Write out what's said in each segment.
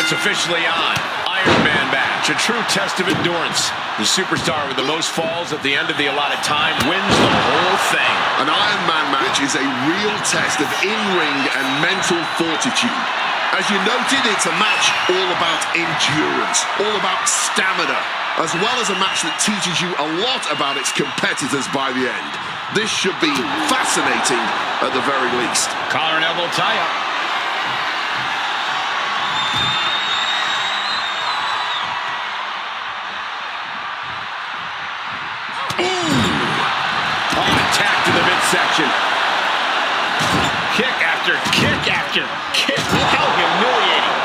it's officially on. Iron Man match, a true test of endurance. The superstar with the most falls at the end of the allotted time wins the whole thing. An Iron Man match is a real test of in-ring and mental fortitude. As you noted, it's a match all about endurance, all about stamina, as well as a match that teaches you a lot about its competitors by the end. This should be fascinating at the very least. Collar and elbow tie-up. Attack to the midsection. Kick after kick after kick. How humiliating.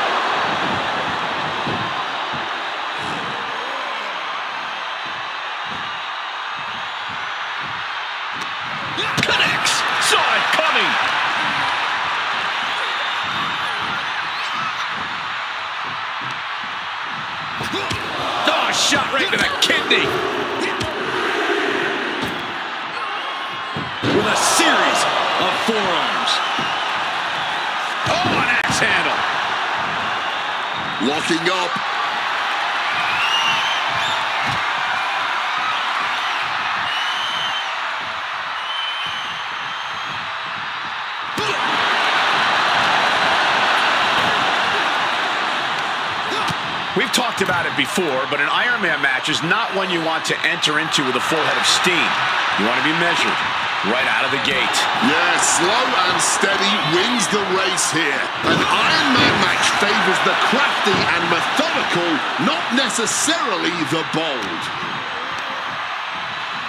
Connects. Saw it coming. Oh, shot right to the kidney. With a series of forearms. Oh, an axe handle. Locking up. We've talked about it before, but an Iron Man match is not one you want to enter into with a full head of steam. You want to be measured right out of the gate. Yeah, slow and steady wins the race here. An Iron Man match favors the crafty and methodical, not necessarily the bold.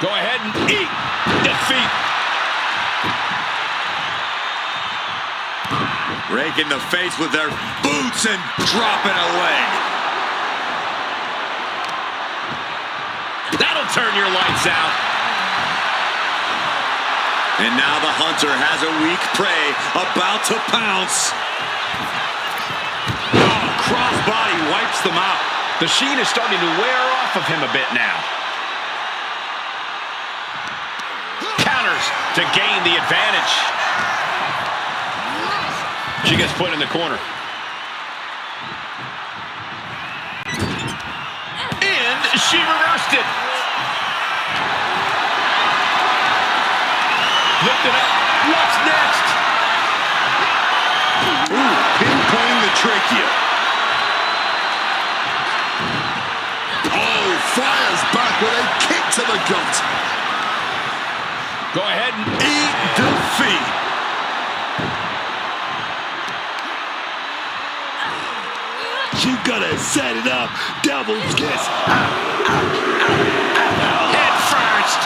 Go ahead and eat defeat. Raking the face with their boots and dropping a leg. That'll turn your lights out. And now the hunter has a weak prey about to pounce. Oh, crossbody wipes them out. The sheen is starting to wear off of him a bit now. Counters to gain the advantage. She gets put in the corner. And she reversed it. Lifted up. What's next? Ooh, pinpointing the trachea. Oh, fires back with a kick to the gut. Go ahead and eat defeat. You gotta set it up. Devil's kiss. Head first.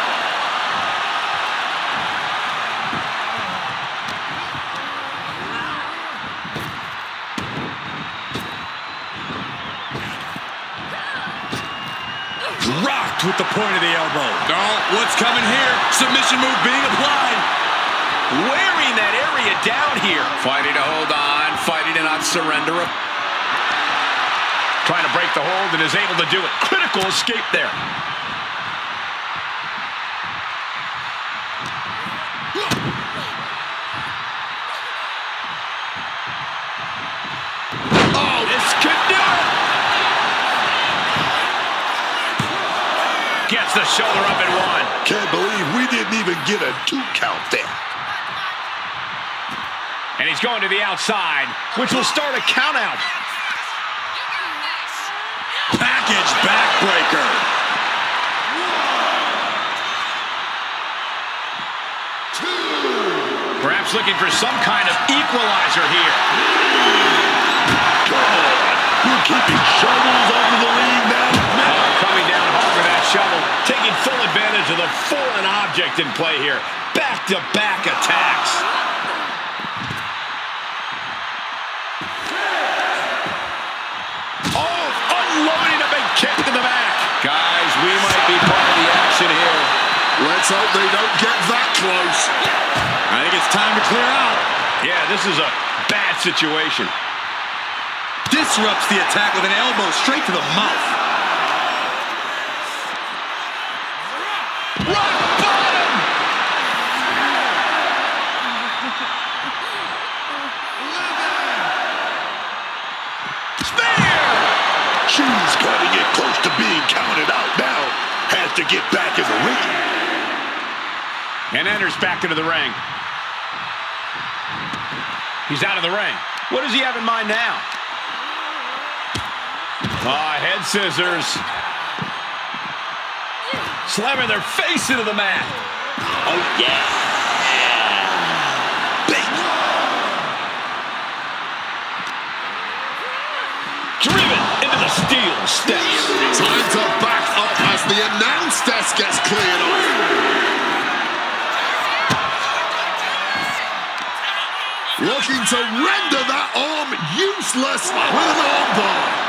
Rocked with the point of the elbow. Oh, what's coming here? Submission move being applied. Wearing that area down here. Fighting to hold on, fighting to not surrender. Trying to break the hold and is able to do it. Critical escape there. Oh, this could do it. Gets the shoulder up and one. Can't believe we didn't even get a 2 count there. And he's going to the outside, which will start a count out. Package backbreaker. Perhaps looking for some kind of equalizer here. God, we're keeping shovels over the league now. Coming down hard with that shovel, taking full advantage of the foreign object in play here. Back-to-back attacks. Oh, unloading a big kick to the back. Guys, we might be part of the action here. Let's hope they don't get that close. I think it's time to clear out. Yeah, this is a bad situation. Disrupts the attack with an elbow straight to the mouth. Rock bottom! Spin! to get back in the ring. And enters back into the ring. He's out of the ring. What does he have in mind now? Head scissors. Slamming their face into the mat. Oh, yeah. Driven into the steel steps. Time to back up as the announce desk gets cleared off. Looking to render that arm useless with an armbar.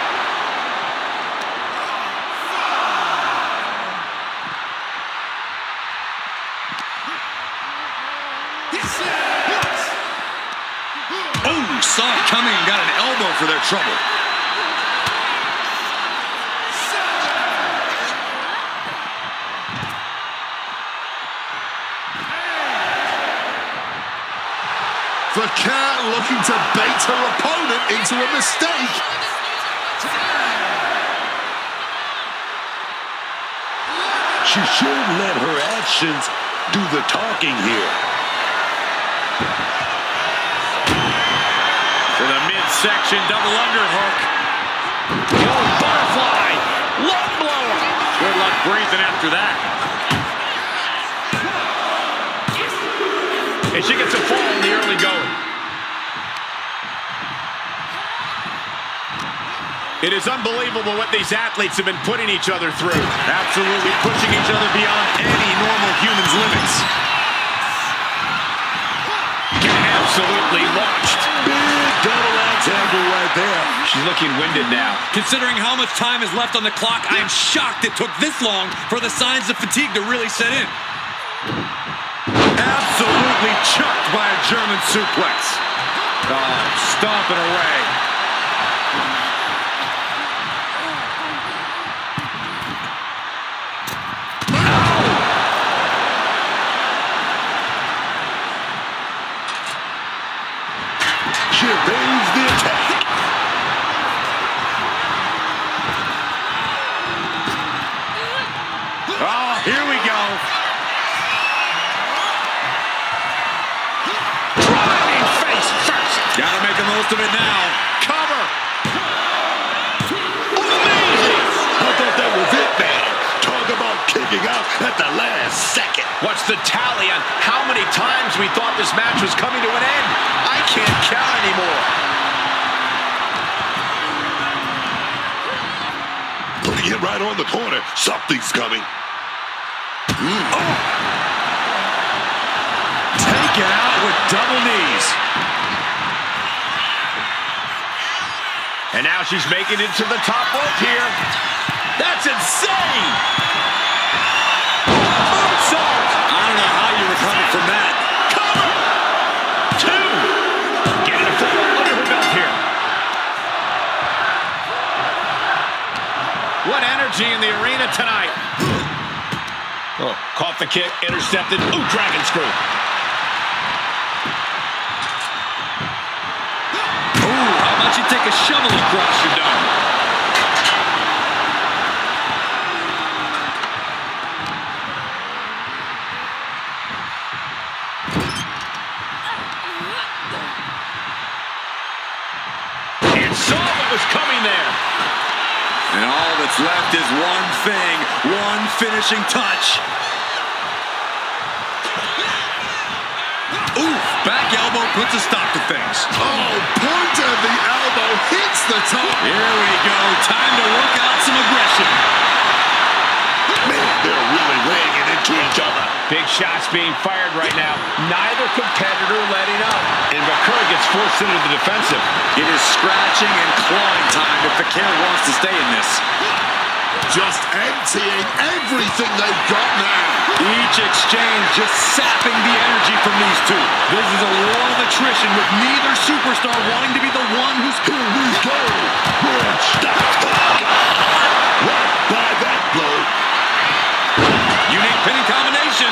Oh, saw it coming and got an elbow for their trouble. The cat looking to bait her opponent into a mistake. She should let her actions do the talking here. To the midsection double underhook. Oh, butterfly. Lung blower. Good luck breathing after that. And she gets a fall in the early going. It is unbelievable what these athletes have been putting each other through. Absolutely pushing each other beyond any normal human's limits. Getting absolutely launched. Big double axe handle right there. She's looking winded now. Considering how much time is left on the clock, I am shocked it took this long for the signs of fatigue to really set in. Absolutely chucked by a German suplex. Oh, stomping away. She evades the attack. Oh, here we go. Driving face first. Gotta make the most of it now. Cover. Amazing. I thought that was it, man. Talk about kicking out at the last second. What's the tally on how many times we thought this match was coming to an end? I can't count anymore. Putting it right on the corner. Something's coming. Oh. Taken out with double knees. And now she's making it to the top rope here. That's insane. Moonsault. I don't know how you recovered from that. Cover. Two. Getting a full under her belt here. What energy in the arena tonight. Oh, caught the kick, intercepted. Ooh, dragon screw. Ooh, how about you take a shovel across your dome? And saw what was coming there. And all that's left is one thing, one finishing touch. Ooh, back elbow puts a stop to things. Oh, point of the elbow hits the top. Here we go. Time to work out some aggression. Man, they're really laying it into each other. Big shots being fired right now. Neither competitor letting up. And McCurry gets forced into the defensive. It is scratching and clawing time if the Care wants to stay in this. Just emptying everything they've got now. Each exchange just sapping the energy from these two. This is a war of attrition with neither superstar wanting to be the one who's... Here we go. Bridge stop. Right by that blow. Unique pinning combination.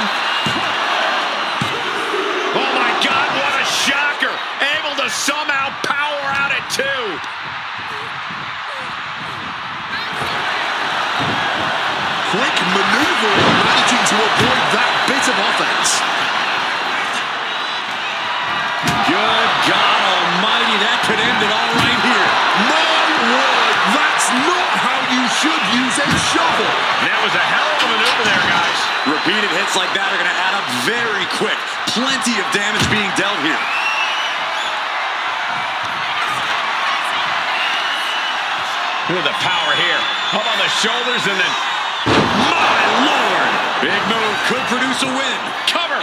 Oh my God, what a shocker. Able to somehow power out at two. Quick maneuver hits like that are going to add up very quick. Plenty of damage being dealt here. Look at the power here. Up on the shoulders and then... My Lord! Big move could produce a win. Cover!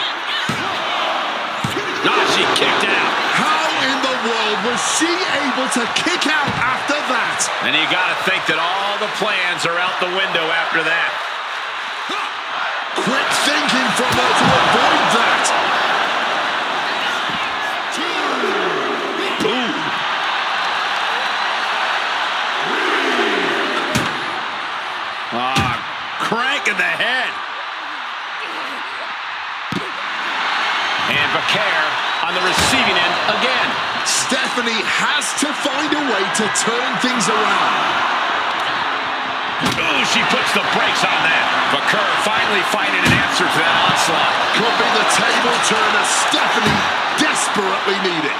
Ah, she kicked out. How in the world was she able to kick out after that? And you got to think that all the plans are out the window after that. Quick thinking from her to avoid that. Ooh. Crank in the head. And Bakar on the receiving end again. Stephanie has to find a way to turn things around. Ooh, she puts the brakes on that. Bakar finally finding an answer to that onslaught. Could be the table turner Stephanie desperately needed.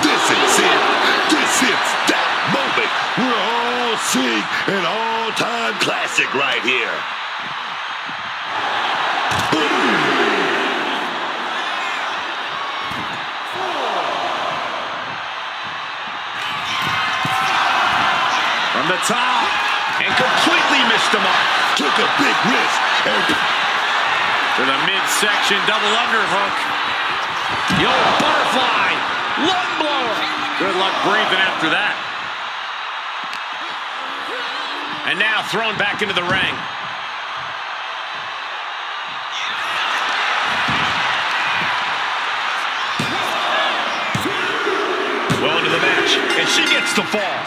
This is it. This is that moment. We're all seeing an all-time classic right here. From the top. And completely missed the mark. Took a big risk. And to the midsection double underhook. The old butterfly. Lung blower. Good luck breathing after that. And now thrown back into the ring. Well into the match. And she gets the fall.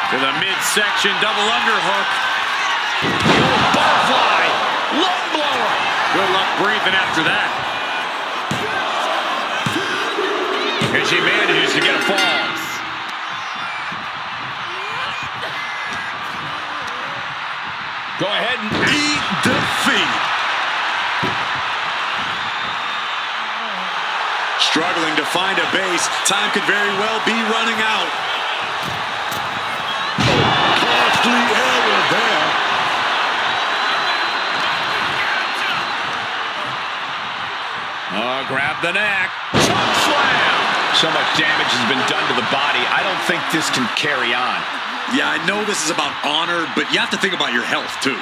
To the midsection double underhook. The old butterfly. Lung blower. Good luck breathing after that. And she manages to get a fall. Go ahead and eat defeat. Struggling to find a base. Time could very well be running out. costly error there. Oh, grab the neck. Choke slam. So much damage has been done to the body. I don't think this can carry on. Yeah, I know this is about honor, but you have to think about your health, too.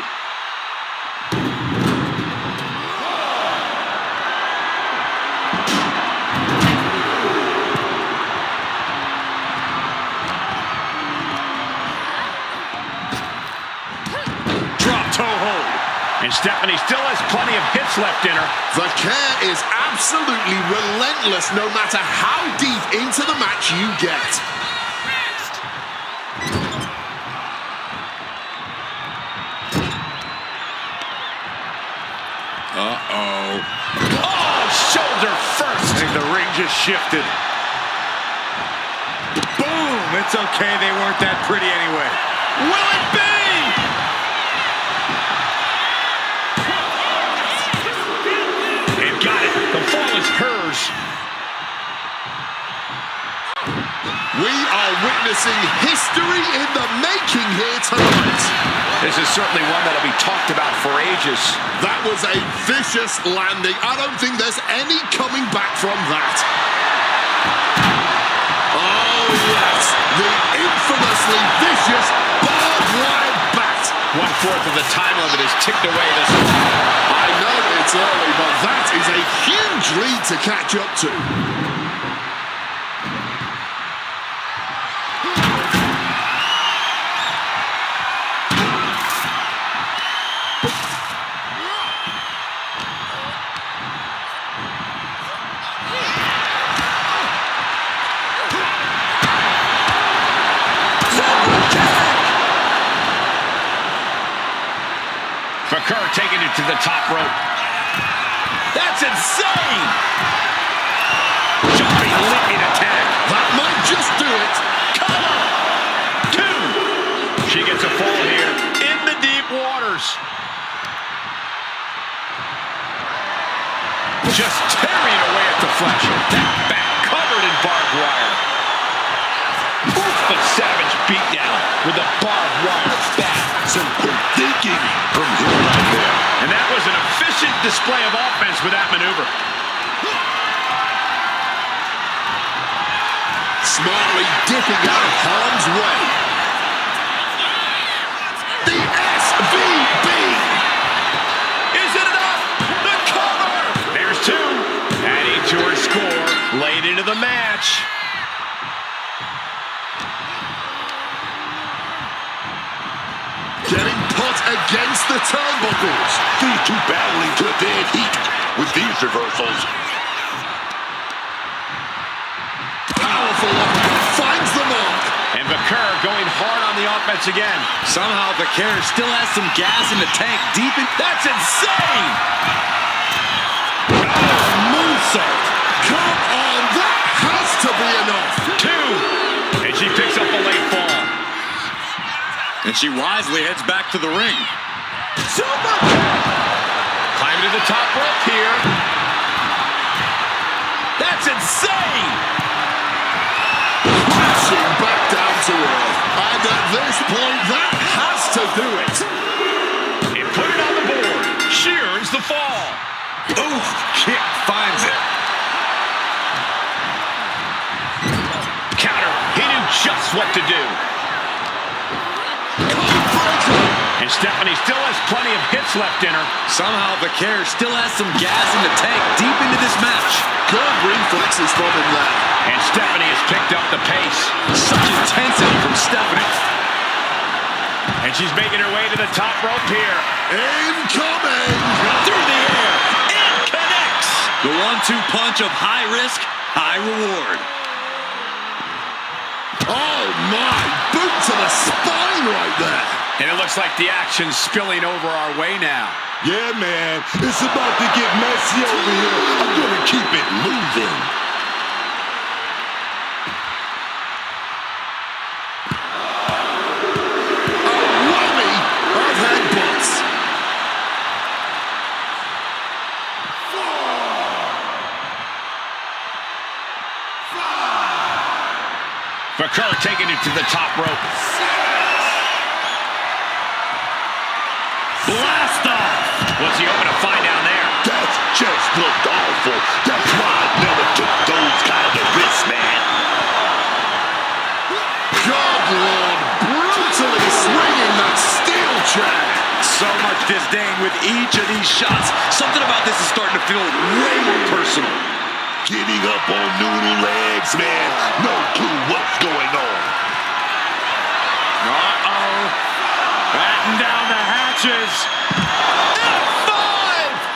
Drop toe hold. And Stephanie still has plenty of hits left in her. Bakar is absolutely relentless no matter how deep into the match you get. Uh-oh. Oh, shoulder first. I think the ring just shifted. Boom! It's okay, they weren't that pretty anyway. Will it be? And got it. The fall is hers. We are witnessing history in the making here tonight. This is certainly one that'll be talked about for ages. That was a vicious landing. I don't think there's any coming back from that. Oh, yes. The infamously vicious barbed wire bat. 1/4 of the time limit is ticked away this far. I know it's early, but that is a huge lead to catch up to. Bakar taking it to the top rope. That's insane! Jumping leaping attack. That might just do it. Cover! 2. She gets a fall here in the deep waters. Just tearing away at the flesh. That back covered in barbed wire. Oof, a savage beatdown with a barbed wire bat. Some quick display of offense with that maneuver. Smartly dipping out of harm's way. The SVB! Is it enough? The cover! There's two. Adding to her score late into the match. Getting put against the turnbuckles. These two battling to dead heat with these reversals. Powerful uppercut finds the mark. And Vaquer going hard on the offense again. Somehow Vaquer still has some gas in the tank deep in... That's insane! Moonsault. Come on, that has to be enough. Two. And she picks up the late fall. And she wisely heads back to the ring. Super kick! Climbing to the top rope here. That's insane! Crashing back down to earth. And at this point, that has to do it. And put it on the board. She earns the fall. Ooh, kick finds it. Counter. He knew just what to do. And Stephanie still has plenty of hits left in her. Somehow Vaquer still has some gas in the tank deep into this match. Good reflexes from him there. And Stephanie has picked up the pace. Such intensity from Stephanie. And she's making her way to the top rope here. Incoming! Through the air. It connects. The 1-2 punch of high risk, high reward. Oh my, boot to the spine right there. And it looks like the action's spilling over our way now. Yeah, man, it's about to get messy over here. I'm gonna keep it moving. A whammy of headbutts. Vaquer taking it to the top rope. Blast off! What's he hoping to find down there? That just looked awful. That's why I never took those kind of risks, man. Cargil brutally swinging that steel chair. So much disdain with each of these shots. Something about this is starting to feel way more personal. Getting up on noodle legs, man. No clue what's going on. Uh-oh. Batten down the hatches. F5!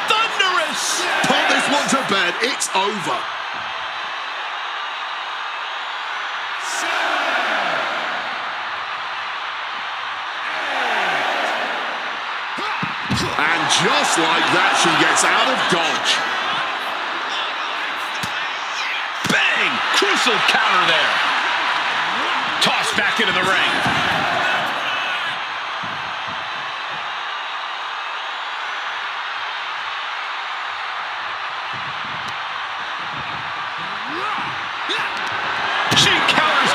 Thunderous! Put this one to bed. It's over. And just like that, she gets out of dodge. Bang! Crucial counter there. Tossed back into the ring. She counters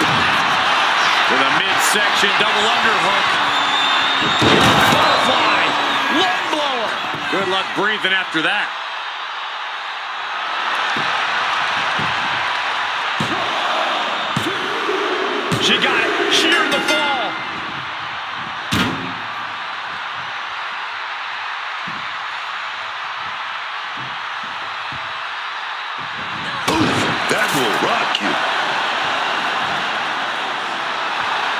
with a midsection double underhook. Butterfly. Lung blower. Good luck breathing after that. She got it. She earned the fall. Oof, that will rock you.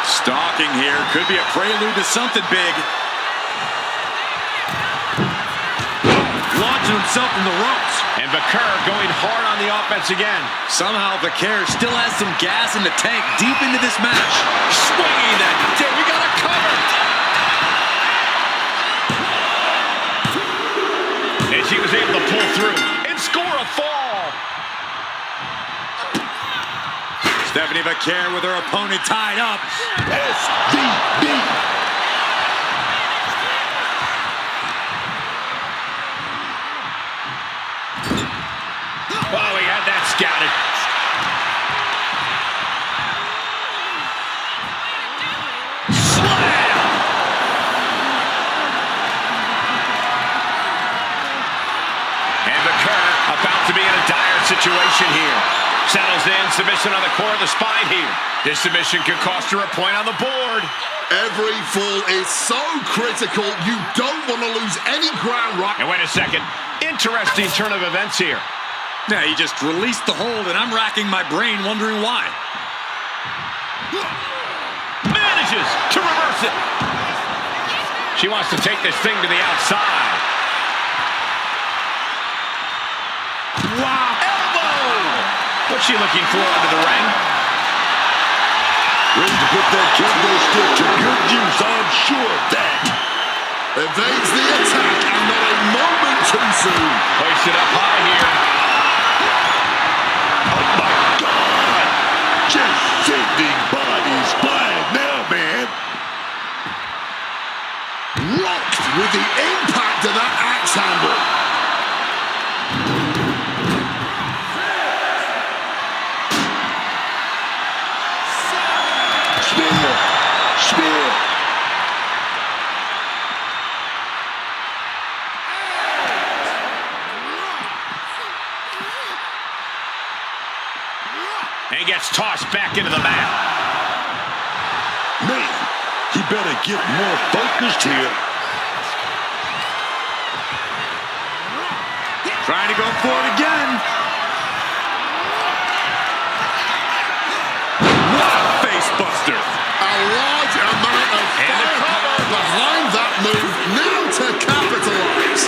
Stalking here could be a prelude to something big. Launching himself from the ropes. And Vaquer going hard on the offense again. Somehow Vaquer still has some gas in the tank deep into this match. Swinging that day. We got a cover. And she was able to pull through and score a fall. Stephanie Vaquer with her opponent tied up. SVB. Oh, he had that scouted. Slam! to be in a dire situation here. Settles in, submission on the core of the spine here. This submission could cost her a point on the board. Every fall is so critical. You don't want to lose any ground right. And wait a second. Interesting turn of events here. Yeah, he just released the hold, and I'm racking my brain wondering why. Manages to reverse it. She wants to take this thing to the outside. Wow. Elbow! What's she looking for under the ring? Ready to put that kendo stick to good use, I'm sure of that. Evades the attack, and not a moment too soon. Place it up high here. Oh my God! Just sending bodies flying now, man. Rocked with the impact of that axe handle. Spear. And gets tossed back into the mat. Man, he better get more focused here. Trying to go for it again. What a face buster. A large amount of firepower behind that move. Now to capitalize.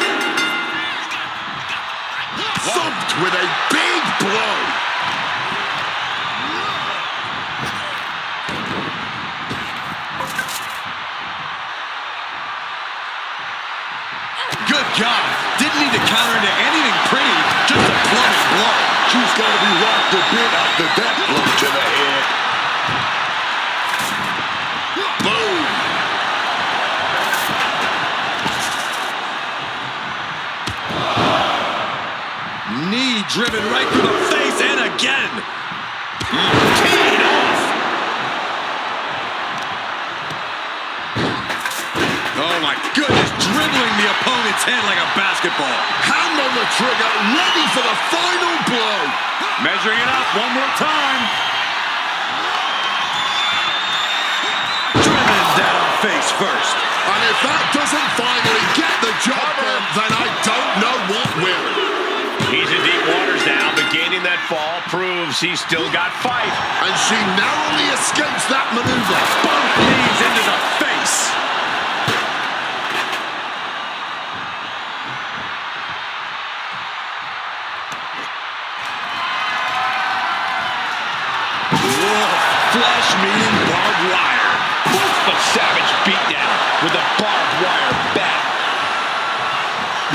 Thumped with a big blow. Good God. Didn't need to counter into anything pretty. Just a plummet blow. She's got to be rocked a bit after that blow to the head. Boom. Knee driven right through the face and again. Teed off. Oh my goodness, dribbling the opponent's head like a basketball. Hand on the trigger, ready for the final blow. Measuring it up one more time. Driven down face first. And if that doesn't finally get the job done, then I don't know what will. He's in deep waters now, but gaining that fall proves he's still got fight. And she narrowly escapes that maneuver. Both knees into the face. Whoa, flesh meeting barbed wire. A savage beatdown with a barbed wire bat.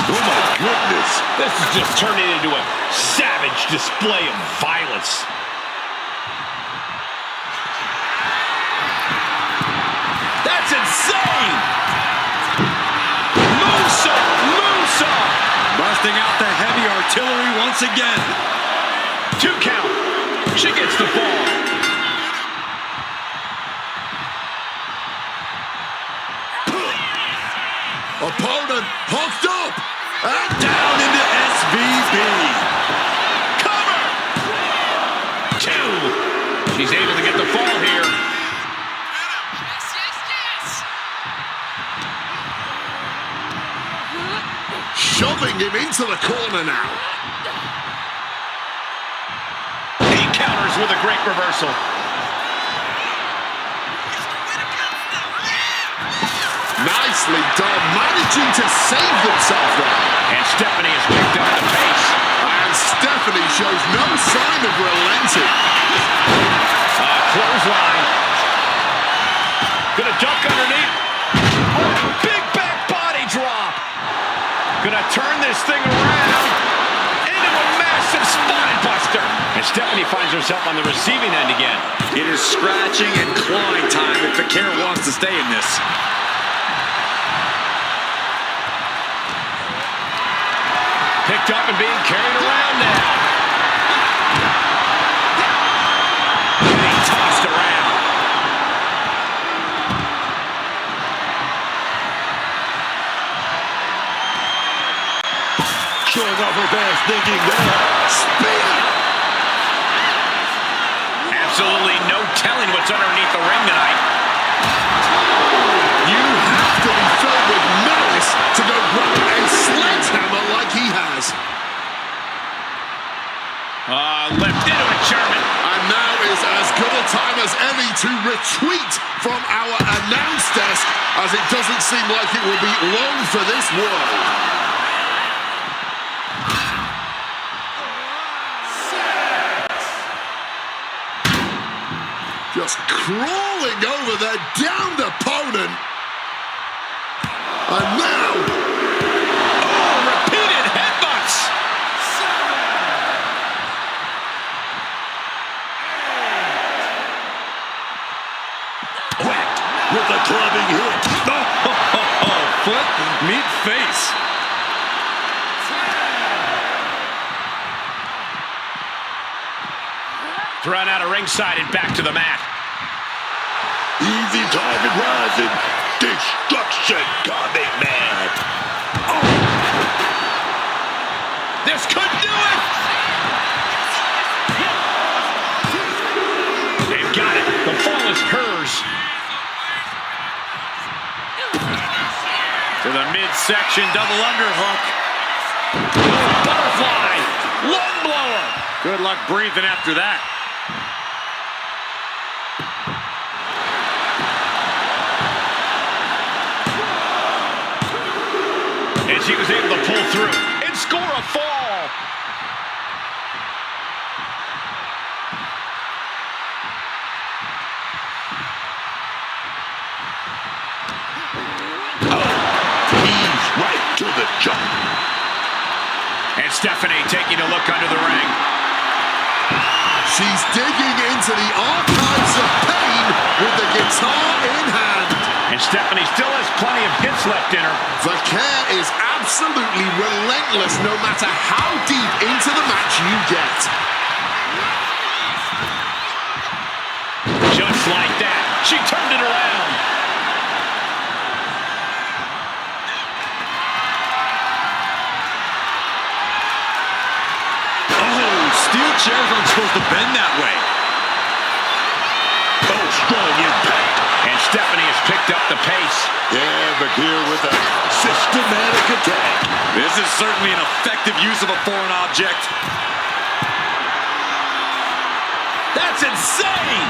Oh my goodness. This is just turning into a savage display of violence. That's insane! Moonsault! Busting out the heavy artillery once again. 2 count. She gets the fall. Opponent hooked up. And down into SVB. Cover! 2. She's able to get the fall here. Shoving him into the corner now. He counters with a great reversal. Nicely done, managing to save themselves there. And Stephanie has picked up the pace. And Stephanie shows no sign of relenting. Clothesline. Gonna duck underneath. Oh, big back body drop. Gonna turn this thing around into a massive spine buster. And Stephanie finds herself on the receiving end again. It is scratching and clawing time if Akira wants to stay in this. Picked up and being carried around now. Getting tossed around. Showing off her fast thinking there. Spear! Absolutely no telling what's underneath the ring tonight. You have to be filled with malice to go grab a sledgehammer like he has. Left into a German. And now is as good a time as any to retreat from our announce desk, as it doesn't seem like it will be long for this world. Just crawling over their downed opponent. And now... Repeated headbutts. Whacked with a clubbing hit. Foot, meet face. Thrown out of ringside and back to the mat. Easy target rising. Destruction coming, man. Oh. This could do it. They've got it. The fall is hers. To the midsection double underhook. Butterfly. Lung blower. Good luck breathing after that. And she was able to pull through and score a fall. He's right to the jump. And Stephanie taking a look under the ring. She's digging into the archives of pain with the guitar in hand. And Stephanie still has plenty of hits left in her. The care is absolutely relentless no matter how deep into the match you get. Just like that, she turned it around. Oh, steel chairs aren't supposed to bend that way. Oh, strong impact. And Stephanie has picked up the pace. Yeah, but here with a systematic attack. This is certainly an effective use of a foreign object. That's insane!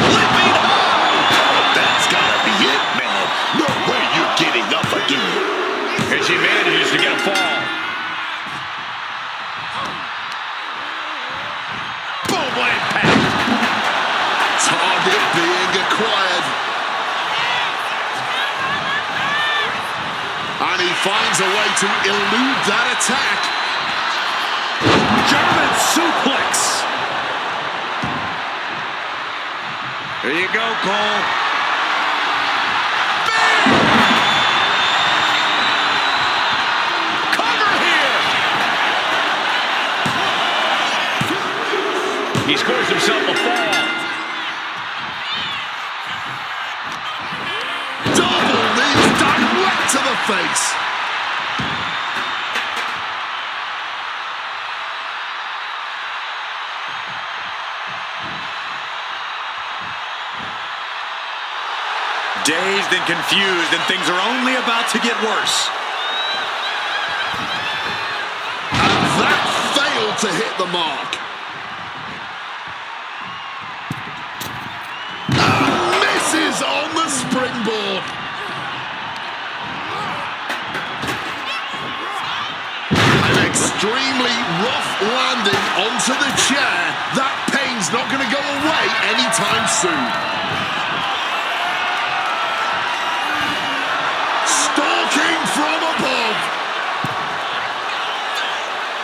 Leaping high! That's gotta be it, man. No way you're getting up again. And she manages to get a fall. Boom, what impact! Target being acquired. And he finds a way to elude that attack. German suplex! There you go, Cole. Cover here! He scores himself a fall. Double knees direct to the face. Dazed and confused, and things are only about to get worse. And that failed to hit the mark. And misses on the springboard. An extremely rough landing onto the chair. That pain's not going to go away anytime soon. Stalking from above.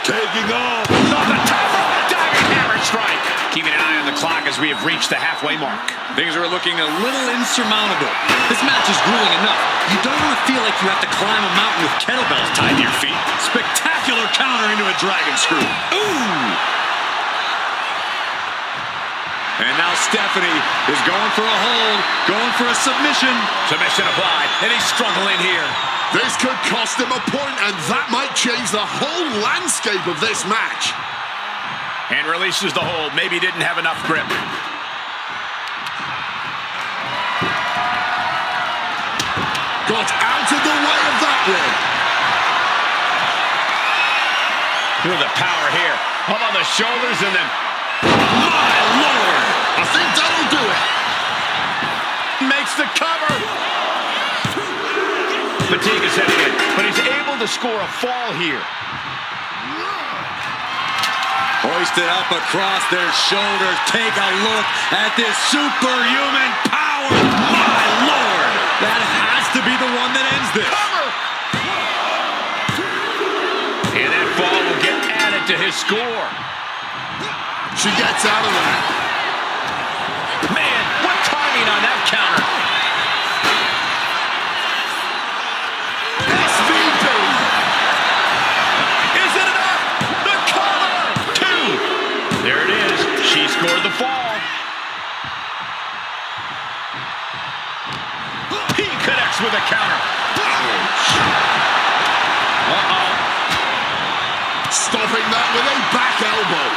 Taking off. Off the top of a diving hammer strike. Keeping an eye on the clock as we have reached the halfway mark. Things are looking a little insurmountable. This match is grueling enough. You don't want to feel like you have to climb a mountain with kettlebells tied to your feet. Spectacular counter into a dragon screw. Ooh! And now Stephanie is going for a hold, going for a submission. Submission applied. And he's struggling here. This could cost him a point, and that might change the whole landscape of this match. And releases the hold. Maybe didn't have enough grip. Got out of the way of that one. Look at the power here. Up on the shoulders and then... My Lord! I think that'll do it. Makes the cover. Fatigue is setting in, but he's able to score a fall here. Hoisted up across their shoulders. Take a look at this superhuman power. My Lord! That has to be the one that ends this. Cover! And that fall will get added to his score. She gets out of that. Man, what timing on that counter. SVP. Is it enough? The cover! 2. There it is. She scored the fall. He connects with a counter. Ouch. Uh-oh. Stopping that with a back elbow.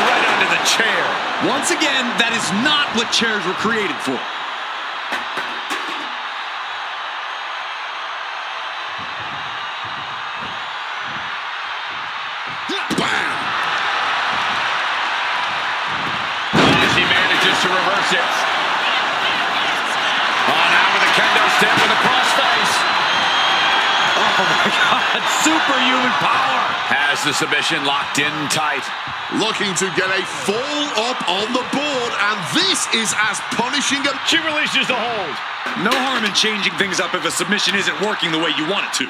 Right under the chair. Once again, that is not what chairs were created for. Bam! As he manages to reverse it. On out with a kendo step with a crossface. Oh my God, superhuman power. Has the submission locked in tight. Looking to get a fall up on the board, and this is as punishing a... She releases the hold. No harm in changing things up if a submission isn't working the way you want it to.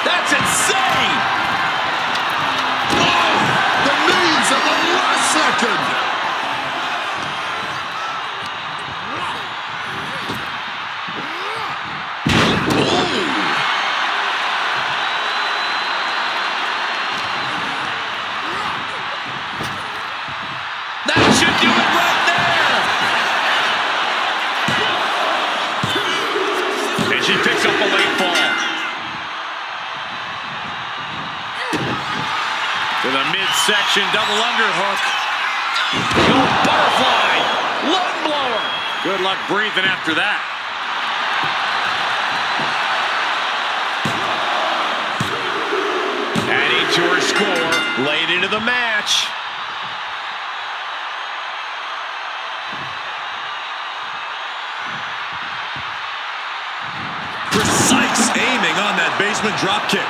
That's insane! Oh! The knees at the last second! That should do it right there! And she picks up a late fall. To the midsection double underhook. No butterfly. Lung blower. Good luck breathing after that. Adding to her score late into the match. Precise aiming on that basement drop kick.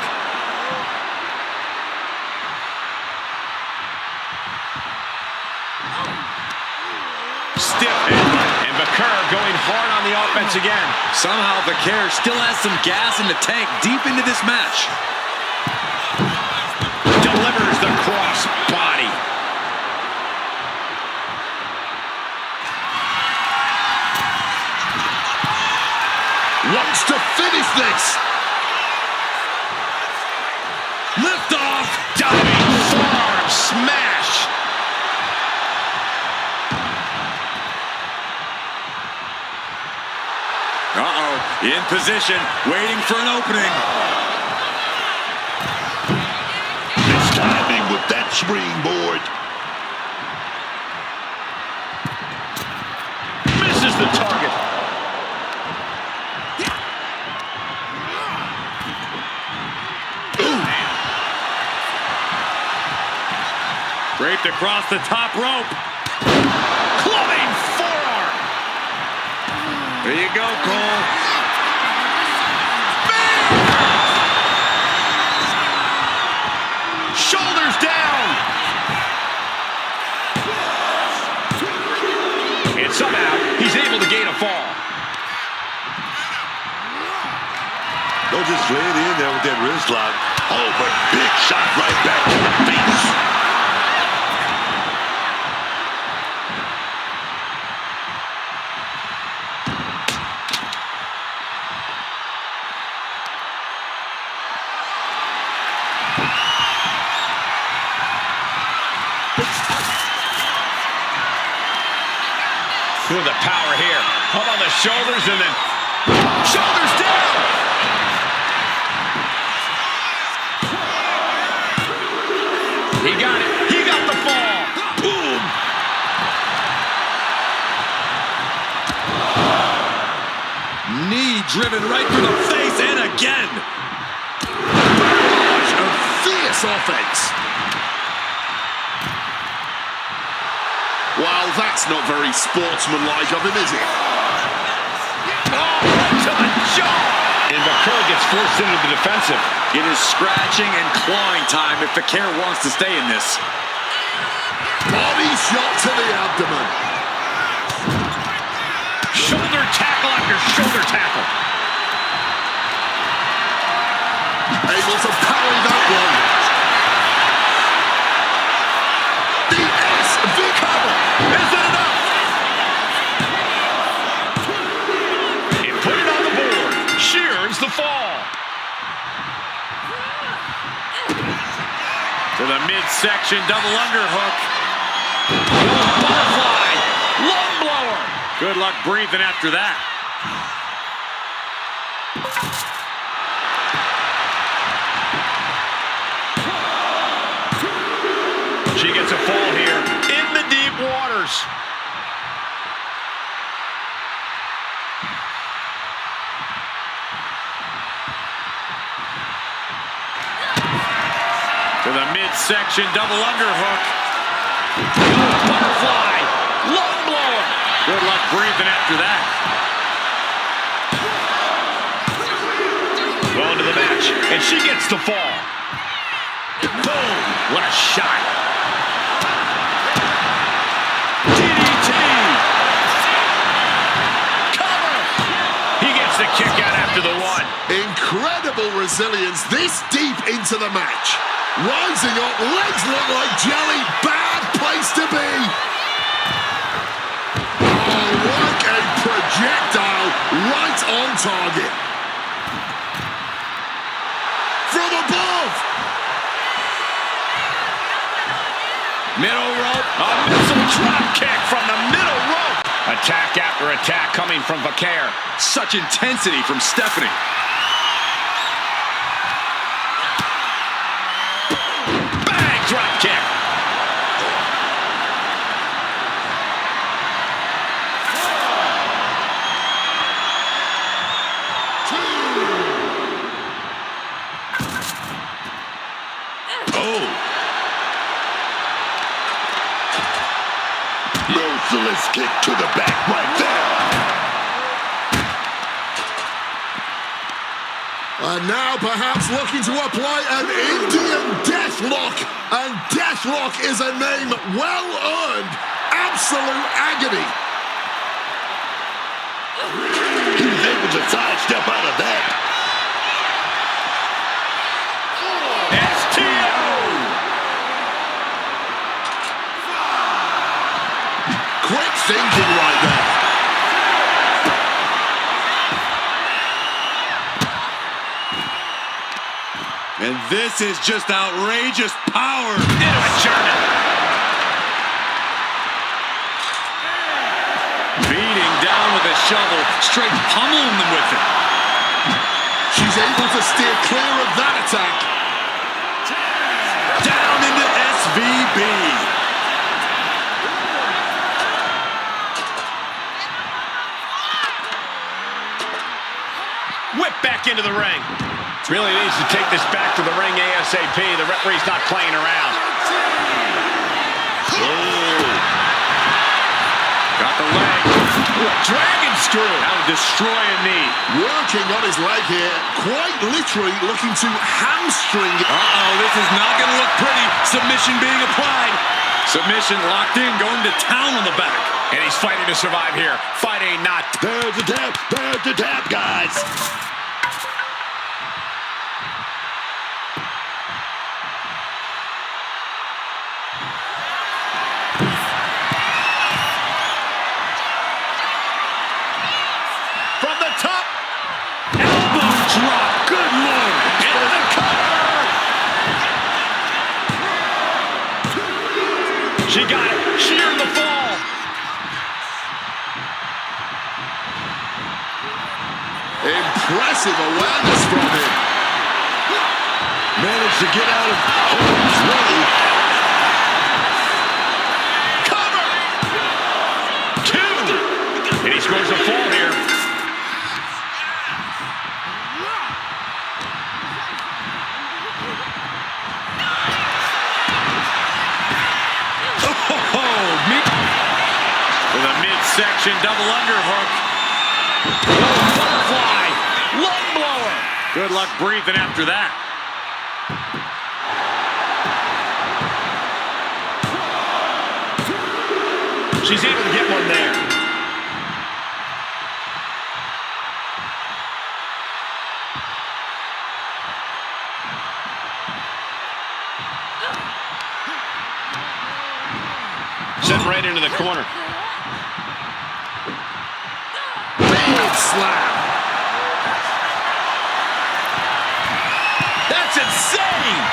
Stiff and Bakir going hard on the offense again. Somehow Bakir still has some gas in the tank deep into this match. Delivers the cross body. Wants to finish this! Lift off. Diving forearm smash. Uh-oh, in position, waiting for an opening. This timing with that springboard. Misses the target. Draped across the top rope. Clubbing forearm. There you go, Cole. Shoulders down. And somehow he's able to gain a fall. Don't just lay it in there with that wrist lock. Oh, but big shot right back to the face. with the power here. Up on the shoulders and then shoulders down. He got it. He got the fall. Boom. Knee driven right through the face and again. Barrage of fierce offense. Well, that's not very sportsmanlike of him, is it? Oh, to the jaw. And Vaquer gets forced into the defensive. It is scratching and clawing time if Vaquer wants to stay in this. Body shot to the abdomen. Shoulder tackle after shoulder tackle. Able to parry that one. The SV cover. Is it enough? He put it on the board. Shears the fall. To the midsection double underhook. Butterfly. Lung blower. Good luck breathing after that. She gets a fall here in the deep waters. To the midsection double underhook. Butterfly. Lung blower. Good luck breathing after that. Going to the match, and she gets the fall. Boom! What a shot. DDT. Cover. He gets the kick out after the one. Incredible resilience this deep into the match. Rising up, legs look like jelly. Bad place to be. Oh, like a projectile right on target. From above. Middle rope. A missile drop kick from the middle rope. Attack after attack coming from Vaquer. Such intensity from Stephanie. Bang! Drop kick. Merciless kick to the back right there. And now perhaps looking to apply an Indian deathlock. And deathlock is a name well earned. Absolute agony. He was able to sidestep out of that. Quick thinking right there. And this is just outrageous power. Into a German. Beating down with a shovel, straight pummeling them with it. She's able to steer clear of that attack. Down into SVB. Whip back into the ring. Really needs to take this back to the ring ASAP. The referee's not playing around. Oh. Got the leg. Ooh, a dragon screw. That would destroy a knee. Working on his leg here. Quite literally looking to hamstring. Uh-oh, this is not going to look pretty. Submission being applied. Submission locked in, going to town on the back. And he's fighting to survive here. Fighting not. There's the tap, guys. From the top. Elbow drop. Good lord. Into the cover. She got it. Shearing the fall. impressive awareness from him. Managed to get out of harm's way. Cover! 2! And he scores a fall here. With a midsection double underhook. Butterfly. Lung blower. Good luck breathing after that. She's able to get one there. Sent right into the corner. Big slam. That's insane!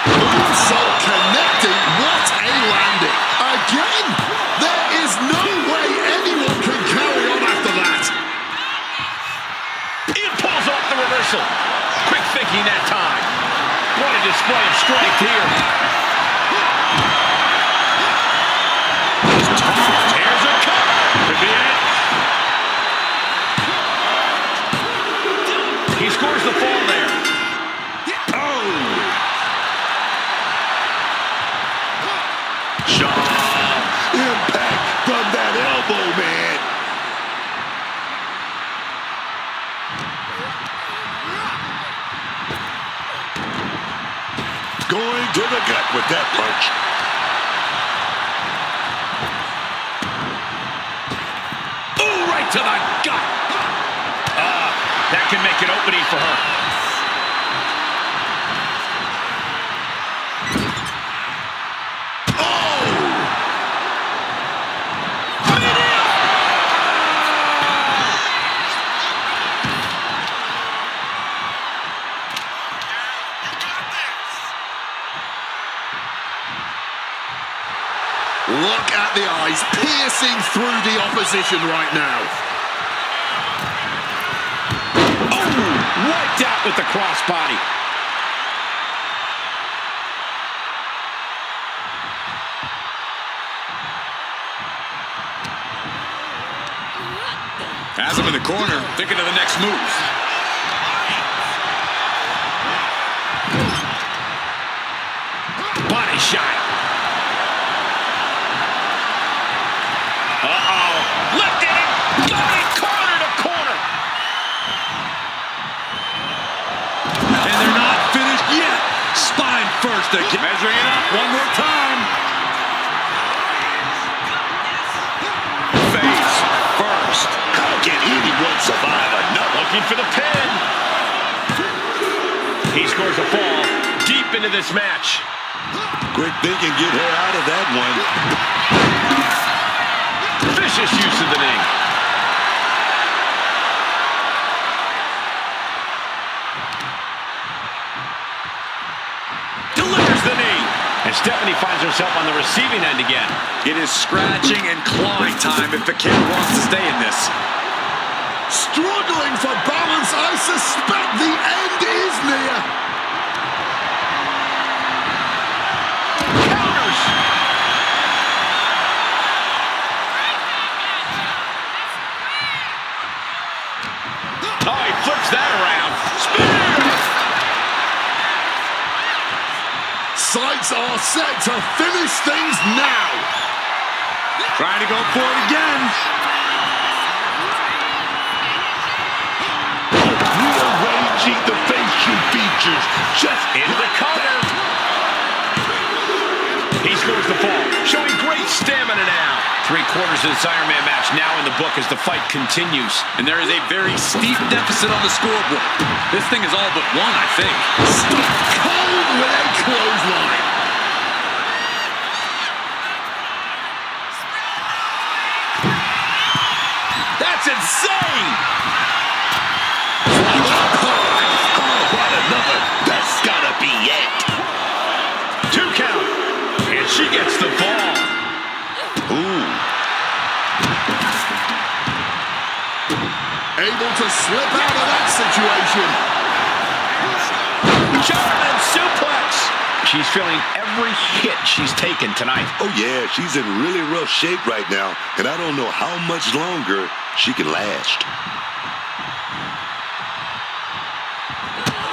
Moonsault connecting. What a landing. Again, there is no way anyone can carry on after that. He pulls off the reversal. Quick thinking that time. What a display of strength here. Here's a cover. Could be it. He scores the fall there. Oh! Sharp impact from that elbow, man. Going to the gut with that punch. Ooh, right to the gut. That can make an opening for her. Look at the eyes piercing through the opposition right now. Oh, wiped out with the crossbody. Has him in the corner, thinking of the next move. Body shot. Uh-oh. Lifted it. Got it. Corner to corner. And they're not finished yet. Spine first again. Measuring it up one more time. Face first. How can anyone survive another? Looking for the pin. He scores a fall deep into this match. Quick thinking, get her out of that one. Vicious use of the knee. Delivers the knee. And Stephanie finds herself on the receiving end again. It is scratching and clawing time if the kid wants to stay in this. Struggling for balance, I suspect the end is near. Counters. Oh, he flips that around. Spear. Sights are set to finish things now. Trying to go for it again. Rearranging the facial features just Into the cover. He scores the fall, showing great stamina now. 3/4 of this Iron Man match now in the book as the fight continues. And there is a very steep deficit on the scoreboard. This thing is all but won, I think. Stone cold with a clothesline. That's insane! oh, what another. That's gotta be it. 2 count. And she gets the fall. Ooh. A able to slip out of that situation. German suplex. She's feeling every hit she's taken tonight. Oh, yeah, she's in really rough shape right now, and I don't know how much longer she can last.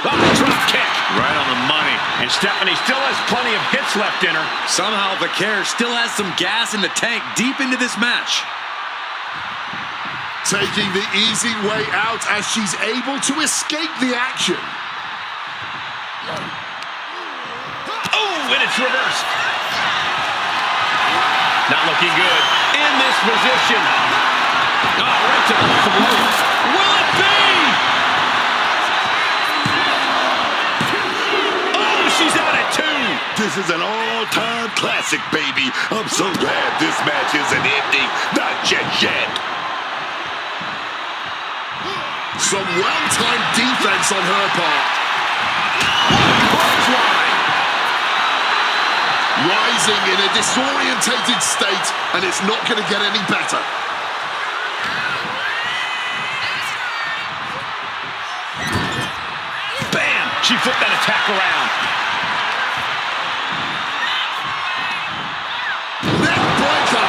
Oh, drop kick. Right on the money. And Stephanie still has plenty of hits left in her. Somehow Vaquer still has some gas in the tank deep into this match. Taking the easy way out as she's able to escape the action. Oh, and it's reversed. Not looking good. In this position. Oh, right to the throat. Will it be? Oh, she's out at 2. This is an all-time classic, baby. I'm so glad this match isn't ending. Not just yet. Some well-timed defense on her part. Rising in a disorientated state, and it's not going to get any better. Bam! She flipped that attack around. Neck breaker.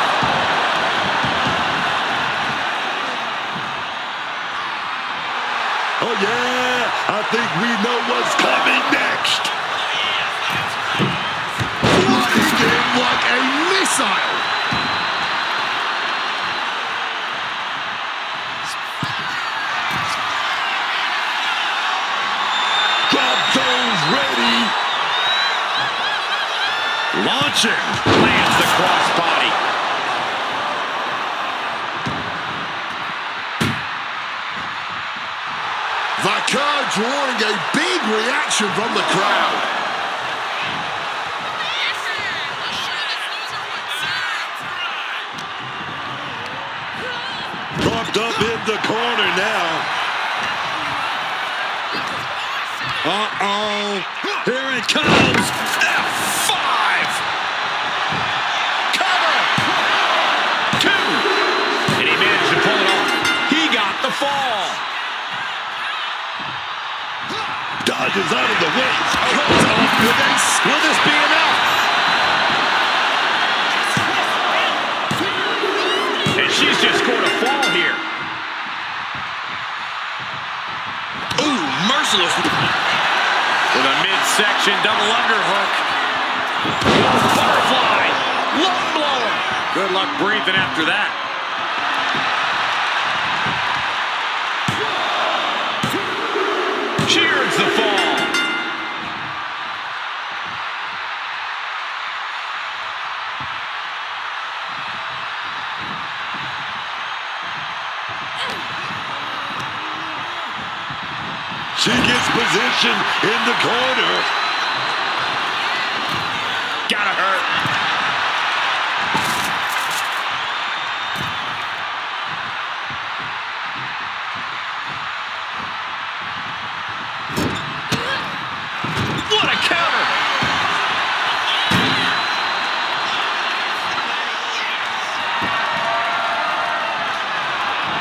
Oh, yeah, I think we know what's coming next. Flying in like a missile. Drop zones ready. Launching. Lands the crossbody. Vaquer drawing a big reaction from the crowd. Dropped up in the corner now. Uh-oh. Here it comes. F5. Cover. 2. And he managed to pull it off. He got the fall. Dodges out of the way. Comes off with a Will this be enough? And she's just scored a fall here. Ooh, merciless. With a midsection double underhook. Butterfly. Lung blower. Good luck breathing after that. She earns the fall. She gets position in the corner. Gotta hurt. What a counter!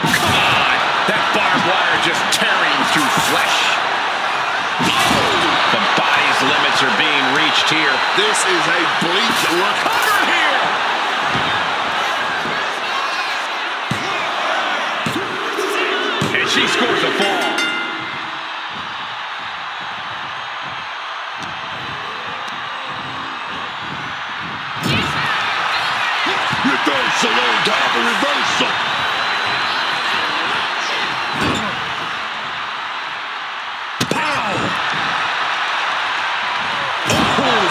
Come on! That barbed wire just tearing through flesh. The body's limits are being reached here. This is a bleak look. Cover here! And she scores a fall. Reversal on top of reversal.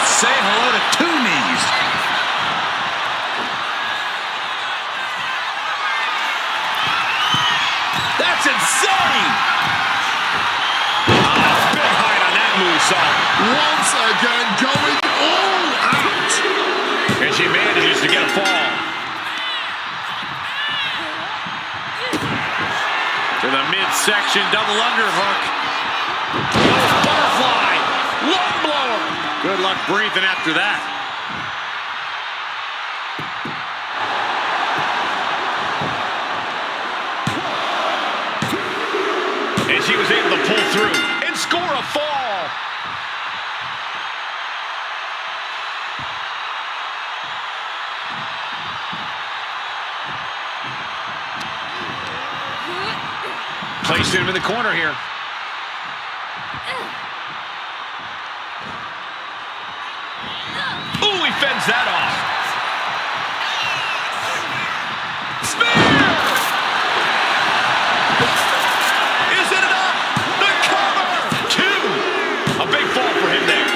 Say hello to 2 knees. That's insane! Oh, big height on that moonsault. Once again going all out. And she manages to get a fall. To the midsection double underhook. Butterfly. Lung blower. Good luck breathing after that. Placed him in the corner here. Ooh, he fends that off. Spear! Is it enough? The cover! 2. A big fall for him there.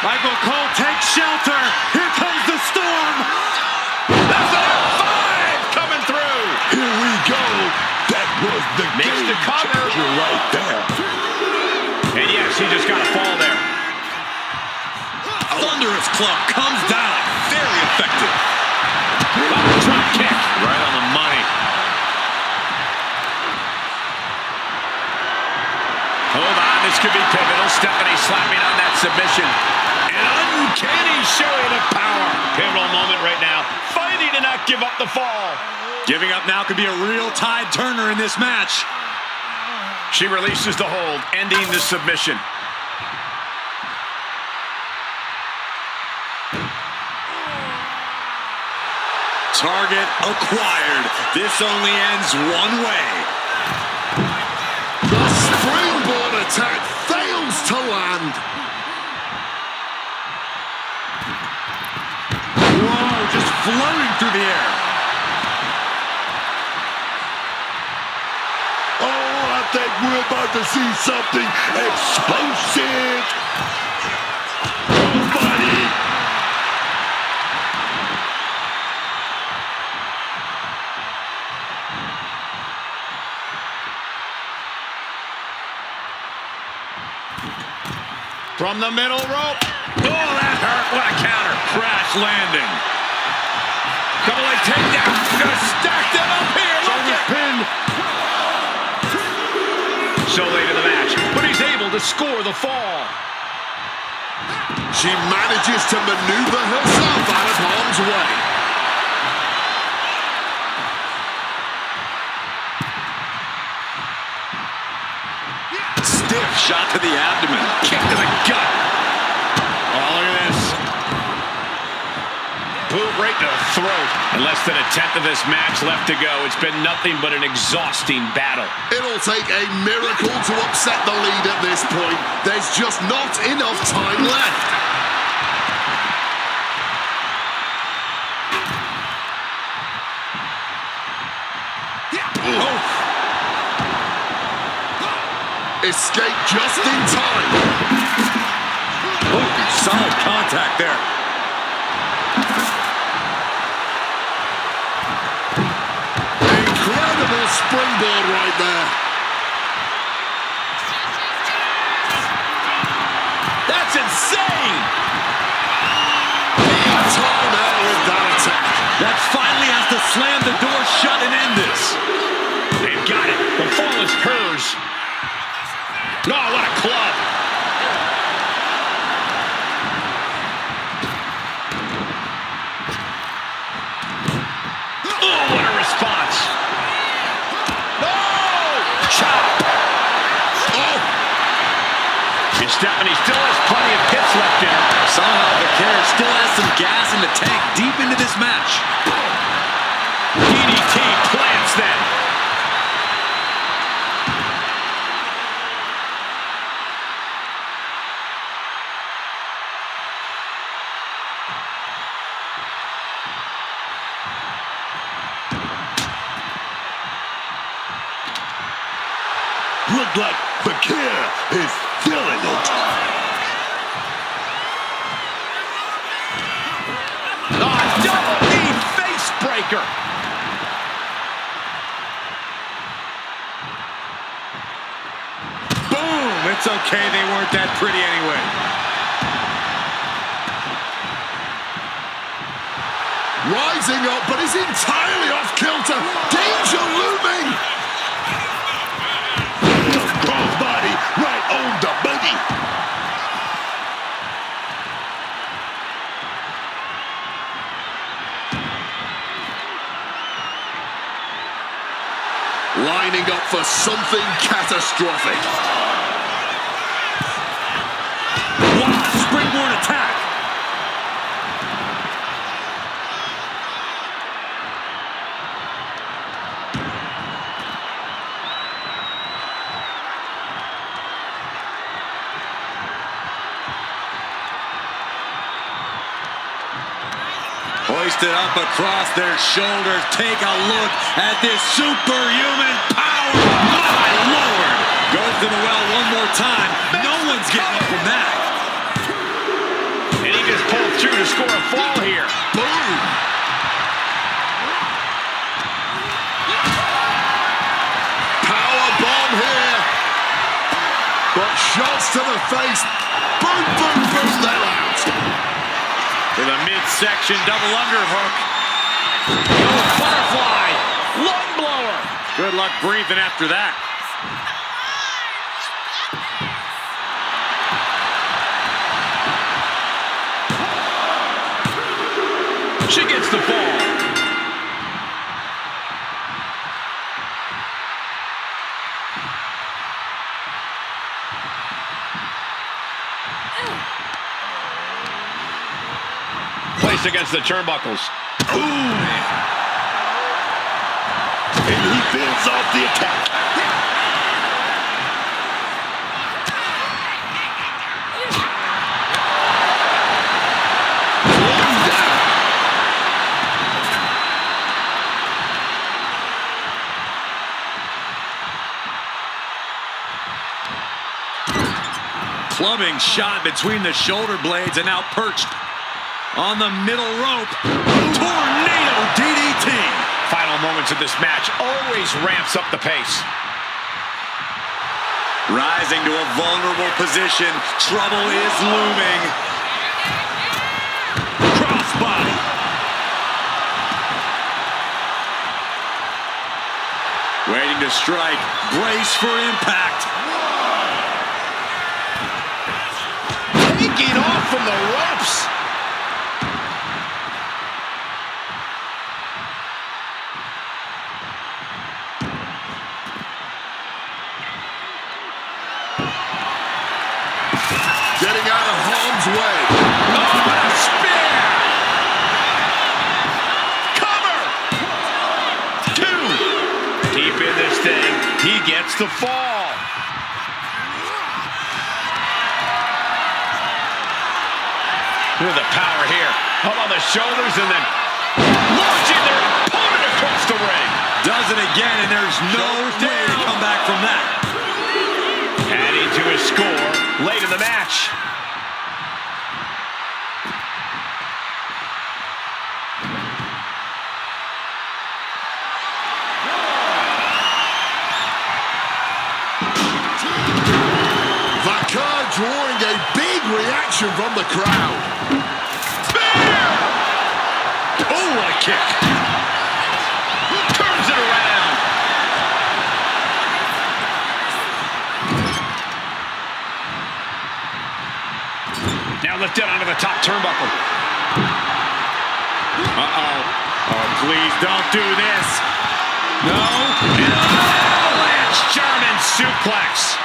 Michael Cole takes shelter. Here comes the storm. That's an F5 coming through. Here we go. That was the Makes game the cover. changer right there. And yes, he just got a fall there. Thunderous club comes down. Very effective. Drop kick. Right on the money. Hold on, this could be pivotal. Stephanie slapping on that submission. An uncanny showing of power. Pivotal moment right now. Fighting to not give up the fall. Giving up now could be a real tide turner in this match. She releases the hold, ending the submission. Target acquired. This only ends one way. The springboard attack fails to land. Whoa, just floating through the air. Oh, I think we're about to see something explosive. Oh, buddy. From the middle rope. Oh, that hurt. What a counter. Crash landing. Double leg takedown. Gonna stack them up here. Look at Pin. So late in the match, but he's able to score the fall. She manages to maneuver herself out of harm's way. Stiff shot to the abdomen. Kick to the gut. Oh, look at this. Boot right to the throat. And less than a tenth of this match left to go. It's been nothing but an exhausting battle. It'll take a miracle to upset the lead at this point. There's just not enough time left. Oh. Escape just in time. Oh, solid contact there. Incredible springboard right there. That's insane! Time out with that attack. That finally has to slam the door shut and end this. They've got it. The fall is hers. Oh, what a club. Oh, what a response. Oh! Chop. Oh, And Stephanie still has plenty of hits left in her. Somehow the carriage still has some gas in the tank deep into this match. DDT plants them. Look like Bakir is feeling it. Double knee face breaker. Boom! It's okay, they weren't that pretty anyway. rising up, but is entirely off kilter. Danger looming. Crossbody right on the money. lining up for something catastrophic. Wow, springboard attack. Hoisted up across their shoulders. Take a look at this superhuman power. My Lord. Goes to the well one more time. No one's getting up from that. And he just pulled through to score a fall here. Boom! Power bomb here. But shots to the face. Boom, boom, boom, they're out. With a midsection double underhook. Oh, butterfly. Lung blower. Good luck breathing after that. She gets the fall. Placed against the turnbuckles. Ooh. And he builds off the attack. Clubbing shot between the shoulder blades and now perched on the middle rope. Tornado DDT. Final moments of this match always ramps up the pace. Rising to a vulnerable position. Trouble is looming. Crossbody. Waiting to strike. Brace for impact. Taking off from the ropes. Getting out of harm's way. Oh, and a spear! Cover! 2. Deep in this thing, he gets the fall. Look at the power here. Up on the shoulders and then launching their opponent across the ring. Does it again, and there's no way to come back from that. Adding to his score late in the match. Vaca drawing a big reaction from the crowd. Spear! Oh, what a kick. Turns it around. Now lifted onto the top turnbuckle. Uh-oh. Oh, please don't do this. No. Lance German suplex.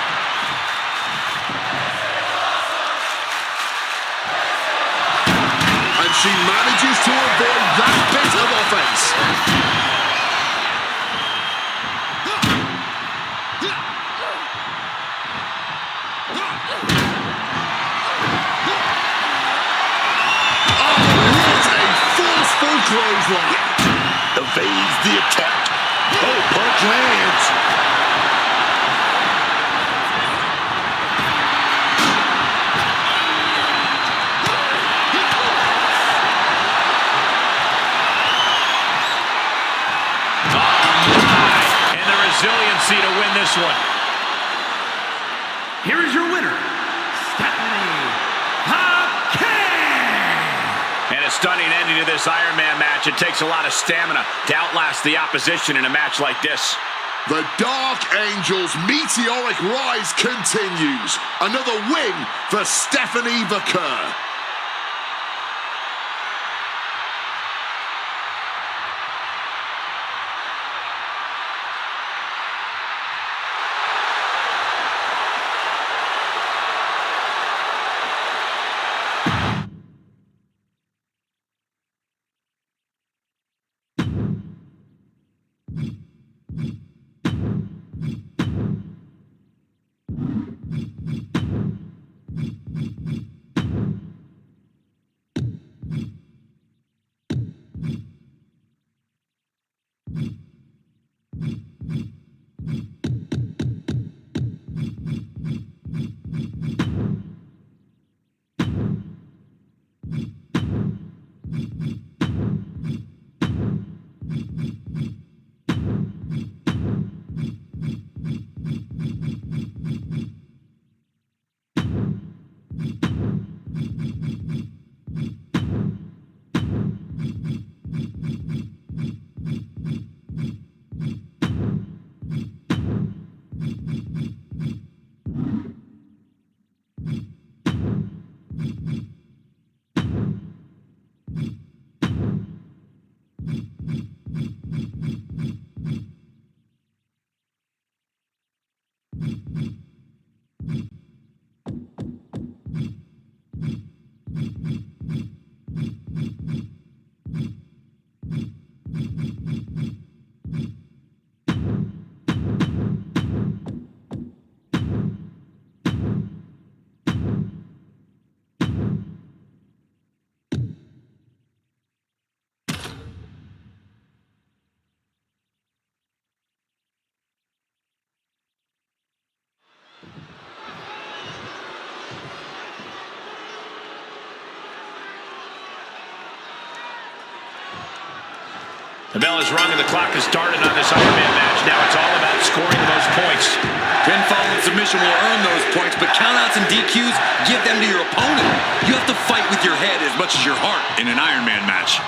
And she manages to avoid that bit of offense. Clothesline. Evades the attack. Oh, punch lands. And the resiliency to win this one. Here is your winner, And a stunning ending to this Iron Man match. It takes a lot of stamina to outlast the opposition in a match like this. The Dark Angel's meteoric rise continues. Another win for Stephanie Vaquer. The bell is rung and the clock has started on this Iron Man match. Now it's all about scoring the most points. Pinfall and submission will earn those points, but countouts and DQs, give them to your opponent. You have to fight with your head as much as your heart in an Iron Man match.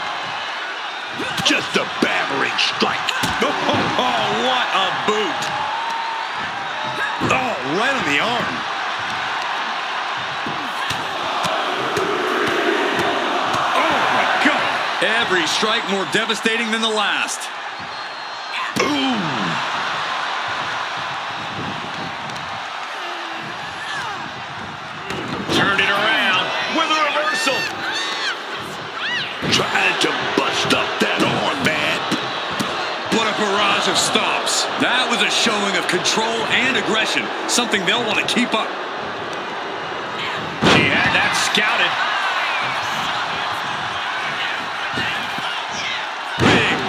Just a battering strike. Oh, what a boot. Oh, right on the arm. Every strike more devastating than the last. Ooh. Turned it around with a reversal. Trying to bust up that arm, man. What a barrage of stops. That was a showing of control and aggression, something they'll want to keep up. She had that scouted.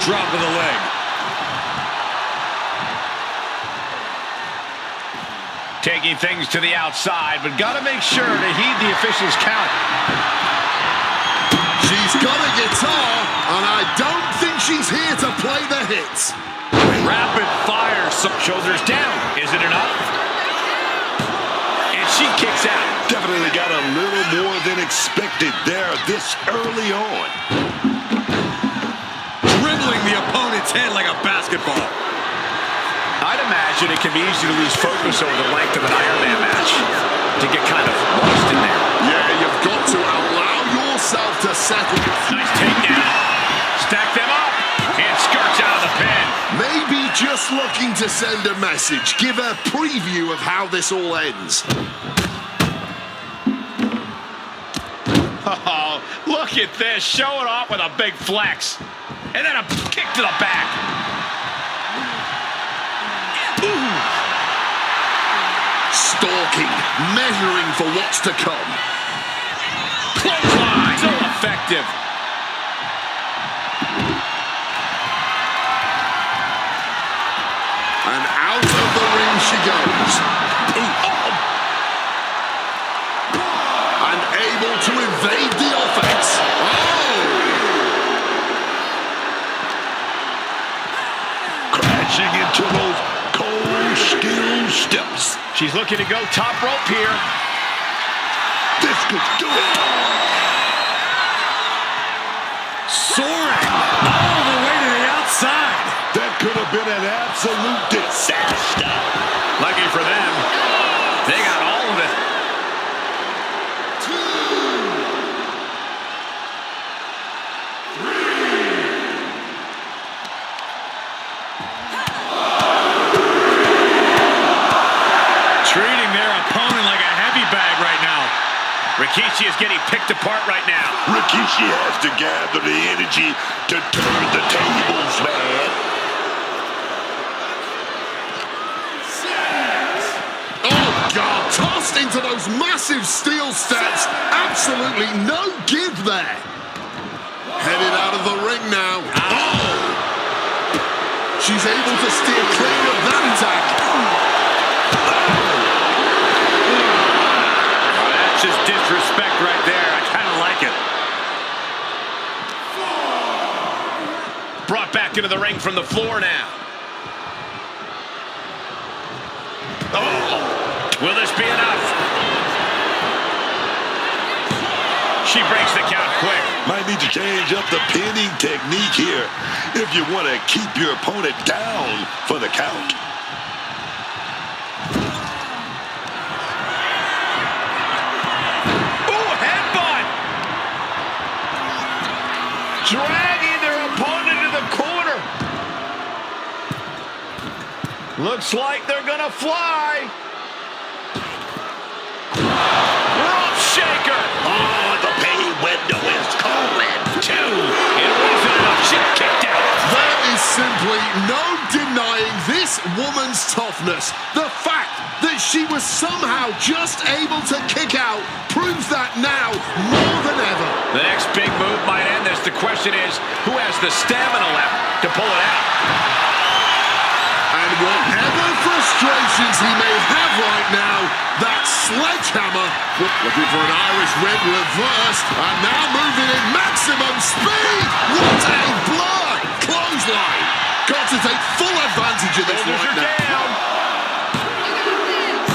Drop of the leg. Taking things to the outside, but got to make sure to heed the official's count. She's got a guitar, and I don't think she's here to play the hits. Rapid fire. Shoulders down. Is it enough? And she kicks out. Definitely got a little more than expected there this early on. The opponent's head like a basketball. I'd imagine it can be easy to lose focus over the length of an Iron Man match, to get kind of lost in there. Yeah, you've got to allow yourself to settle. Nice takedown. Stack them up. And skirts out of the pin. Maybe just looking to send a message. Give a preview of how this all ends. Oh, look at this. Showing off with a big flex. And then a kick to the back. Ooh. Stalking, measuring for what's to come. Clothesline. So effective. And out of the ring she goes. Ooh. Oh. And able to evade the offense. Oh! Crashing into those cold steel steps. She's looking to go top rope here. This could do it. Soaring all the way to the outside. That could have been an absolute disaster. Lucky for them, they got all of it. Treating their opponent like a heavy bag right now. Rikishi is getting picked apart right now. Rikishi has to gather the energy to turn the tables, man. Oh, God. Tossed into those massive steel steps. Absolutely no give there. Headed out of the ring now. Oh! She's able to steer clear of that attack. Just disrespect right there. I kind of like it. Brought back into the ring from the floor now. Oh, will this be enough? She breaks the count quick. Might need to change up the pinning technique here if you want to keep your opponent down for the count. Dragging their opponent to the corner. Looks like they're gonna fly. Rope shaker. Oh, the pay window is calling. Two. It wasn't enough. She kicked out. There is simply no denying this woman's toughness. The fact that she was somehow just able to kick out proves that now more than ever. The next big move might end this. The question is, who has the stamina left to pull it out? And whatever frustrations he may have right now, that sledgehammer, looking for an Irish red reversed, and now moving in maximum speed. What a blur! Close to take full advantage of this Shoulders right are now. down.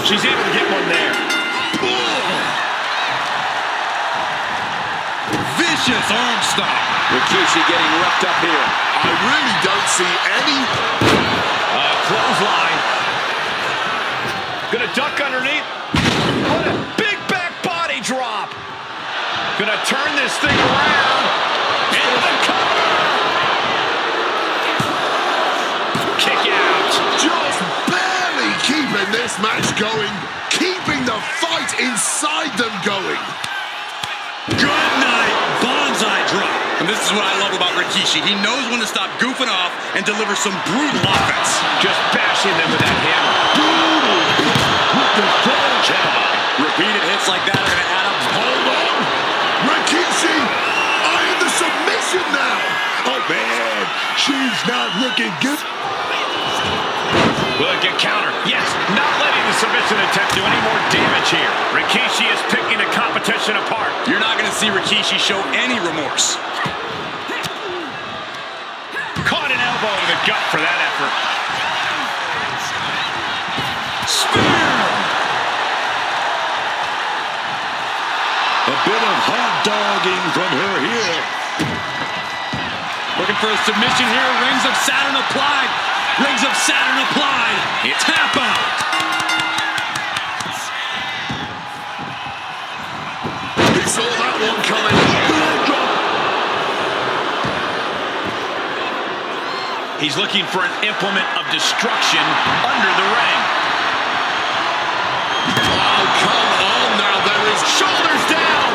She's able to get one there. Vicious arm stomp. Rikishi getting roughed up here. I really don't see any... Clothesline. Gonna duck underneath. What a big back body drop. Gonna turn this thing around. Into the cover. Kick out. Just barely keeping this match going. Keeping the fight inside them going. Good night. Bonsai drop. And this is what I love about Rikishi. He knows when to stop goofing off and deliver some brutal offense. Just bashing them with that hammer. Brutal with the sledgehammer. Repeated hits like that are going to add up. Hold on. Rikishi eyeing the submission now. Oh, man, she's not looking good. Will it get counter? Yes, not letting the submission attempt do any more damage here. Rikishi is picking the competition apart. You're not going to see Rikishi show any remorse. Caught an elbow to the gut for that effort. Spear! A bit of hot dogging from her here. Looking for a submission here. Rings of Saturn applied. Rings of Saturn applied. Tap out. He saw that one coming. He's looking for an implement of destruction under the ring. Oh, come on now. There is... Shoulders down.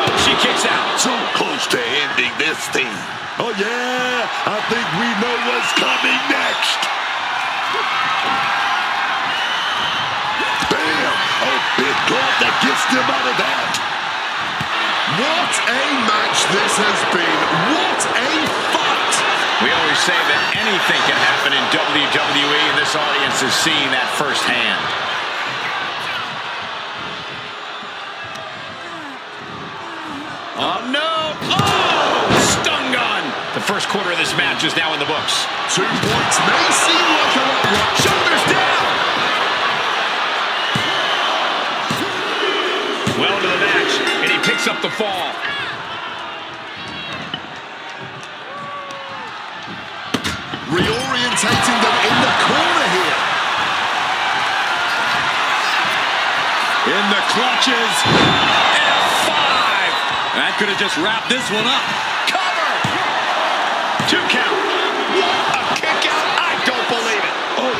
No, she kicks out. So close to ending this thing. Oh, yeah, I think we know what's coming next. Bam! A big glove that gets them out of that. What a match this has been. What a fight. We always say that anything can happen in WWE, and this audience is seeing that firsthand. Oh, no! Oh! Stun gun! The first quarter of this match is now in the books. 2 points may seem like a lot. Shoulders down! Well into the match, and he picks up the fall. Reorientating them in the corner here. In the clutches. F5. That could have just wrapped this one up. Cover! 2 count. What a kick out. I don't believe it. Oh,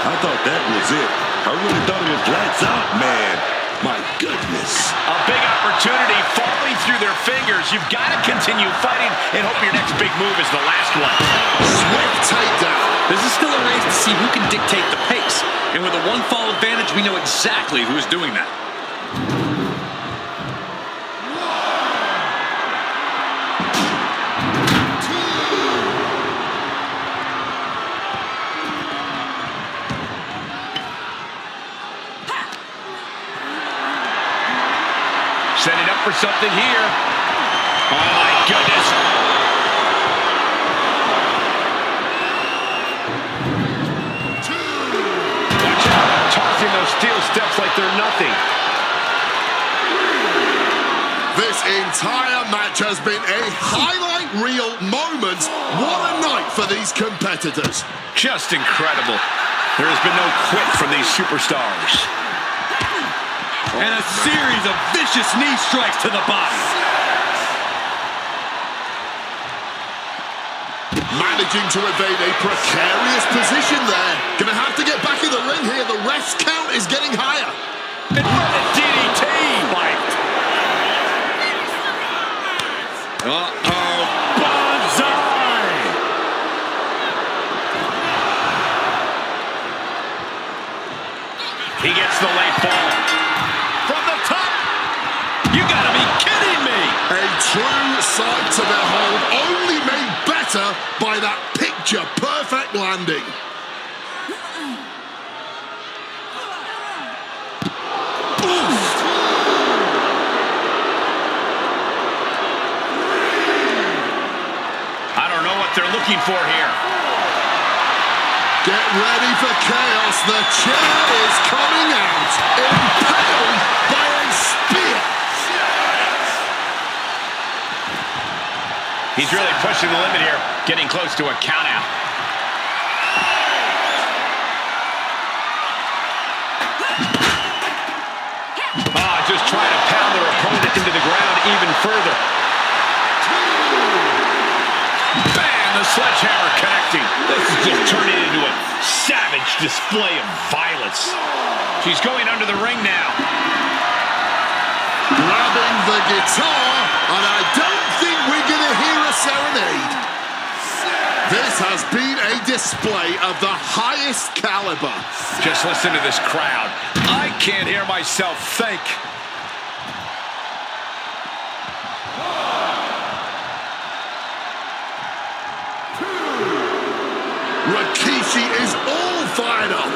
I thought that was it. I really thought it was lights out, man. My goodness. A big opportunity falling through their fingers. You've got to continue fighting and hope your next big move is the last one. Swift takedown. This is still a race to see who can dictate the pace. And with a 1-fall advantage, we know exactly who is doing that. Setting up for something here. Oh, my goodness. Watch out. Tossing those steel steps like they're nothing. This entire match has been a highlight reel moment. What a night for these competitors. Just incredible. There has been no quit from these superstars. And a series of vicious knee strikes to the body. Managing to evade a precarious position there. Gonna have to get back in the ring here. The ref's count is getting higher. And what a DDT! Uh-oh. Bonsai! He gets the late fall. From the top! You gotta be kidding me! A true sight to behold, only made better by that picture-perfect landing. they're looking for here. Get ready for chaos. The chair is coming out. Impaled by a spear. He's really pushing the limit here, getting close to a countout. Just trying to pound their opponent into the ground even further. Bam! The sledgehammer connecting. This is just turning into a savage display of violence. She's going under the ring now. Grabbing the guitar, and I don't think we're going to hear a serenade. This has been a display of the highest caliber. Just listen to this crowd. I can't hear myself think. Rikishi is all fired up.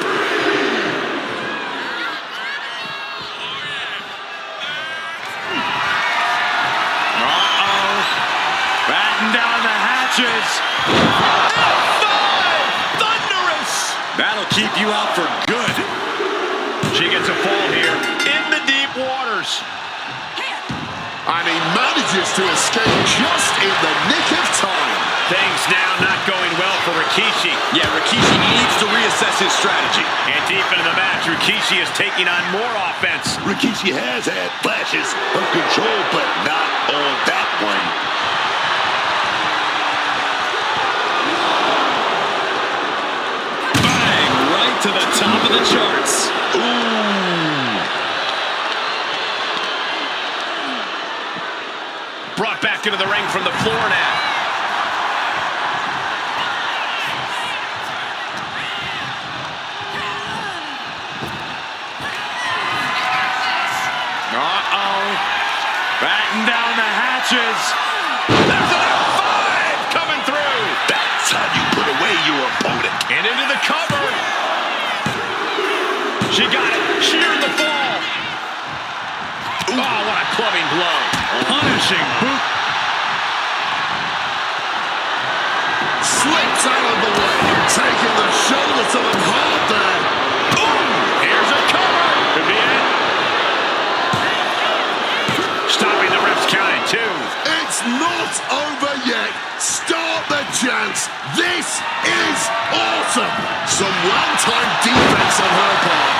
Uh-oh. Batten down the hatches. F5! Thunderous! That'll keep you out for good. She gets a fall here in the deep waters. And he manages to escape just in the nick of time. Things now not going well for Rikishi. Yeah, Rikishi needs to reassess his strategy. And deep into the match, Rikishi is taking on more offense. Rikishi has had flashes of control, but not on that one. Bang! Right to the top of the charts. Ooh. Brought back into the ring from the floor now. Batten down the hatches. There's an F5 coming through. That's how you put away your opponent. And into the cover. She got it. Sheared the fall. Oh, what a clubbing blow. Punishing boot. Slips out of the way, taking the shoulder to the heart there. Ooh, here's a cover. Could be it. Stopping the ref's count at 2. It's not over yet. Start the chance. This is awesome. Some well-timed defense on her part.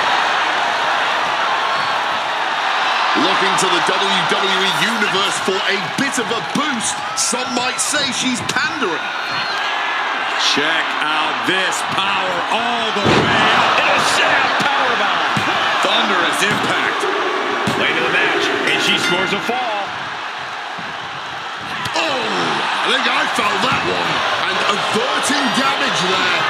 Looking to the WWE Universe for a bit of a boost. Some might say she's pandering. Check out this power all the way up. And a set powerbomb. Thunderous impact. Late in the match, and she scores a fall. Oh, I think I felt that one. And averting damage there.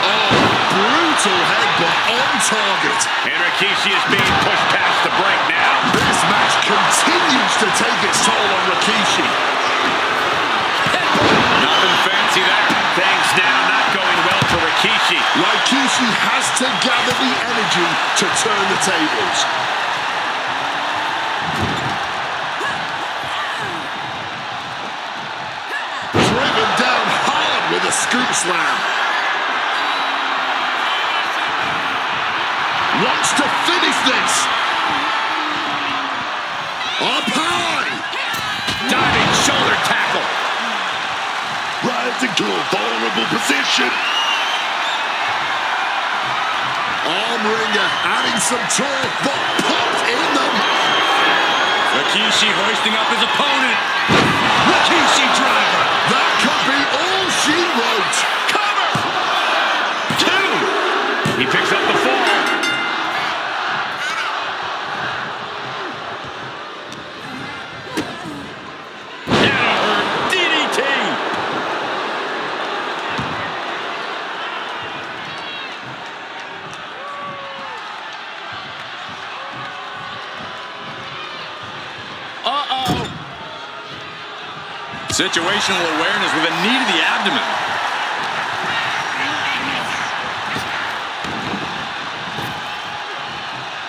Oh, brutal headbutt on target. And Rikishi is being pushed past the break now. This match continues to take its toll on Rikishi. Nothing fancy there. Things now not going well for Rikishi. Rikishi has to gather the energy to turn the tables. Driven down hard with a scoop slam. Wants to finish this. Up high. Diving shoulder tackle. Rising to a vulnerable position. Arm wringer adding some torque, but popped in the... Rikishi hoisting up his opponent. Rikishi driver. That could be all she wrote. Cover. 2. He picks up the fall. Situational awareness with a knee to the abdomen.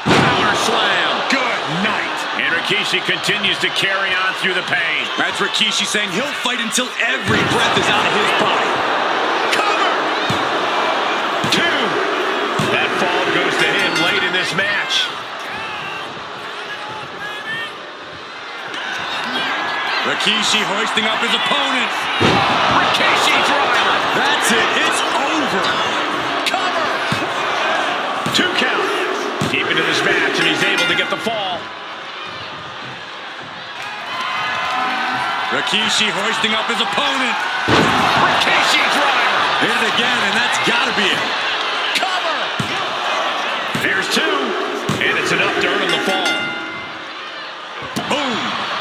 Power slam. Good night. And Rikishi Rikishi continues to carry on through the pain. That's Rikishi saying he'll fight until every breath is out of his body. Cover! 2. That fall goes to him late in this match. Rikishi hoisting up his opponent. Rikishi driver. That's it. It's over. Cover. 2 count. Deep into this match, and he's able to get the fall. Rikishi hoisting up his opponent. Rikishi driver. Hit it again, and that's got to be it. Cover. There's 2. And it's enough to earn him the fall. Boom.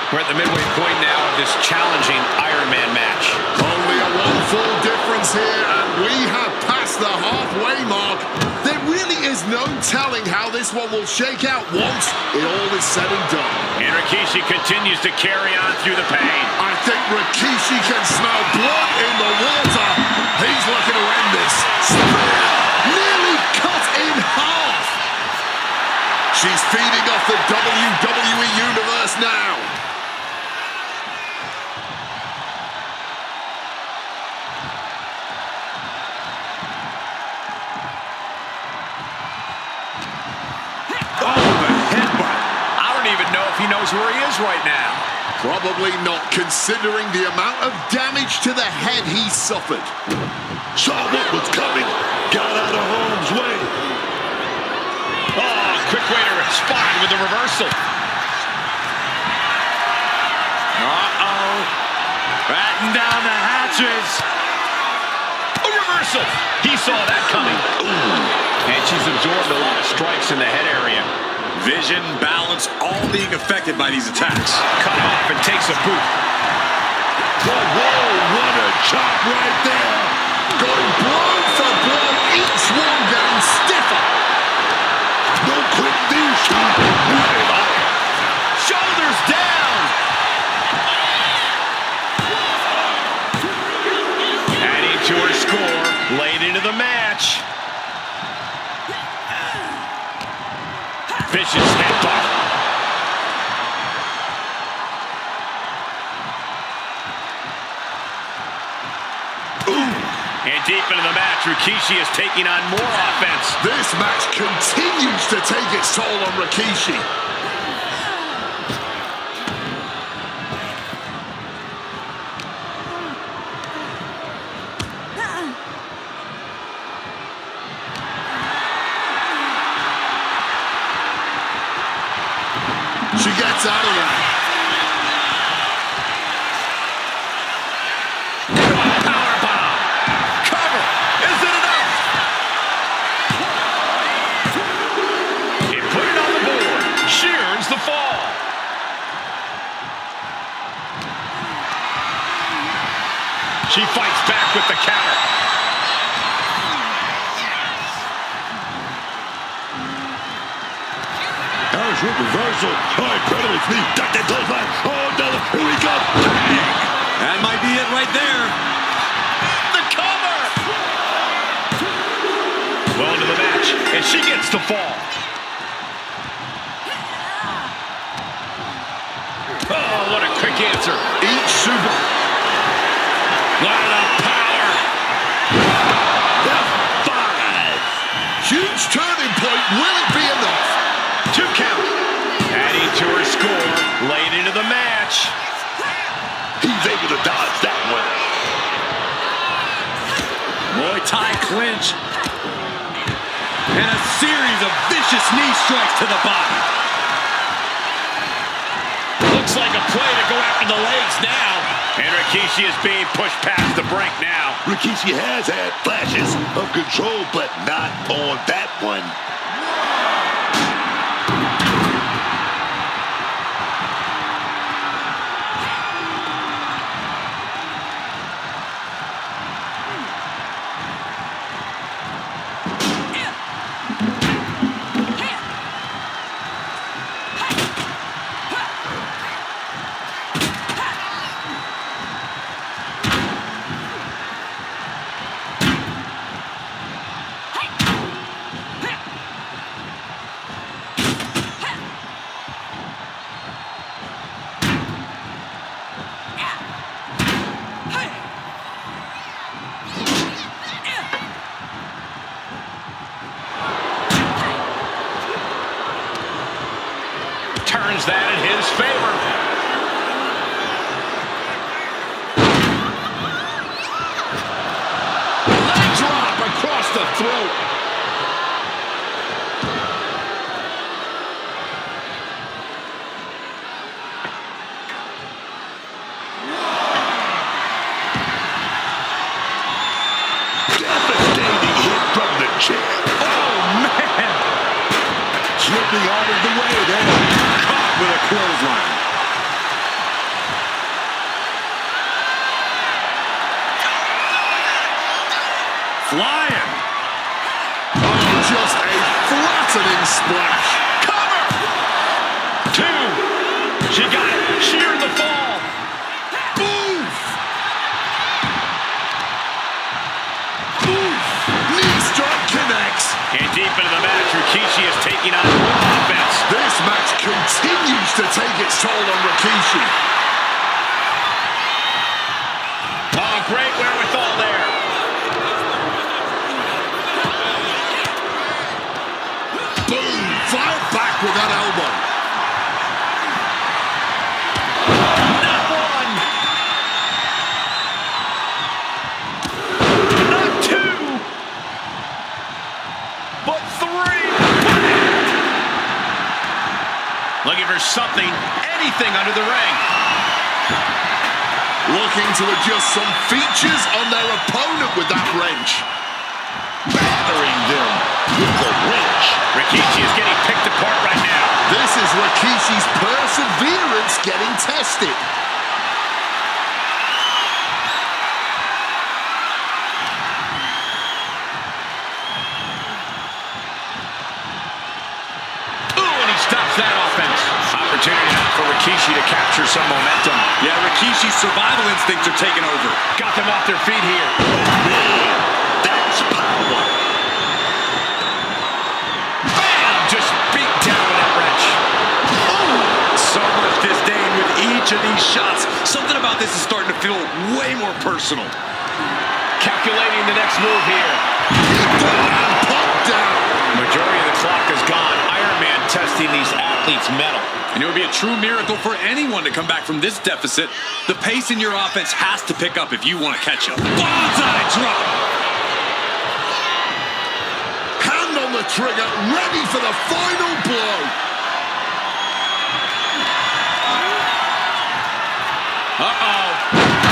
We're at the midway point now of this challenging Iron Man match. Only a 1-fall difference here, and we have passed the halfway mark. There really is no telling how this one will shake out once it all is said and done. And Rikishi continues to carry on through the pain. I think Rikishi can smell blood in the water. He's looking to end this. Spear nearly cut in half. She's feeding off the WWE Universe now. He knows where he is right now. Probably not, considering the amount of damage to the head he suffered. Saw what was coming. Got out of harm's way. Oh, quick way to respond with the reversal. Uh-oh. Batten down the hatches. A reversal. He saw that coming. Ooh. And she's absorbed a lot of strikes in the head area. Vision, balance, all being affected by these attacks. Cut off and takes a boot. Whoa, what a chop right there. Going blow for blow, each one getting stiffer. No quick knee shoot. Shoulders down. Adding to her score late into the match. Vicious headbutt. And deep into the match, Rikishi is taking on more offense. This match continues to take its toll on Rikishi. She gets out of that. Powerbomb. Cover. Is it enough? He put it on the board. She earns the fall. She fights back with the counter. Reversal. Oh, incredible speed. Duck that clothesline. Oh, no. Here we go. Bang. That might be it right there. The cover. Well into the match, and she gets the fall. Oh, what a quick answer. Each super. Lot of power. F5. Huge turning point. Will it be enough? 2 count. Adding to her score late into the match. He's able to dodge that one. Muay Thai clinch. And a series of vicious knee strikes to the body. Looks like a play to go after the legs now. And Rikishi is being pushed past the brink now. Rikishi has had flashes of control, but not on that one. favor. Leg drop across the throat. Devastating hit from the chair. Oh, man. Slipping out of the way there. Caught with a clothesline. Flying. Oh, just a flattening splash. Cover. 2. She got it. Sheared the fall. Oof! Oof! Knee strike connects. And deep into the match, Rikishi is taking on more offense. This match continues to take its toll on Rikishi. Oh, great wherewithal there. Boom! Fired back with that elbow. Not 1. Not 2. But 3. Looking for something, anything under the ring. Looking to adjust some features on their opponent with that wrench. Battering them with the wrench. Rikishi is getting picked apart right now. This is Rikishi's perseverance getting tested. Ooh, and he stops that offense. Opportunity now for Rikishi to capture some momentum. Yeah, Rikishi's survival instincts are taking over. Got them off their feet here. Man, that's power. Bam! Just beat down with that wrench. So much disdain with each of these shots. Something about this is starting to feel way more personal. Calculating the next move here. Pop down. Majority of the clock is gone. Iron Man testing these athletes' mettle. And it would be a true miracle for anyone to come back from this deficit. The pace in your offense has to pick up if you want to catch up. Bonsai drop. Hand on the trigger, ready for the final blow. Uh-oh.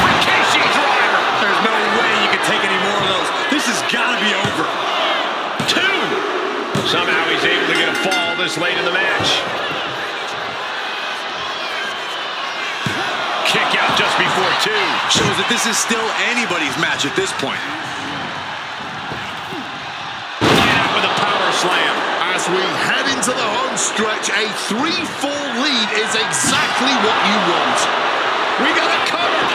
Rikishi driver. There's no way you can take any more of those. This has got to be over. 2. Somehow he's able to get a fall this late in the match. Kick out just before 2. Shows that this is still anybody's match at this point. Line out with a power slam. As we head into the home stretch, a 3-4 lead is exactly what you want. We got it covered.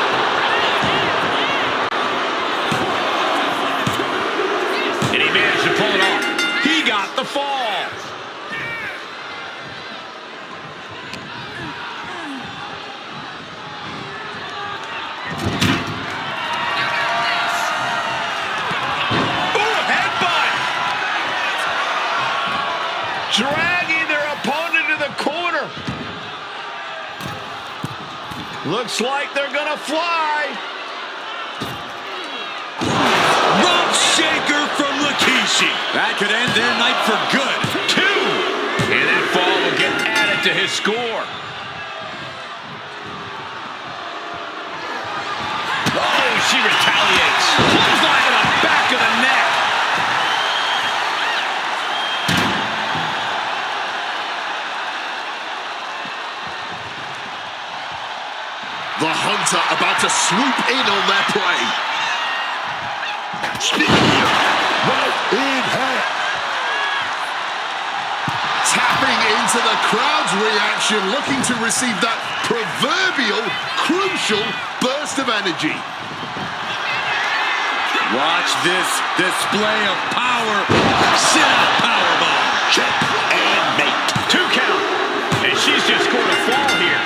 And he managed to pull it off. He got the fall. Ooh, headbutt. Dragging their opponent to the corner. Looks like they're gonna fly. Rump shaker from Rikishi. That could end their night for good. 2. And that fall will get added to his score. Oh, she retaliates. Clothesline to the back of the neck. The Hunter about to swoop in on their prey. Spear right in half. Tapping into the crowd's reaction, looking to receive that proverbial, crucial burst of energy. Watch this display of power. Sit out powerbomb. Check and mate. 2 count. And she's just scored a fall here.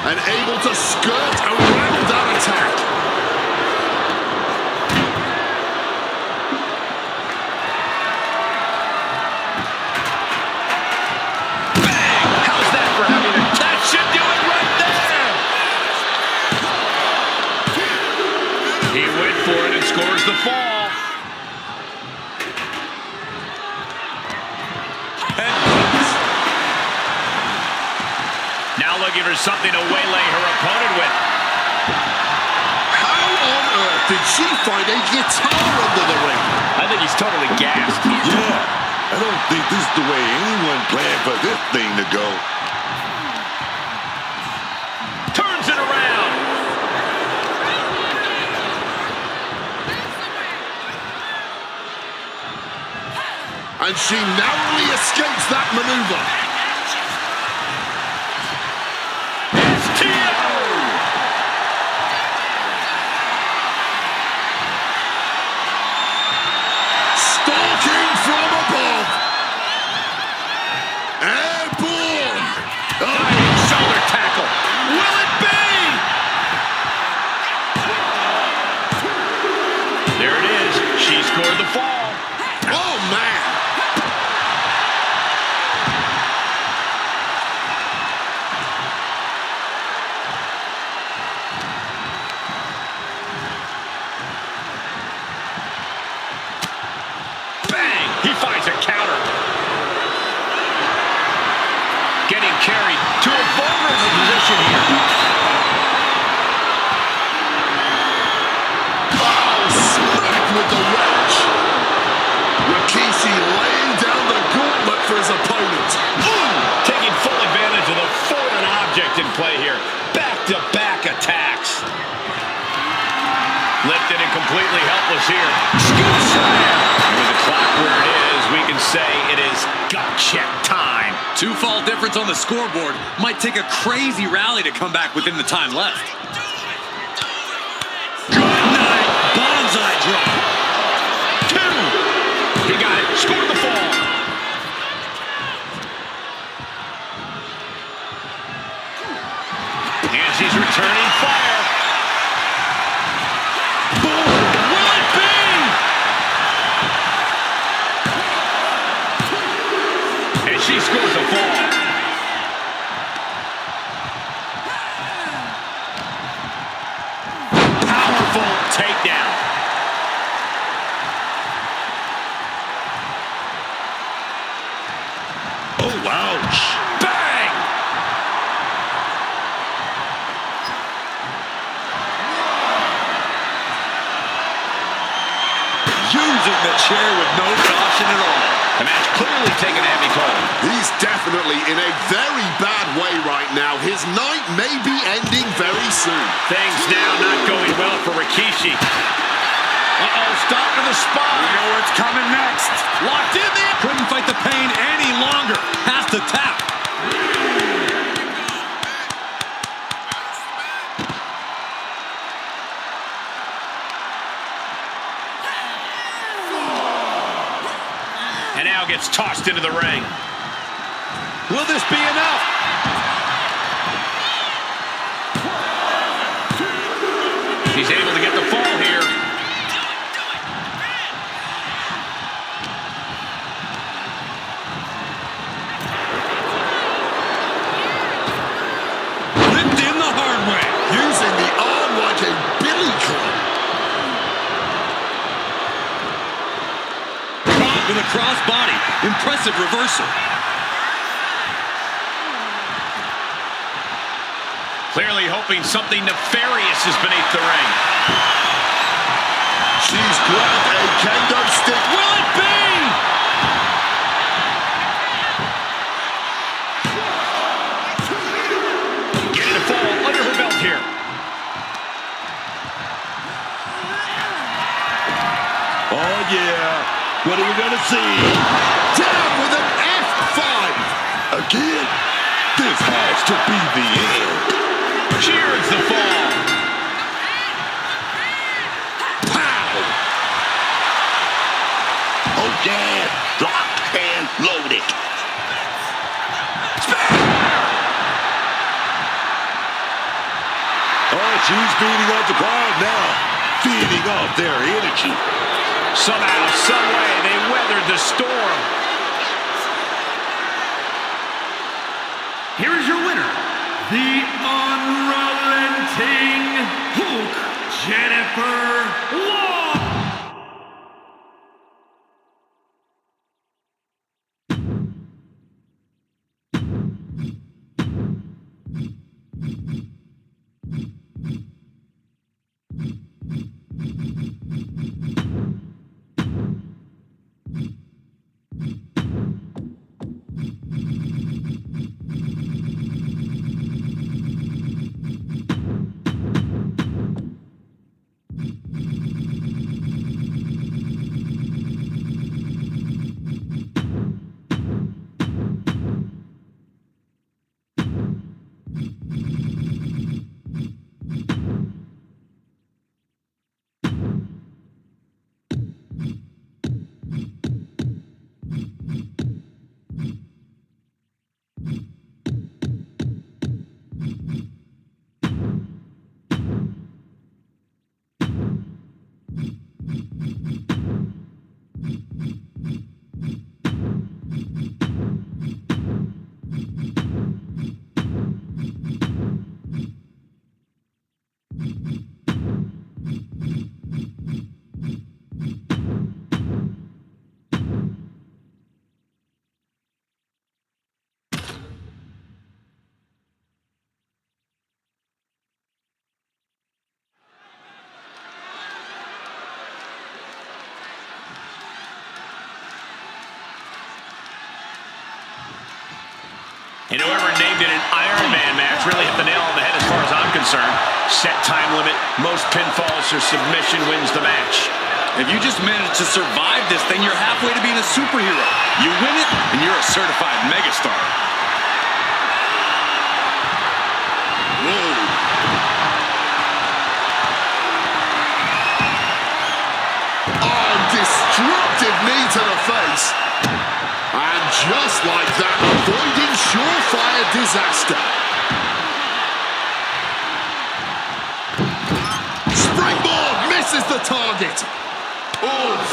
And able to skirt around that attack. Bang! He went for it and scores the fall. Now looking for something to waylay her opponent with. How on earth did she find a guitar under the ring? I think he's totally gassed. Yeah, I don't think this is the way anyone planned for this thing to go. Turns it around. And she narrowly escapes that maneuver. Stalking from above. Airborne. Diving shoulder tackle. Will it be? There it is. She scored the fall. Oh, man. Bang! He finds a counter. Getting carried to a vulnerable position here. Oh, smack with the wedge. Rikishi laying down the gauntlet for his opponent. Ooh, taking full advantage of the foreign object in play here. Back-to-back attacks. Lifted and completely helpless here. Scoop slam. With the clock where it is, we can say it is gut check time. 2-fall difference on the scoreboard. Might take a crazy rally to come back within the time left. Good night. Bonsai drop. 2. He got it. Scored the fall. And she's returning fire. Boom. Will it be? And she scores a fall. Powerful takedown. Oh, ouch. Bang! Using the chair with no caution at all. The match clearly taking a heavy toll. He's definitely in a very bad way right now. His night may be ending very soon. Things now not going well for Rikishi. Uh-oh, stop to the spot. You know what's coming next. Locked in there. Couldn't fight the pain any longer. Has to tap. And now gets tossed into the ring. Will this be enough? He's able to get the fall here. Ripped in the hard way. Using the arm like a billy club. Caught with a crossbody. Impressive reversal. Clearly hoping something nefarious is beneath the ring. She's grabbed a kendo stick. Will it be? Getting a fall under her belt here. Oh, yeah. What are we going to see? Down with an F5. Again? This has to be the end. Cheers the fall. Pow. Oh, yeah. Locked and loaded. Oh, she's feeding off the crowd now. Feeding off their energy. Somehow, someway, they weathered the storm. Here is your winner, the unrelenting Hulk Jennifer. Number 1. And whoever named it an Iron Man match really hit the nail on the head as far as I'm concerned. Set time limit, most pinfalls or submission wins the match. If you just manage to survive this thing, you're halfway to being a superhero. You win it, and you're a certified megastar. Whoa. Oh, destructive knee to the face. And just like that, avoiding surefire disaster. Springboard misses the target. Oof.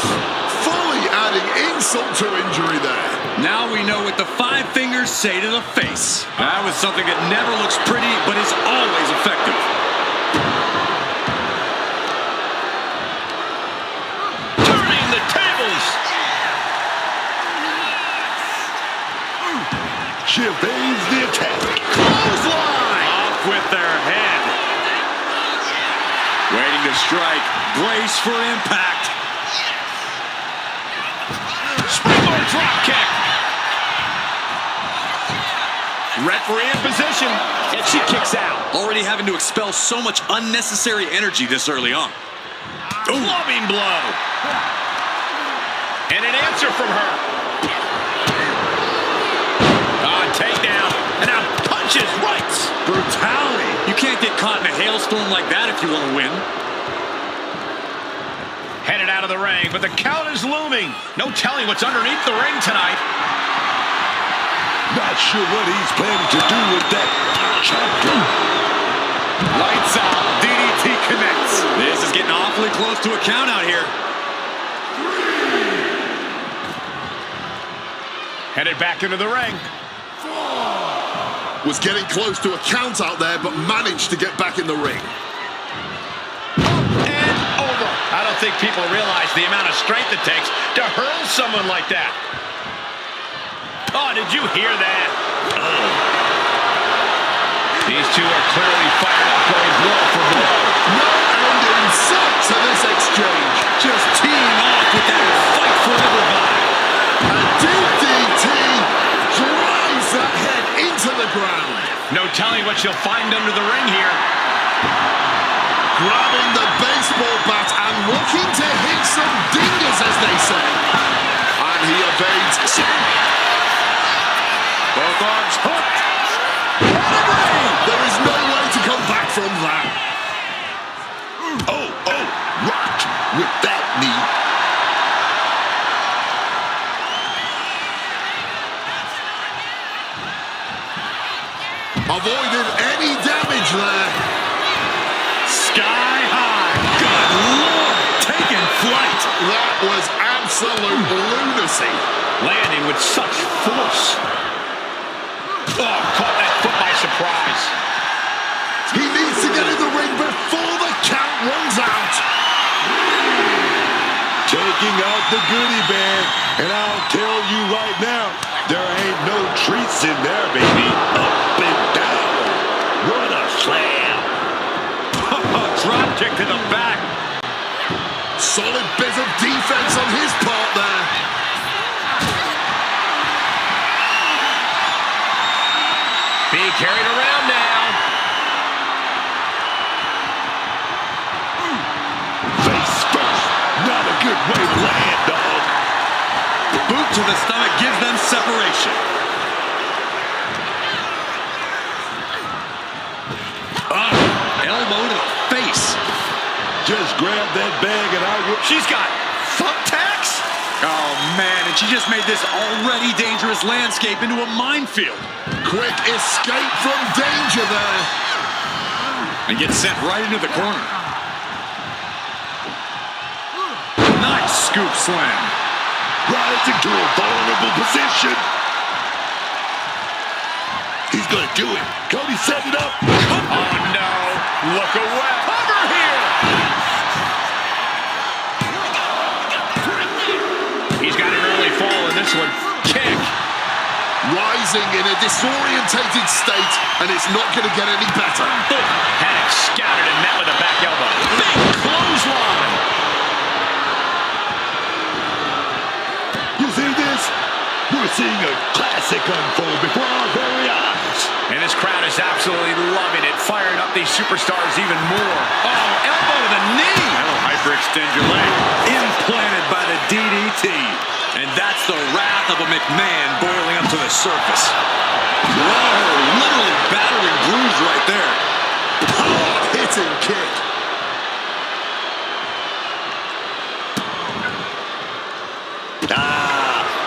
Fully adding insult to injury there. Now we know what the 5 fingers say to the face. That was something that never looks pretty, but is always effective. Turning the tables. She evades the attack. Clothesline. Off with their head. Waiting to strike. Brace for impact. Springboard drop kick. Referee in position. And she kicks out. Already having to expel so much unnecessary energy this early on. Clubbing blow. And an answer from her. Takedown. And now punches right. Brutality. You can't get caught in a hailstorm like that if you want to win. Headed out of the ring, but the count is looming. No telling what's underneath the ring tonight. Not sure what he's planning to do with that chopper. Lights out. DDT connects. This is getting awfully close to a count out here. Headed back into the ring. Was getting close to a count out there, but managed to get back in the ring. And over. I don't think people realize the amount of strength it takes to hurl someone like that. Oh, did you hear that? These two are clearly fired up, going blow for blow. No end in sight to this exchange. Just teeing off with that fight forever vibe. A DDT drives that head into the ground. No telling what she'll find under the ring here. Grabbing the baseball bat and looking to hit some dingers, as they say. And he evades. Both arms hooked. There is no way to come back from that. Oh, rocked with that knee. Avoided any damage there. Sky high. Good Lord. Taking flight. That was absolute lunacy. Landing with such force. Oh, caught that foot by surprise. He needs to get in the ring before the count runs out. the goodie bag, and I'll tell you right now, there ain't no treats in there, baby. Up and down. What a slam. Drop kick to the back. Solid bit of defense on his part there. Being carried around now. Face first. Not a good way to land, dog. Boot to the stomach gives them separation. Elbow to the face. Just grab that bag and I will. She's got thumbtacks. Oh, man, and she just made this already dangerous landscape into a minefield. Quick escape from danger there. And gets sent right into the corner. Nice scoop slam. Rising to a vulnerable position. He's going to do it. Cody set it up. Oh, no. Look away. Cover here. He's got an early fall in this one. Kick. Rising in a disorientated state, and it's not going to get any better. Had it scouted and met with a back elbow. Big clothesline. You see this? We're seeing a classic unfold before our very eyes. And this crowd is absolutely loving it, firing up these superstars even more. Oh, elbow to the knee. That'll hyperextend your leg. Implanted by the DDT. And that's the wrath of a McMahon boiling up to the surface. Whoa, literally battered and bruised right there. Hard hitting kick.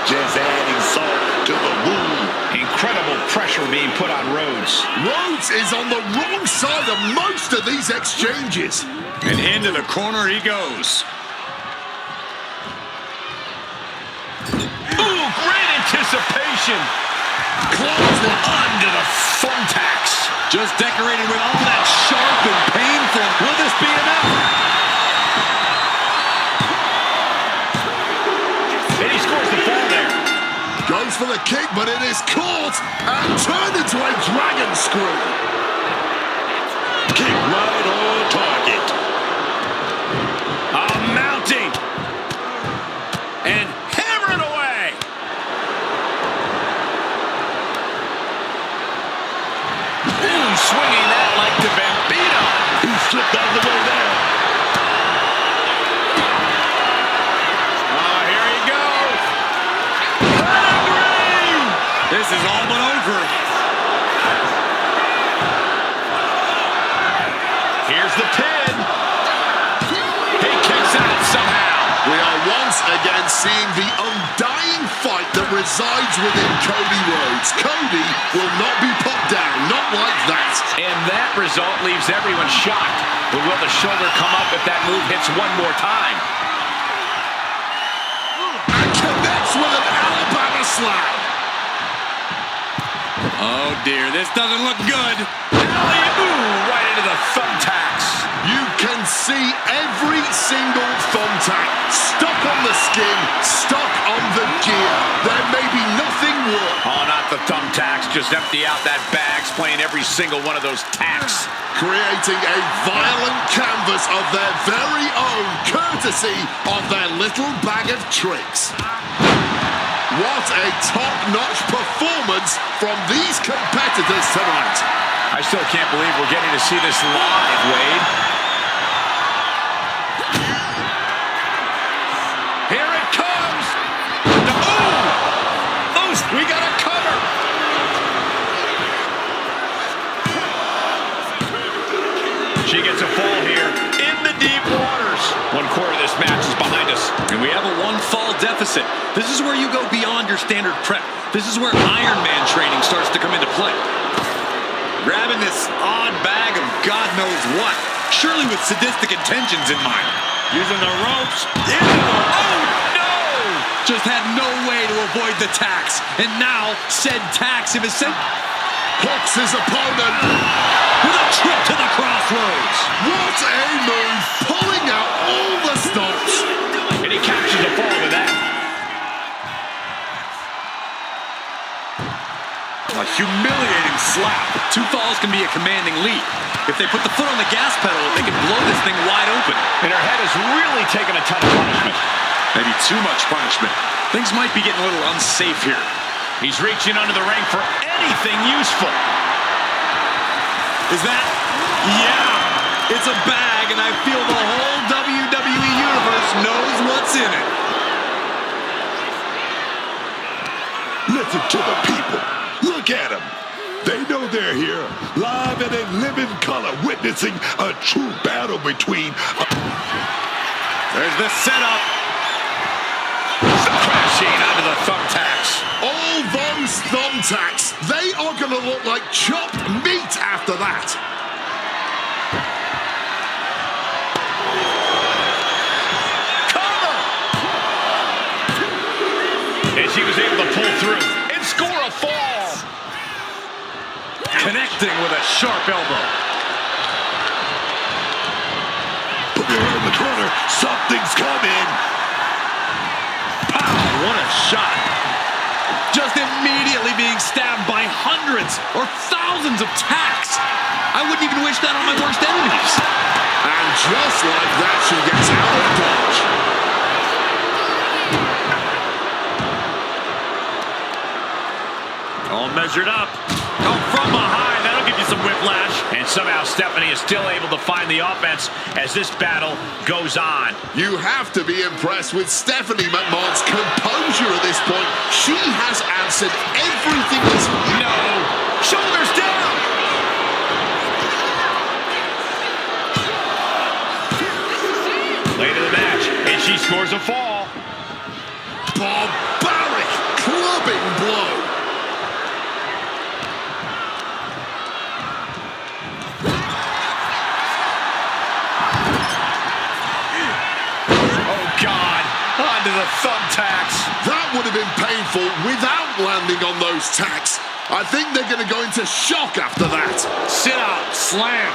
Just adding salt to the wound. Incredible pressure being put on Rhodes. Rhodes is on the wrong side of most of these exchanges. And into the corner he goes. Ooh, great anticipation. Close Under the thumbtacks. Just decorated with all that sharp and painful. Will this be enough? And he scores the fall there. goes for the kick, but it is caught and turned into a dragon screw. Kick right on target. Mounting. And hammer it away. Ooh, swinging that like the Bambino. He slipped out of the way there. Here he goes. Pedigree. This is all but over. Here's the pin. He kicks out somehow. We are once again seeing the undying fight that resides within Cody Rhodes. Cody will not be put down, not like that. And that result leaves everyone shocked. But will the shoulder come up if that move hits one more time? And connects with an Alabama slam. Oh dear, this doesn't look good. Alley-oop, right into the thumbtacks. You can see every single thumbtack stuck on the skin, stuck on the gear. There may be nothing worse. Oh, not the thumbtacks. Just empty out that bag, playing every single one of those tacks. Creating a violent canvas of their very own, courtesy of their little bag of tricks. What a top-notch performance from these competitors tonight. I still can't believe we're getting to see this live, Wade. Here it comes. Oh, we got a cover. She gets a fall here in the deep waters. One quarter of this match is behind us. And we have a one-fall deficit. This is where you go beyond your standard prep. This is where Iron Man training starts to come into play. Grabbing this odd bag of God knows what, surely with sadistic intentions in mind. Using the ropes. Oh, no! Just had no way to avoid the tax. And now, said tax of his sent. Hooks his opponent. With a trip to the crossroads. What a move, pulling out all the stops. And he captures the fall with that. humiliating slap. 2 falls can be a commanding lead. If they put the foot on the gas pedal, they can blow this thing wide open. And her head has really taken a ton of punishment. Maybe too much punishment. Things might be getting a little unsafe here. He's reaching under the ring for anything useful. Is that? Yeah! It's a bag, and I feel the whole WWE Universe knows what's in it. Listen to the people. Look at them. They know they're here, live and in living color, witnessing a true battle between... There's the setup. Crashing onto the thumbtacks. All those thumbtacks, they are going to look like chopped meat after that. And she was able to pull through and score a fall. Connecting with a sharp elbow. Put her in the corner. Something's coming. Pow, what a shot. Just immediately being stabbed by hundreds or thousands of tacks. I wouldn't even wish that on my worst enemies. And just like that, she gets out of dodge. All measured up. Oh, from behind. That'll give you some whiplash. And somehow Stephanie is still able to find the offense as this battle goes on. You have to be impressed with Stephanie McMahon's composure at this point. She has answered everything that's... No! Shoulders down! Late in the match, and she scores a fall. Barbaric clubbing blow. Onto the thumbtacks. That would have been painful without landing on those tacks. I think they're going to go into shock after that. Sit out, slam.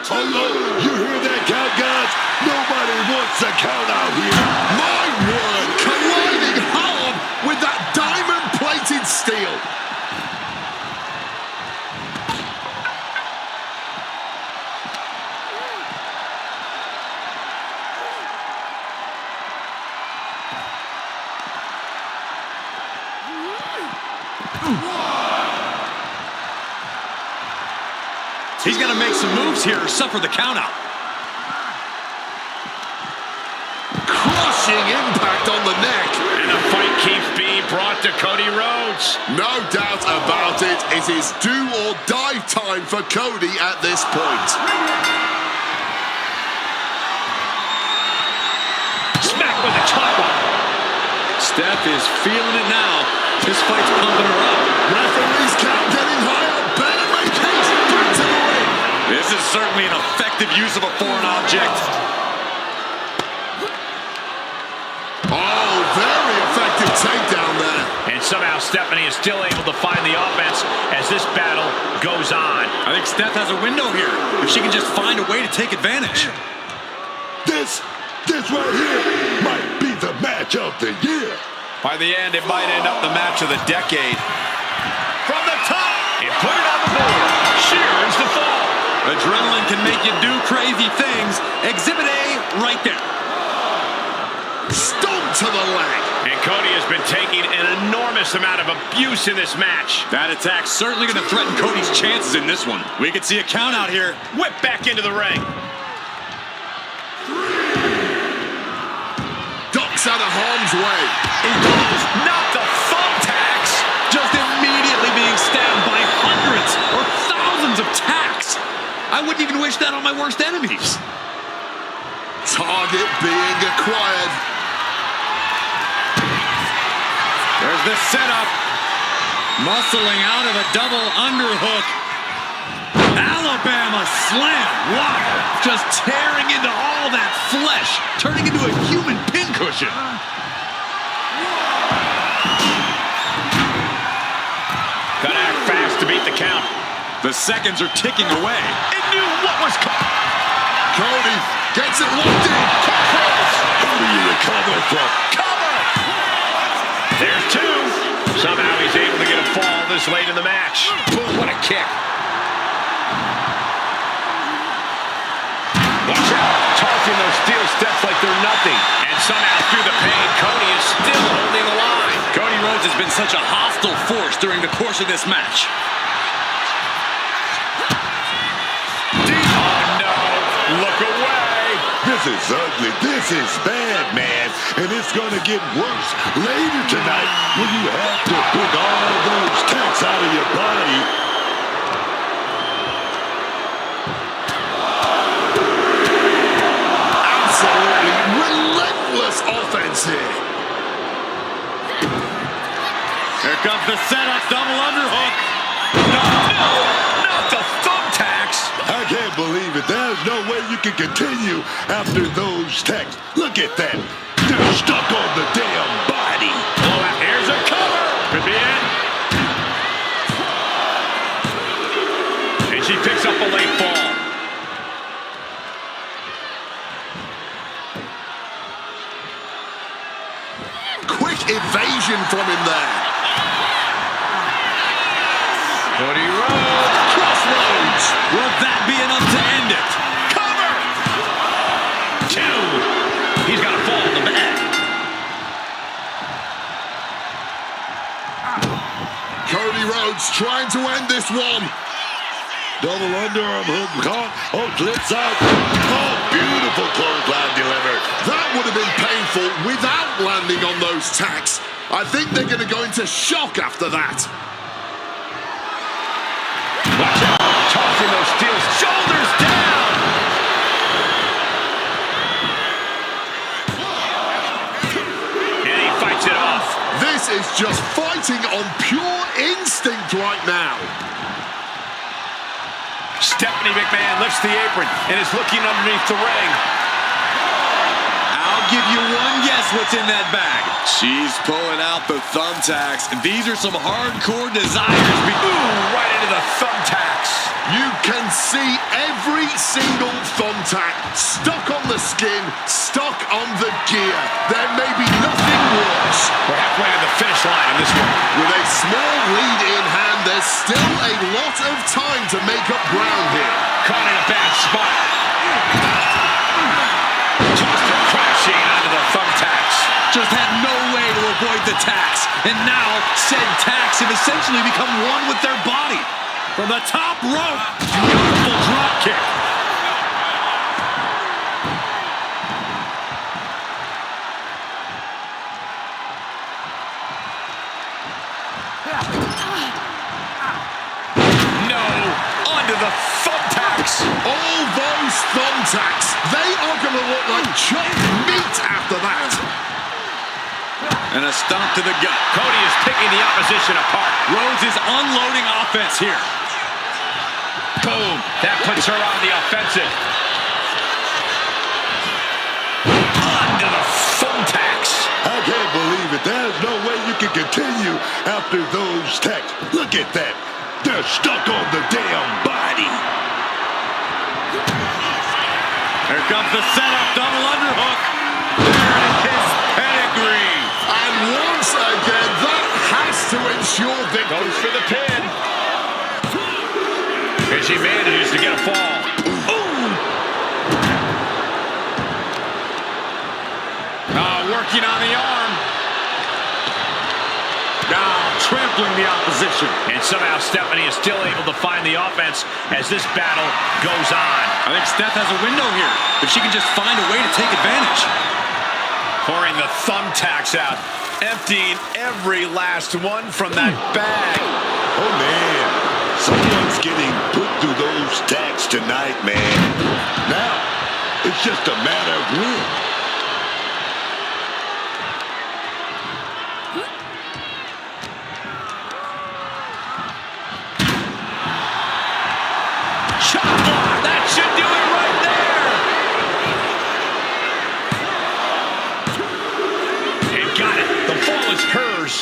Hello, you hear that count, guys? Nobody wants a count out here. My word, colliding hard with that diamond-plated steel. He's got to make some moves here or suffer the countout. Crushing impact on the neck. And the fight keeps being brought to Cody Rhodes. No doubt about it. It is do or die time for Cody at this point. Smack with a chopper. Steph is feeling it now. This fight's pumping her up. Referee's count getting higher. Better make haste back to the ring. This is certainly an effective use of a foreign object. Oh, very effective takedown there. And somehow Stephanie is still able to find the offense as this battle goes on. I think Steph has a window here if she can just find a way to take advantage. This right here might be the match of the year. By the end, it might end up the match of the decade. From the top and put it on the board. Shears the fall. Adrenaline can make you do crazy things. Exhibit A right there. Stomp to the leg. And Cody has been taking an enormous amount of abuse in this match. That attack's certainly going to threaten Cody's chances in this one. We could see a count out here. Whip back into the ring. Ducks out of harm's way. He goes. Not the thumbtacks. Just immediately being stabbed by hundreds or thousands of tacks. I wouldn't even wish that on my worst enemies. Target being acquired. There's the setup. Muscling out of a double underhook. Alabama slam. Wow. Just tearing into all that flesh. Turning into a human pincushion. Gotta act fast to beat the count. The seconds are ticking away. It knew what was coming. Cody gets it locked in. How do you recover from? Cover! There's two. Somehow he's able to get a fall this late in the match. Boom, what a kick. Watch out. Tossing those steel steps like they're nothing. And somehow through the pain, Cody is still holding the line. Cody Rhodes has been such a hostile force during the course of this match. Oh, no. Look away. This is ugly. This is bad, man. And it's going to get worse later tonight when you have to pick all those tacks out of your body. Absolutely relentless offense here. Here comes the setup, double underhook. No, not the thumbtacks. I can't believe it. There's no way you can continue after those tacks. Look at that. They're stuck on the damn body. Oh, here's a cover. Could be it. And she picks up a late fall. Quick evasion from him there. Cody Rhodes. Crossroads. Will that be enough to end it? Cover. Two. He's got a fall in the back. Cody Rhodes trying to end this one. Double underarm hook caught. Oh, flips out. Oh, beautiful clothesline delivered. That would have been painful without landing on those tacks. I think they're going to go into shock after that. Watch out. Tossing those steel shoulders down. And he fights it off. This is just fighting on pure instinct right now. Stephanie McMahon lifts the apron and is looking underneath the ring. I'll give you one guess what's in that bag. She's pulling out the thumbtacks. These are some hardcore desires. Ooh, right into the thumbtacks. You can see every single thumbtack stuck on the skin, stuck on the gear. There may be nothing worse. We're halfway to the finish line in this one. With a small lead in hand, there's still a lot of time to make up ground here. Caught in a bad spot. Tossed her crashing onto the thumbtacks. Just had no way to avoid the tacks. And now, said tacks have essentially become one with their body. From the top rope, beautiful drop kick. No, onto the thumbtacks. All those thumbtacks, they are going to look like chopped meat after that. And a stomp to the gut. Cody is picking the opposition apart. Rhodes is unloading offense here. Boom, that puts her on the offensive. Onto the thumbtacks. I can't believe it. There's no way you can continue after those tacks. Look at that. They're stuck on the damn body. Here comes the setup, double underhook. There is pedigree. And once again, that has to ensure victory. Goes for the pin. And she manages to get a fall. Working on the arm. Now trampling the opposition. And somehow Stephanie is still able to find the offense as this battle goes on. I think Steph has a window here. If she can just find a way to take advantage. Pouring the thumbtacks out. Emptying every last one from that bag. Oh, man. Someone's getting put through those tacks tonight, man. Now, it's just a matter of when. That should do it right there. And got it. The fall is hers.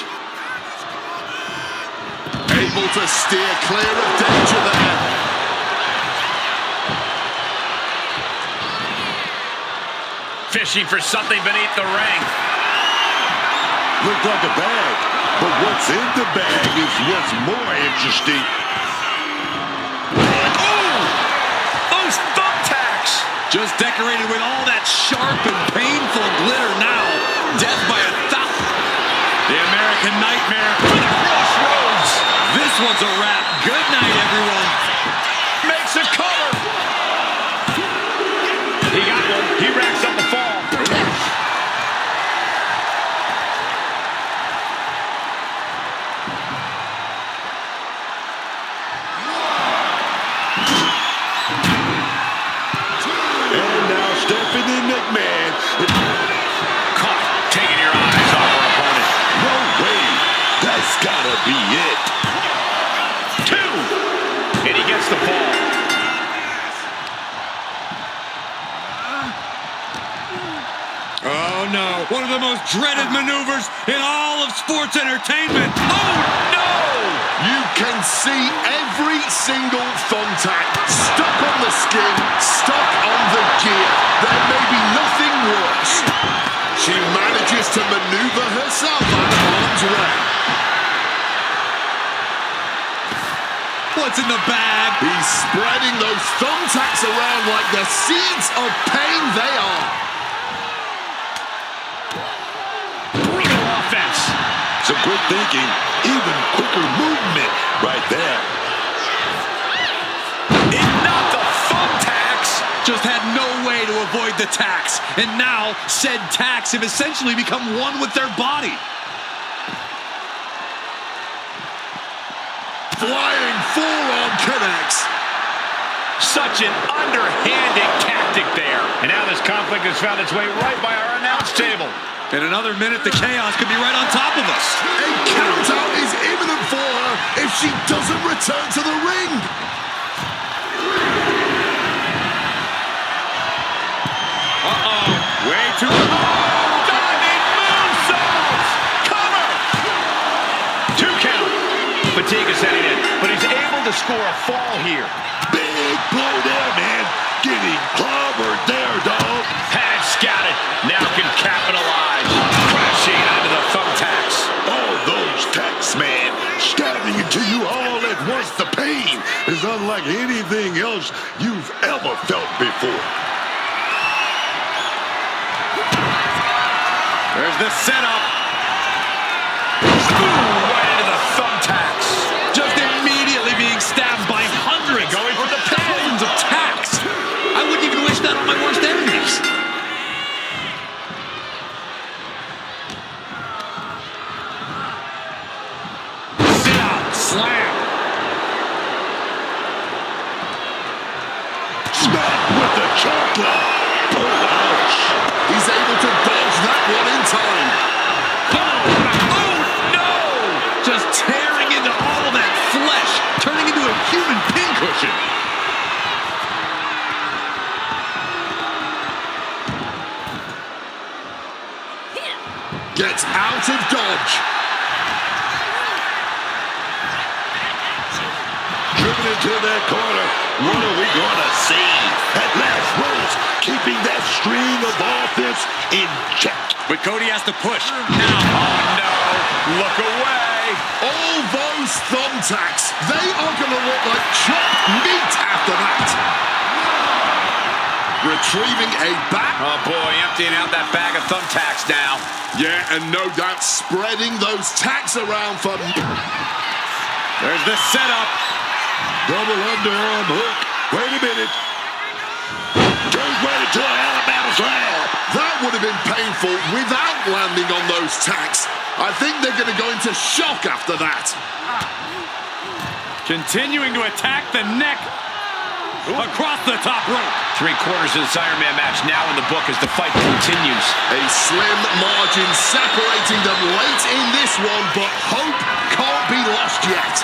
Able to steer clear of danger there. fishing for something beneath the ring. Looked like a bag, but what's in the bag is what's more interesting. Oh! Those thumbtacks! Just decorated with all that sharp and painful glitter now. Death by a thousand. The American Nightmare for the Crossroads. This one's a wrap. Good night, everyone. Makes a cover. He got one. He racks up the fall. And now Stephanie McMahon. Caught. Taking your eyes off her opponent. No way. That's gotta be it. 2. And he gets the fall. Oh, no. One of the most dreaded maneuvers in all of sports entertainment. Oh, no! You can see every single thumbtack stuck on the skin, stuck on the gear. There may be nothing worse. She manages to maneuver herself out of harm's way. What's in the bag? He's spreading those thumbtacks around like the seeds of pain they are. Brutal offense. Some quick thinking, even quicker movement right there. Not the thumbtacks. Just had no way to avoid the tacks. And now, said tacks have essentially become one with their body. Flying forearm connects. Such an underhanded tactic there. And now this conflict has found its way right by our announce table. In another minute, the chaos could be right on top of us. A countout is imminent for her if she doesn't return to the ring. Uh-oh. Way too... Oh! Diving moonsault! Cover! 2 count. Fatigue is setting in, but he's able to score a fall here. Big blow there, man. Getting clobbered there, dog. Had it scouted. Now can capitalize. Crashing onto the thumbtacks. All those tacks, man, stabbing into you all at once. The pain is unlike anything else you've ever felt before. There's the setup. Ooh, right into the thumbtacks. Just immediately being stabbed by hundreds Going for the pin. thousands of tacks. I wouldn't even wish that on my worst enemies. Sit out. Slam. Smack with the chocolate. Oh, ouch. He's able to dodge that one in time. Oh, no! Just tearing into all that flesh, turning into a human pincushion. Gets out of dodge. Driven into that corner. What are we going to see? At last, Rose keeping that string of offense in check. But Cody has to push. Now, oh no! Look away! All those thumbtacks, they are going to look like chopped meat after that. Retrieving a back. Oh, boy, emptying out that bag of thumbtacks now. Yeah, and no doubt spreading those tacks around for... There's the setup. Double underarm hook. Wait a minute. Goes right into an Alabama slam. That would have been painful without landing on those tacks. I think they're going to go into shock after that. Continuing to attack the neck. Across the top rope. 3/4 of this Iron Man match now in the book as the fight continues. A slim margin separating them late in this one, but hope can't be lost yet.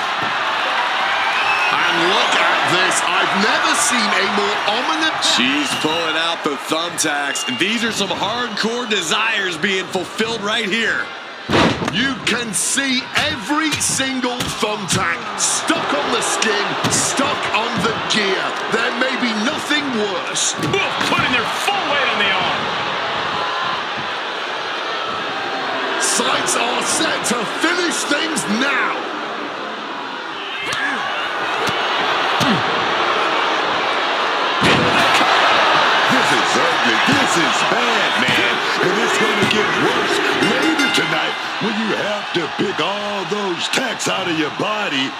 And look at this. I've never seen a more ominous... She's pulling out the thumbtacks. These are some hardcore desires being fulfilled right here. You can see every single thumbtack stuck on the skin, stuck on the gear. There may be nothing worse. Putting their full weight on the arm. Attacks are set to finish things now. This is ugly. This is bad, man. And it's going to get worse later tonight when you have to pick all those tacks out of your body.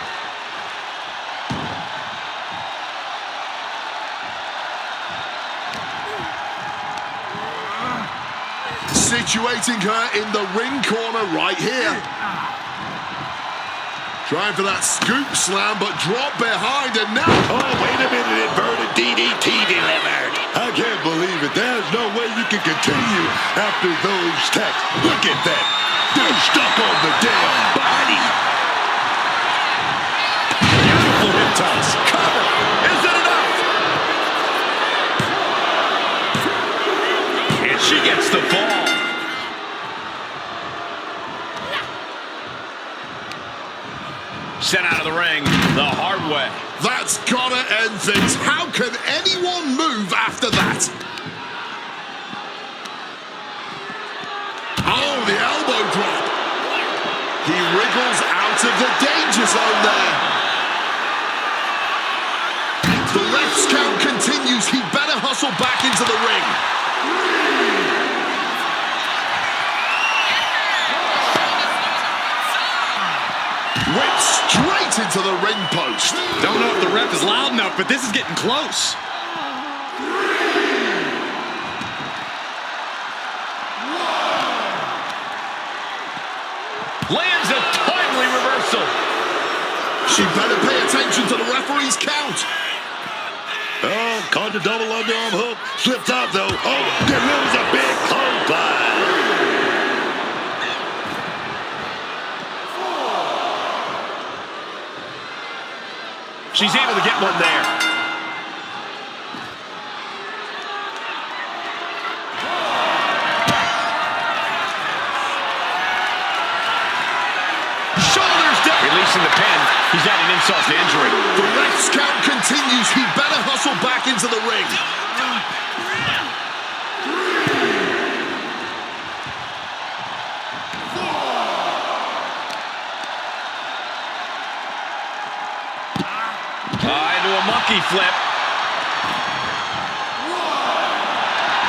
Situating her in the ring corner right here. Trying for that scoop slam, but drop behind, and now... Oh, wait a minute, inverted DDT delivered. I can't believe it. There's no way you can continue after those tacks. Look at that. They're stuck on the damn body. Beautiful hip toss. Cover. Is it enough? And she gets the fall. Sent out of the ring the hard way. That's gotta end things. How can anyone move after that? Oh, the elbow drop. He wriggles out of the danger zone there. The ref's count continues. He better hustle back into the ring. Whip straight into the ring post. Don't know if the ref is loud enough, but this is getting close. Lands a timely reversal. She better pay attention to the referee's count. Oh, caught the double underarm hook. Slipped out, though. Oh, delivers a big clothesline. She's able to get one there. Shoulders down. Releasing the pin. He's had an insult to injury. The ref's count continues. He better hustle back into the ring. Into a monkey flip.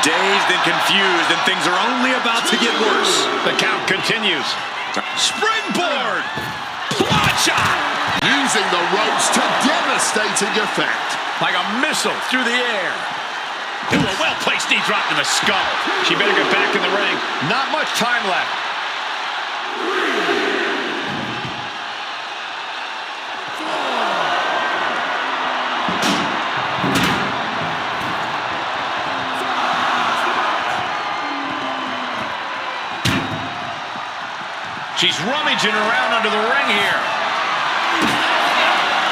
Dazed and confused, and things are only about to get worse. The count continues. Springboard. Plot shot. Using the ropes to devastating effect. Like a missile through the air. Ooh, a well-placed knee drop to the skull. She better get back in the ring. Not much time left. She's rummaging around under the ring here.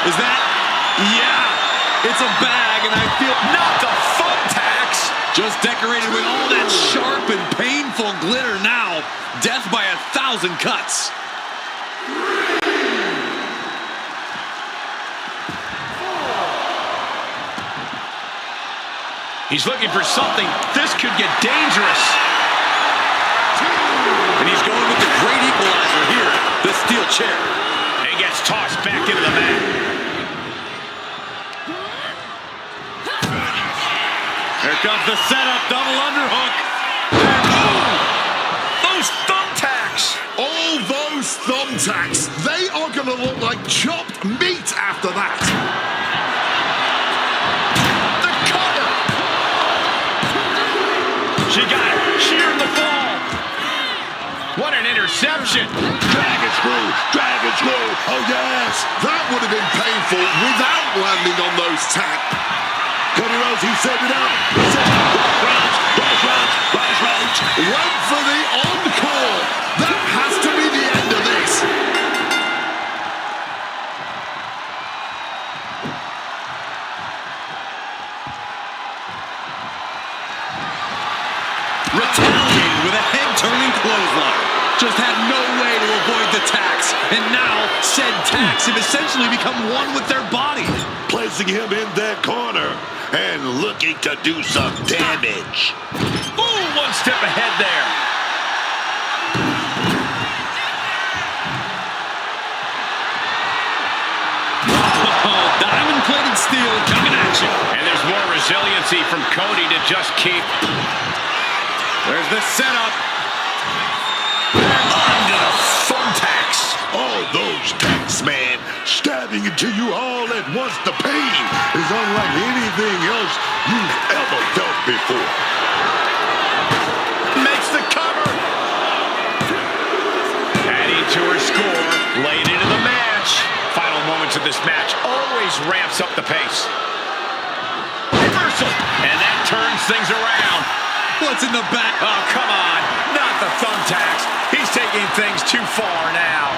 Is that? Yeah. It's a bag, and I feel not the thumbtacks. Just decorated with all that sharp and painful glitter now. Death by 1,000 cuts. He's looking for something. This could get dangerous. And he's going with the great equalizer here, the steel chair. He gets tossed back into the mat. Here comes the setup, double underhook. Those thumbtacks. All those thumbtacks, they are going to look like chopped meat after that. The cover. She got it. Sheared the fall. What an interception. Dragon screw. Dragon screw. Oh, yes. That would have been painful without landing on those tacks. Cody Rhodes, he set it up. Rush. Went for the encore. That has to be the end of this. Retaliated with a head-turning clothesline. Just had no way to avoid the tacks. And now, said tacks have essentially become one with their body. Placing him in that corner and looking to do some damage. Ooh, one step ahead there. fuel coming at you. And there's more resiliency from Cody to just keep. There's the setup. Onto the thumbtacks. All those tacks, man, stabbing into you all at once. The pain is unlike anything else you've ever felt before. Makes the cover. Adding to her score, late into the match. Final moments of this match always ramps up the pace. Reversal. And that turns things around. What's in the back? Oh, come on. Not the thumbtacks. He's taking things too far now.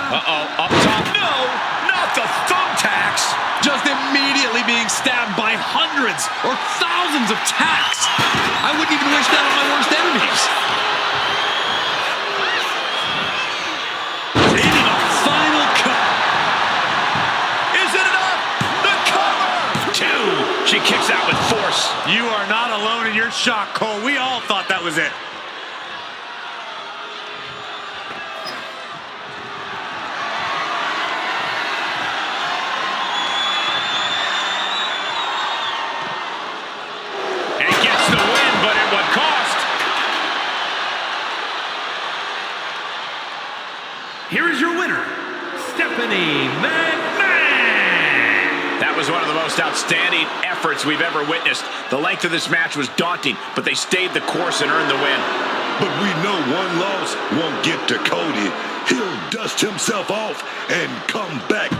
Uh-oh, up top. No, not the thumbtacks. Just immediately being stabbed by hundreds or thousands of tacks. I wouldn't even wish that on my worst enemies. Hitting a final cut. Is it enough? The cover. 2. She kicks out with force. You are not alone in your shock, Cole. We all thought that was it. And gets the win, but at what cost? Here is your winner, Stephanie McMahon. That was one of the most outstanding efforts we've ever witnessed. The length of this match was daunting, but they stayed the course and earned the win. But we know one loss won't get to Cody. He'll dust himself off and come back.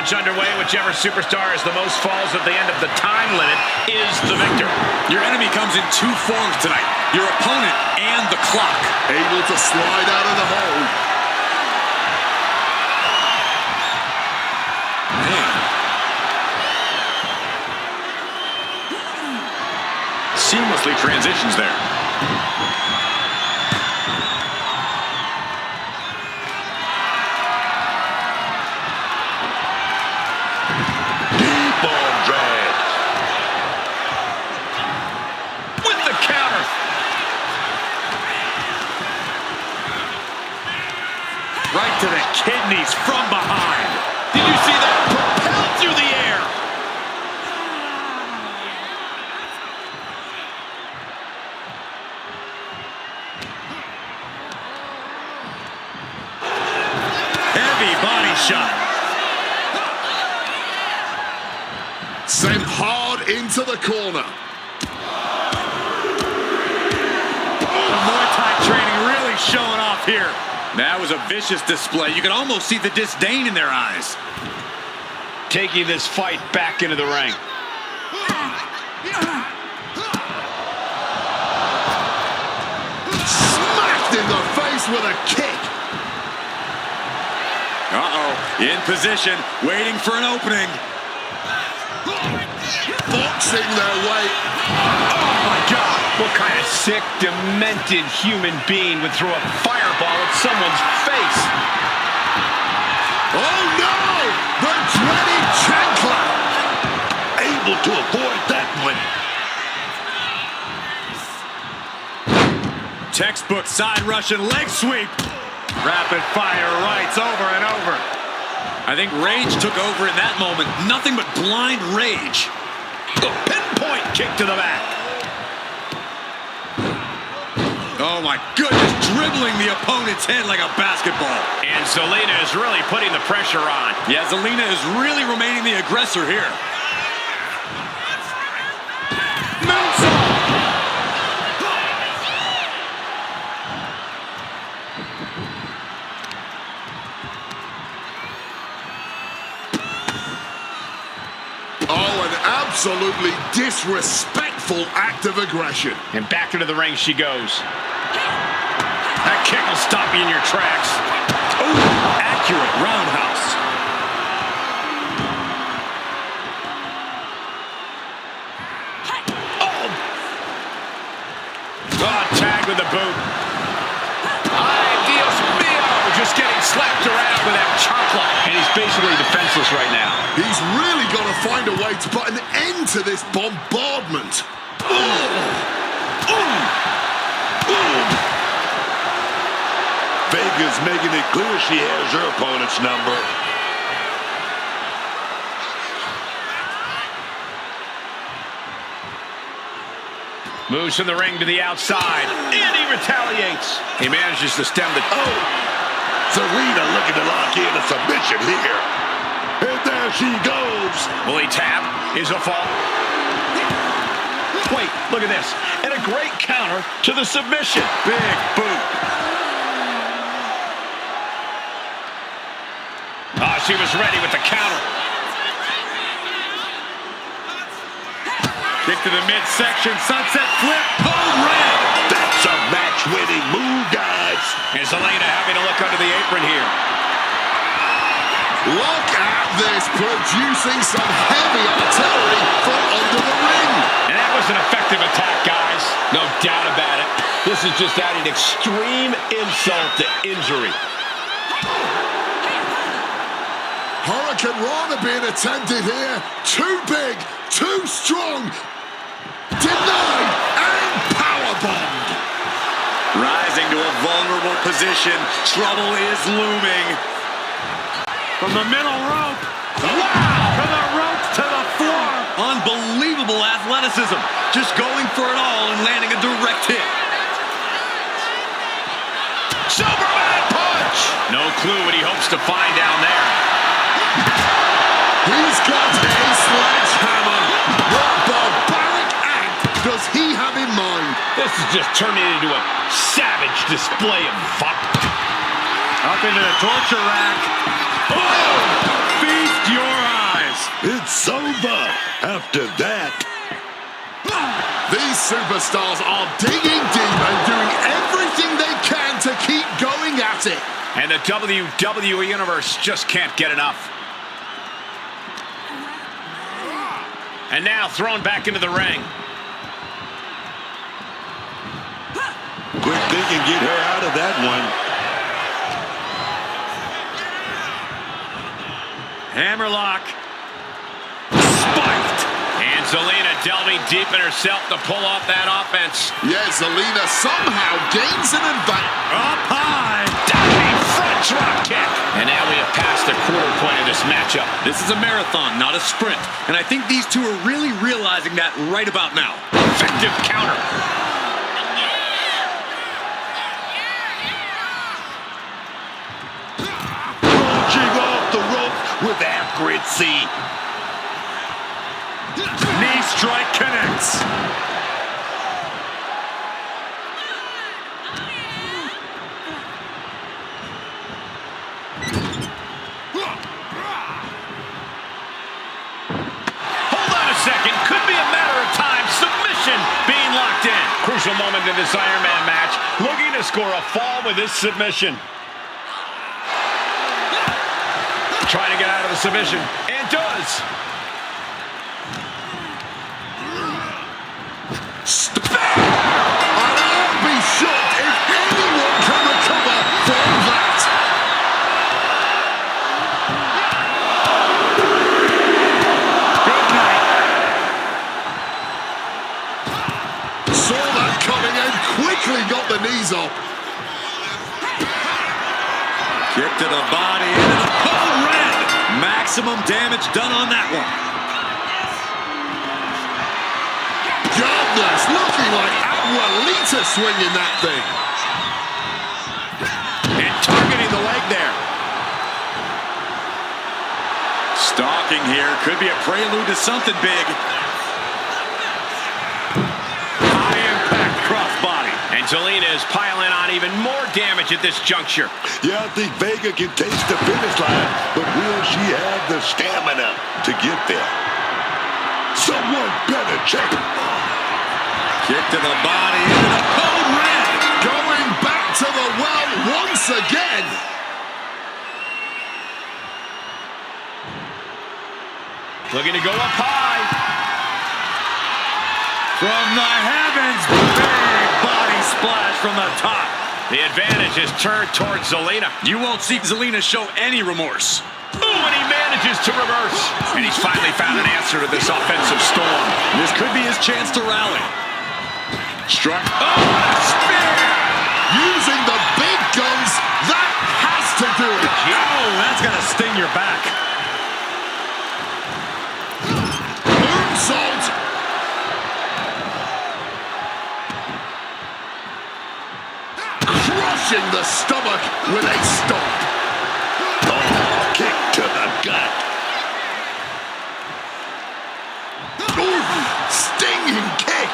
Underway. Whichever superstar has the most falls at the end of the time limit is the victor. Your enemy comes in two forms tonight. Your opponent and the clock. Able to slide out of the hole. Man. Seamlessly transitions there. Right to the kidneys from behind. Did you see that? Propelled through the air. Heavy body shot. Sent hard into the corner. Muay Thai training really showing off here. That was a vicious display. You can almost see the disdain in their eyes. Taking this fight back into the ring. Smacked in the face with a kick. Uh-oh. In position, waiting for an opening. Boxing their way. Oh, my God. What kind of sick, demented human being would throw a fireball at someone's face? Oh, no! The dreaded chancla. Able to avoid that one. Textbook side Russian leg sweep. Rapid fire rights over and over. I think rage took over in that moment. Nothing but blind rage. A pinpoint kick to the back. Oh my goodness, dribbling the opponent's head like a basketball. And Zelina is really putting the pressure on. Yeah, Zelina is really remaining the aggressor here. Oh, an absolutely disrespectful act of aggression. And back into the ring she goes. That kick will stop you in your tracks. Oh, accurate roundhouse. Oh, tag with the boot. Ay, Dios mío. Just getting slapped around with that chocolate. And he's basically defenseless right now. He's really got to find a way to put an end to this bombardment. Vega's making it clear she has her opponent's number. Moves from the ring to the outside. And he retaliates. He manages to stem the... Oh! Zelina looking to lock in a submission here. And there she goes. Will he tap? Is a fall. Wait, look at this. And a great counter to the submission. Big boot. Oh, she was ready with the counter. Kick to the midsection, sunset flip, home ram. That's a match-winning move, guys. And Zelina having to look under the apron here. Look at this, producing some heavy artillery from under the ring. And that was an effective attack, guys. No doubt about it. This is just adding extreme insult to injury. Hurricane Rana being attempted here. Too big, too strong. Denied and powerbombed. Rising to a vulnerable position. Trouble is looming. From the middle rope. Wow! From the rope to the floor. Unbelievable athleticism. Just going for it all and landing a direct hit. Superman punch! No clue what he hopes to find down there. He's got a sledgehammer. What barbaric act does he have in mind? This is just turning into a savage display of violence. Up into the torture rack. Oh! Feast your eyes. It's over after that. These superstars are digging deep and doing everything they can to keep going at it. And the WWE Universe just can't get enough. And now thrown back into the ring. Quick thinking, get her out of that one. Hammerlock. Spiked. And Zelina delving deep in herself to pull off that offense. Yes, Zelina somehow gains an advantage. Up high. Diving front drop kick. And now we have passed the quarter point of this matchup. This is a marathon, not a sprint. And I think these two are really realizing that right about now. Effective counter. Launching off the rope with accuracy. Knee strike connects. Hold on a second. Could be a matter of time. Submission being locked in. Crucial moment in this Iron Man match. Looking to score a fall with this submission. Trying to get out of the submission. And does. I'll be shocked if anyone can recover from that. Good night. Saw that coming and quickly got the knees up. Kick to the body into the red. Maximum damage done on that one. Goodness, looking like Abuelita swinging that thing. And targeting the leg there. Stalking here. Could be a prelude to something big. High impact crossbody. And Zelina is piling on even more damage at this juncture. Yeah, I think Vega can taste the finish line, but will she have the stamina to get there? Someone better check. Kick to the body into the code red. Going back to the well once again. Looking to go up high. From the heavens, big body splash from the top. The advantage is turned towards Zelina. You won't see Zelina show any remorse. Ooh, and he manages to reverse. And he's finally found an answer to this offensive storm. This could be his chance to rally. Struck. Oh, what a spear! Using the big guns, that has to do it. Oh, that's gonna sting your back. Moonsault. Crushing the stomach with a stomp. Oh, kick to the gut. Ooh, stinging kick.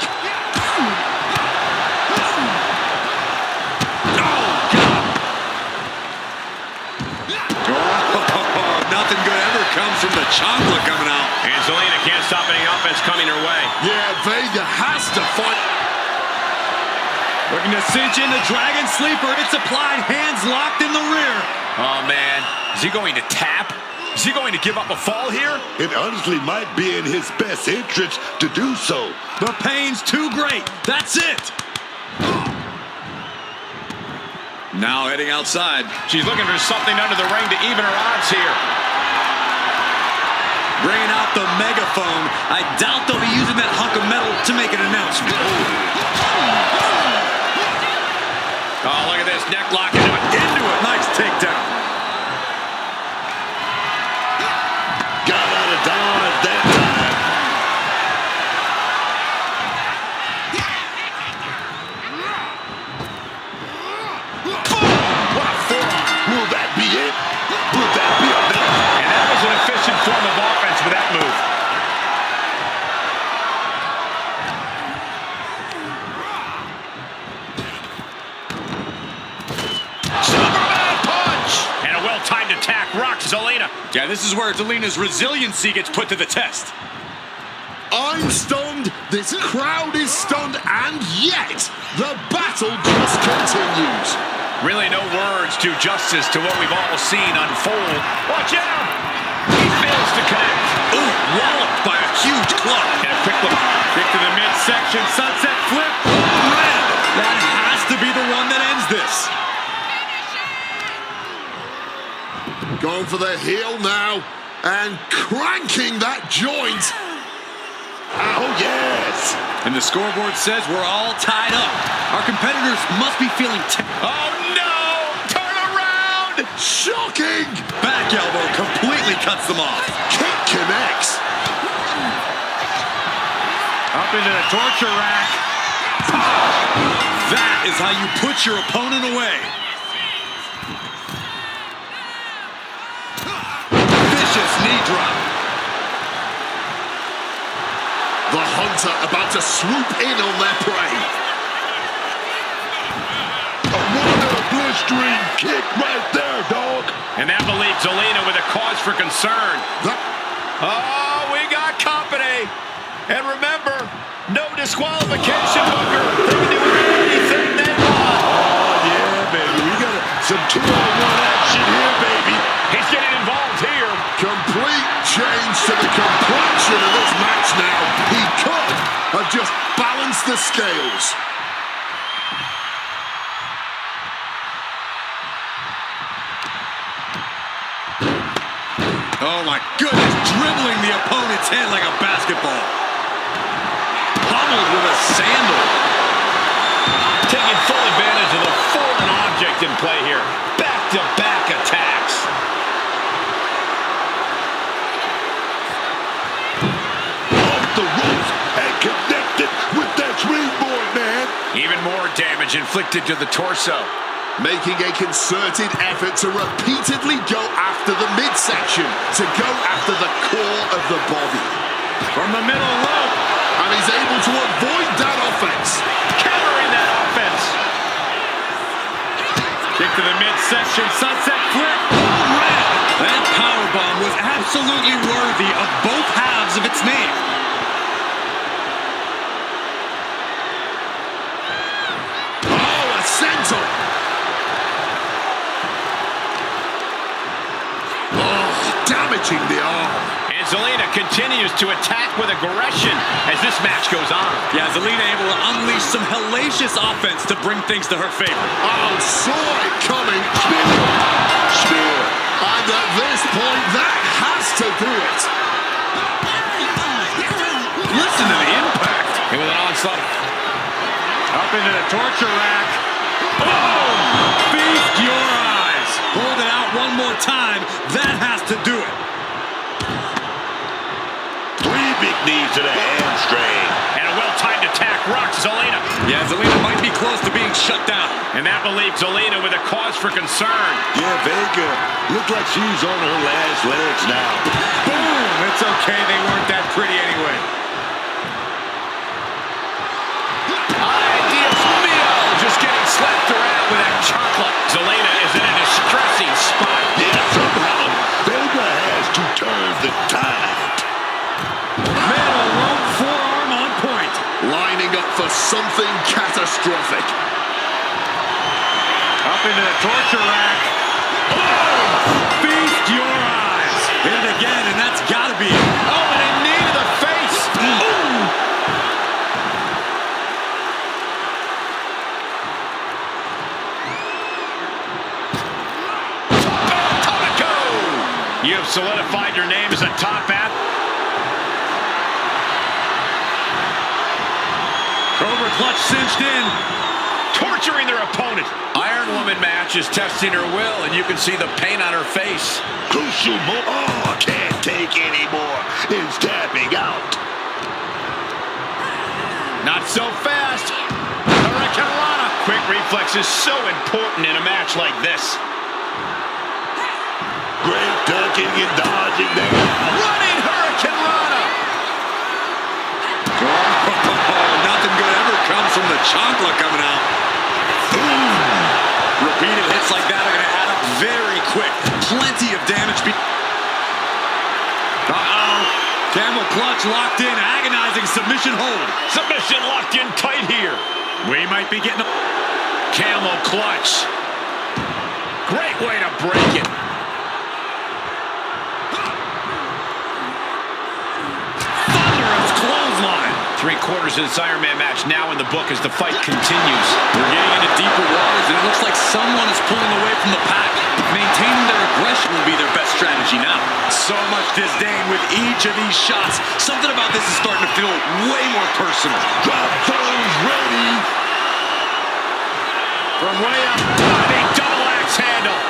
Nothing good ever comes from the chocolate coming out. And Zelina can't stop any offense coming her way. Yeah, Vega has to fight. Looking to cinch in the Dragon Sleeper. It's applied, hands locked in the rear. Oh, man. Is he going to tap? Is he going to give up a fall here? It honestly might be in his best interest to do so. The pain's too great. That's it. Now heading outside. She's looking for something under the ring to even her odds here. Bringing out the megaphone. I doubt they'll be using that hunk of metal to make an announcement. Oh, look at this. Neck lock into it. Nice takedown. Got out of dodge that time. Boom! What a forearm. Will that be it? Will that be enough? And that was an efficient form of offense with that move. Superman punch! And a well-timed attack rocks Zelina. Yeah, this is where Zelina's resiliency gets put to the test. I'm stunned, this crowd is stunned, and yet the battle just continues. Really no words do justice to what we've all seen unfold. Watch out! He fails to connect. Ooh, walloped by a huge club. And a quick look. Kick to the midsection, sunset flip. Red. That has to be the one that ends this. Going for the heel now, and cranking that joint. Oh, yes. And the scoreboard says we're all tied up. Our competitors must be feeling Oh no! Turn around! Shocking! back elbow completely cuts them off. Kick connects. Up into the torture rack. That is how you put your opponent away. Vicious knee drop. The hunter about to swoop in on their prey. What a blistering kick right there, dog. And that believes Zelina with a cause for concern. Oh, we got company. And remember, no disqualification, Booker. They can do anything they want. Oh, yeah, baby. We got some 2-on-1 action here, baby. He's getting involved here. Complete change to the complexion of this match now. He could have just balanced the scales. Oh my goodness, dribbling the opponent's head like a basketball. Pummeled with a sandal. Taking full advantage of the foreign object in play here. Back-to-back attacks. Off the ropes and connected with that springboard, man. Even more damage inflicted to the torso. Making a concerted effort to repeatedly go after the midsection, to go after the core of the body. From the middle rope. And he's able to avoid that offense. Countering that offense. Kick to the midsection, sunset flip. Red. That powerbomb was absolutely worthy of both halves of its name. Oh, a senton. Oh, damaging the arm. And Zelina continues to attack with aggression as this match goes on. Yeah, Zelina able to unleash some hellacious offense to bring things to her favor. Oh, saw it coming. Spear. And at this point, that has to do it. Listen to the impact. And with an onslaught. Up into the torture rack. Boom! Feast your eyes. Hold it out one more time. That has to do it. 3 big knees to the hamstring. And a well-timed attack rocks Zelina. Yeah, Zelina might be close to being shut down. And that believes Zelina with a cause for concern. Yeah, Vega. Look like she's on her last legs now. Boom! It's okay. They weren't that pretty anyway. Ideas Mio just getting slapped around with that chocolate. Zelina is in a distressing spot. Yeah, somehow Vega has to turn the tide. Middle rope forearm on point. Lining up for something catastrophic. Up into the torture rack. Feast your eyes. You have solidified your name as a top athlete. Cobra clutch cinched in. Torturing their opponent. Iron Woman match is testing her will, and you can see the pain on her face. Crucial moment. Oh, can't take anymore. Is tapping out. Not so fast. Hurricane Rana. Quick reflex is so important in a match like this. Great ducking and dodging there. Running Hurricane Rana. Nothing good ever comes from the chancla coming out. Repeated hits like that are going to add up very quick. Plenty of damage. Uh-oh. Camel clutch locked in. Agonizing submission hold. Submission locked in tight here. We might be getting a Camel clutch. Great way to break it. thunderous clothesline. 3/4 of this Iron Man match now in the book as the fight continues. We're getting into deeper waters, and it looks like someone is pulling away from the pack. Maintaining their aggression will be their best strategy now. So much disdain with each of these shots. Something about this is starting to feel way more personal. Drop those ready. From way up, a double axe handle.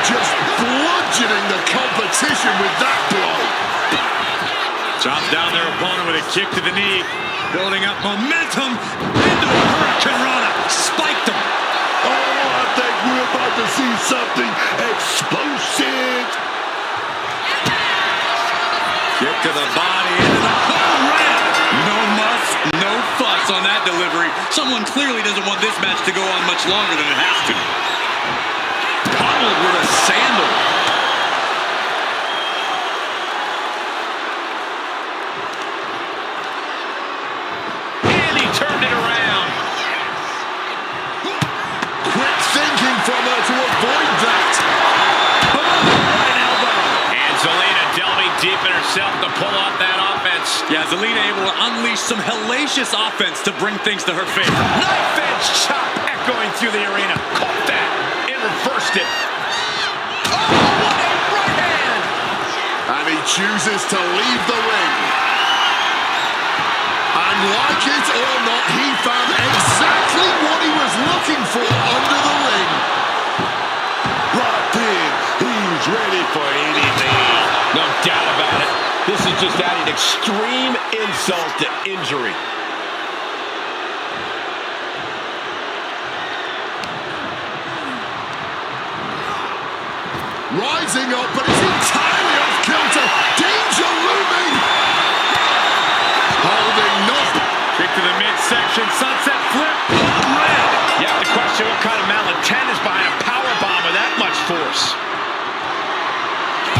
Just bludgeoning the competition with that blow. Chops down their opponent with a kick to the knee. Building up momentum into a Hurricane Rana. Spiked him. Oh, I think we're about to see something explosive. Kick to the body into the ramp. No muss, no fuss on that delivery. Someone clearly doesn't want this match to go on much longer than it has to. Pummeled with a sandal. And he turned it around. Quick thinking from her to avoid that. Right elbow. And Zelina delving deep in herself to pull off that offense. Yeah, Zelina able to unleash some hellacious offense to bring things to her favor. Knife edge chop echoing through the arena. Caught that. It reversed it. Oh, what a right hand. And he chooses to leave the ring. And like it or not, he found exactly what he was looking for under the ring. Locked in. He's ready for anything. No doubt about it. This is just adding extreme insult to injury. Rising up, but it's entirely off kilter. Danger looming. Holding nothing. Kick to the midsection, sunset flip. Red. You have to question what kind of malintent is behind a powerbomb with that much force.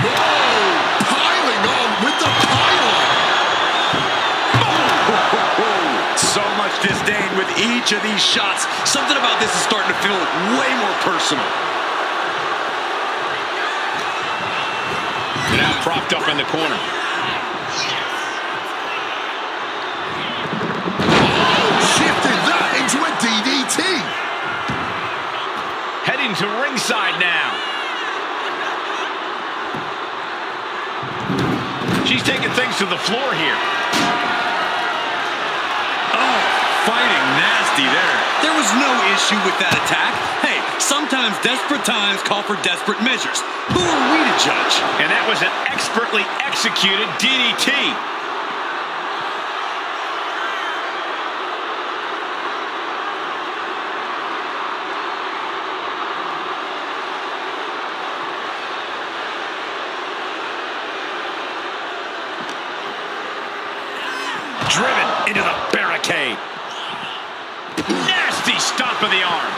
Whoa! Piling on with the pylon. So much disdain with each of these shots. Something about this is starting to feel way more personal. Now propped up in the corner. Oh, shifted that into a DDT. Heading to ringside now. She's taking things to the floor here. Oh, fighting nasty there. There was no issue with that attack. Hey, sometimes desperate times call for desperate measures. Who are we to judge? And that was an expertly executed DDT. Driven into the barricade. Nasty stomp of the arm.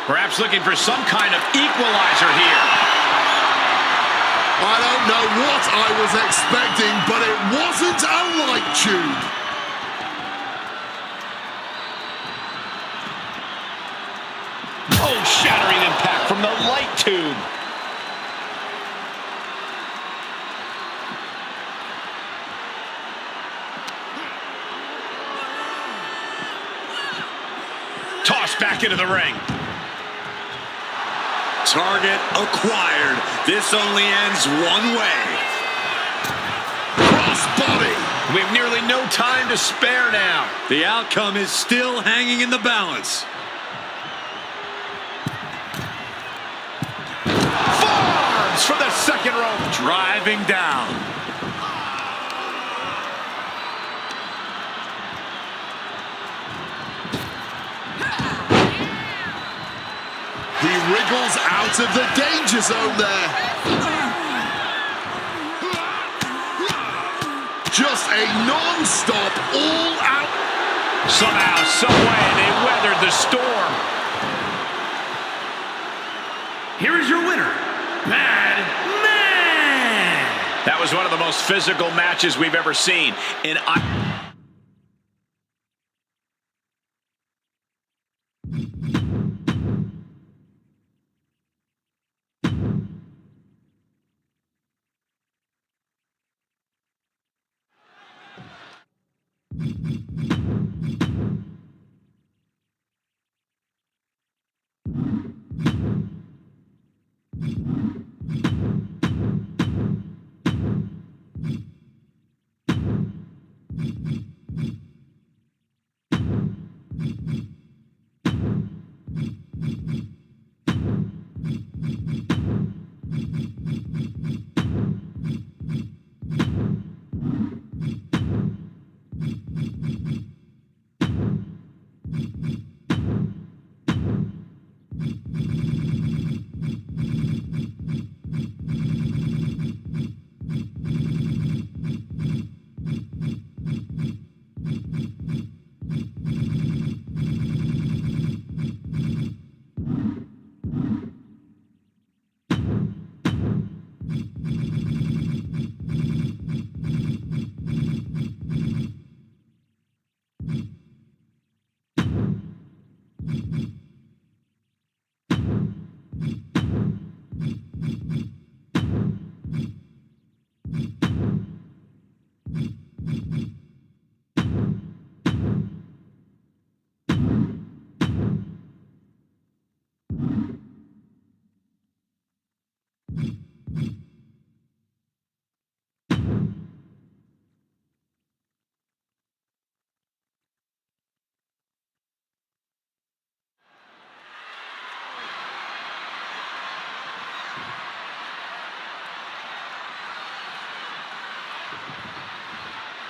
Perhaps looking for some kind of equalizer here. I don't know what I was expecting, but it wasn't a light tube. Oh, shattering impact from the light tube. back into the ring. Target acquired. This only ends one way. Crossbody. We have nearly no time to spare now. The outcome is still hanging in the balance. Forearms for the second rope. Driving down. He wriggles out of the danger zone there. Just a non-stop, all-out. Somehow, someway, they weathered the storm. Here is your winner, Mad Man. That was one of the most physical matches we've ever seen. And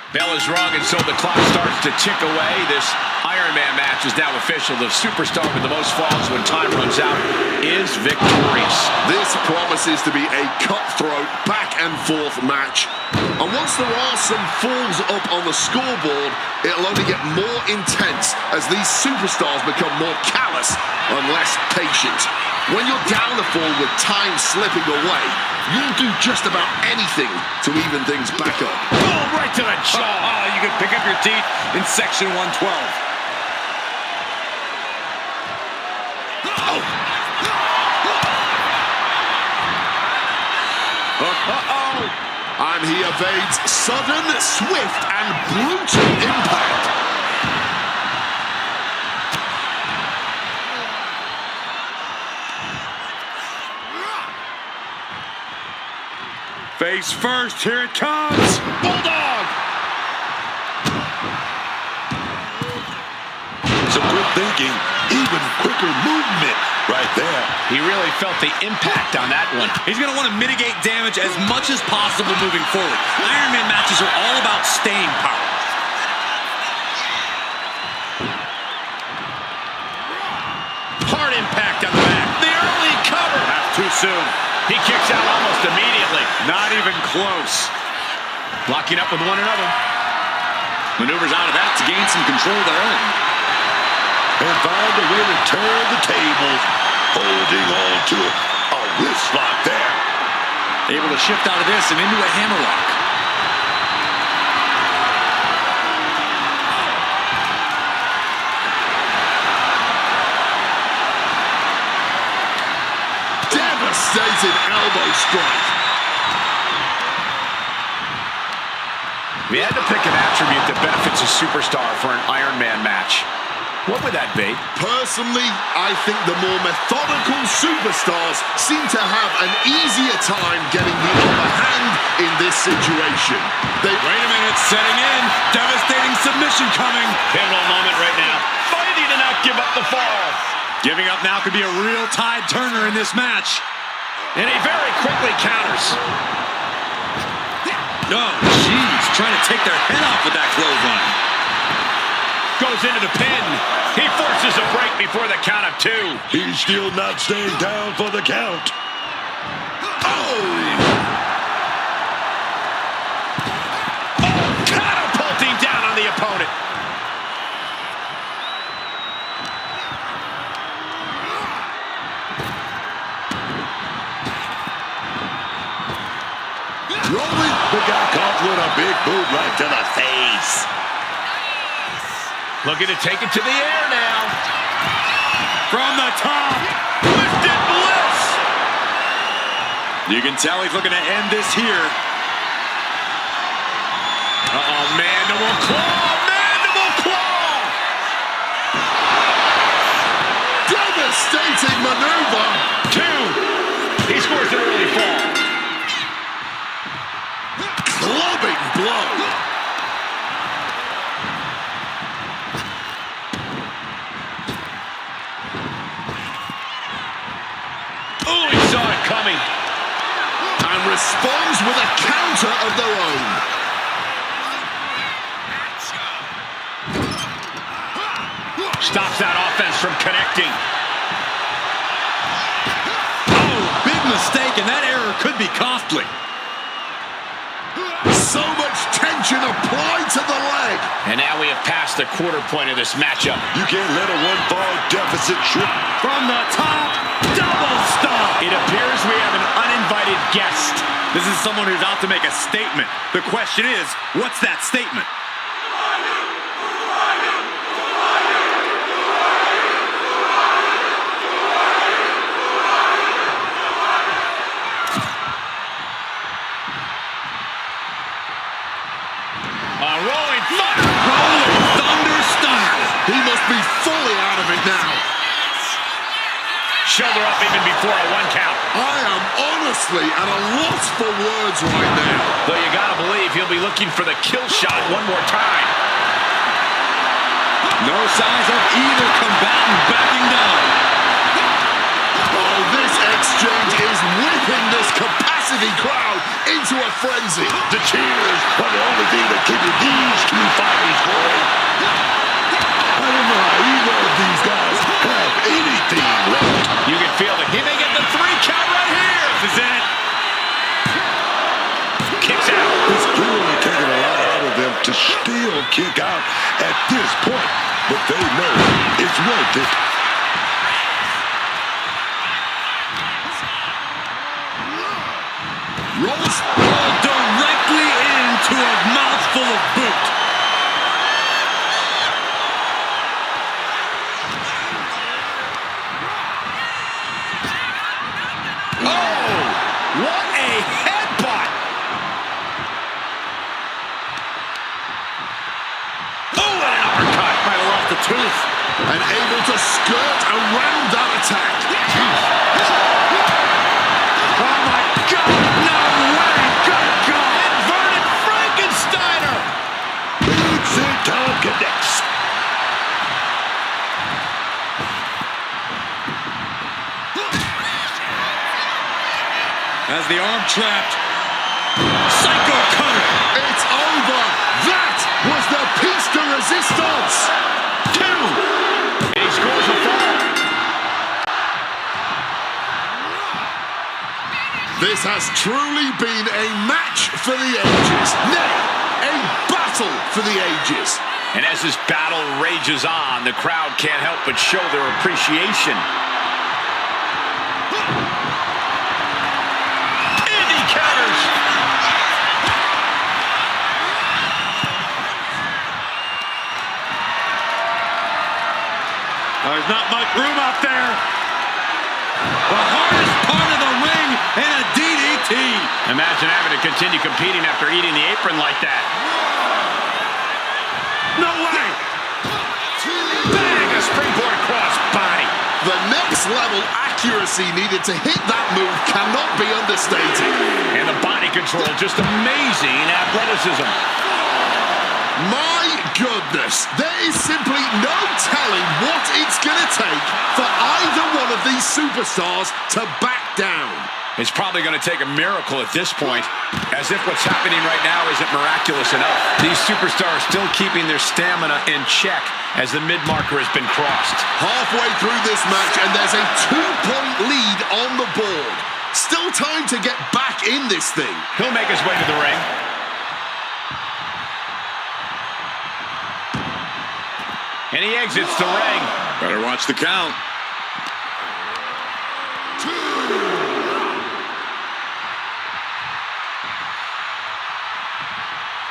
bell is rung, and so the clock starts to tick away. This Iron Man match is now official. The superstar with the most falls when time runs out is victorious. This promises to be a cutthroat back-and-forth match. And once there are some falls up on the scoreboard, it'll only get more intense as these superstars become more callous and less patient. When you're down a fall with time slipping away, you'll do just about anything to even things back up. Boom, right to the jaw. Oh, you can pick up your teeth in section 112. And he evades sudden, swift, and brutal impact. Face first, here it comes. Bulldog. Some good thinking, even quicker movement right there. He really felt the impact on that one. He's going to want to mitigate damage as much as possible moving forward. Iron Man matches are all about staying power. Hard impact on the back. The early cover. That's too soon. He kicks out almost immediately. Not even close. Locking up with one another. Maneuvers out of that to gain some control of their own. And found a way to turn the tables, holding on to a wrist lock there. Able to shift out of this and into a hammerlock. Devastating elbow strike. We had to pick an attribute that benefits a superstar for an Iron Man match. What would that be? Personally, I think the more methodical superstars seem to have an easier time getting the upper hand in this situation. Wait a minute, setting in. Devastating submission coming. Pivotal moment right now. Fighting to not give up the fall. Giving up now could be a real tide turner in this match. And he very quickly counters. Oh, jeez. Trying to take their head off with that clothesline. Goes into the pin. He forces a break before the count of 2. He's still not staying down for the count. Catapulting down on the opponent. Rolling. The guy caught with a big boot right to the face. Looking to take it to the air now. From the top. Twisted bliss. You can tell he's looking to end this here. Uh-oh, mandible claw. Mandible claw. Devastating maneuver. 2. He scores an early fall. Clubbing blow. Oh, he saw it coming. And responds with a counter of their own. Stops that offense from connecting. Oh, big mistake, and that error could be costly. So much tension applied to the leg. And now we have passed the quarter point of this matchup. You can't let a one-fall deficit trip. From the top, double stomp. It appears we have an uninvited guest. This is someone who's out to make a statement. The question is, what's that statement? Rolling thunder. Rolling thunder stunner. He must be fully out of it now. Shoulder up even before a 1 count. I am honestly at a loss for words right now. Though you gotta believe he'll be looking for the kill shot one more time. No signs of either combatant backing down. Oh, this exchange is whipping this capacity crowd into a frenzy. The cheers are the only thing that keep these two fighters going. I don't know how either of these guys have anything left. You can feel it. He may get the 3 count right here. This is it. Kicks out. It's clearly taking a lot out of them to still kick out at this point. But they know it's worth it. Rolls Directly into a mouthful of boot. What a headbutt. Oh, and an uppercut. Might have lost a tooth. and able to skirt around that attack. Oh my God! No way! Good God! Inverted Frankensteiner. Big time connects. As the arm trapped. Psycho cutter. It's over. That was the piece de resistance. 2. He scores a fall. This has truly been a match for the ages. Nay, a battle for the ages. And as this battle rages on, the crowd can't help but show their appreciation. And he counters. There's not much room out there. The hardest part of the ring and a DDT. Imagine having to continue competing after eating the apron like that. No way. Bang! A level accuracy needed to hit that move cannot be understated. And the body control, just amazing athleticism. My goodness, there is simply no telling what it's going to take for either one of these superstars to back down. It's probably going to take a miracle at this point, as if what's happening right now isn't miraculous enough. These superstars still keeping their stamina in check as the mid-marker has been crossed. Halfway through this match, and there's a 2-point lead on the board. Still time to get back in this thing. He'll make his way to the ring. And he exits the ring. Better watch the count.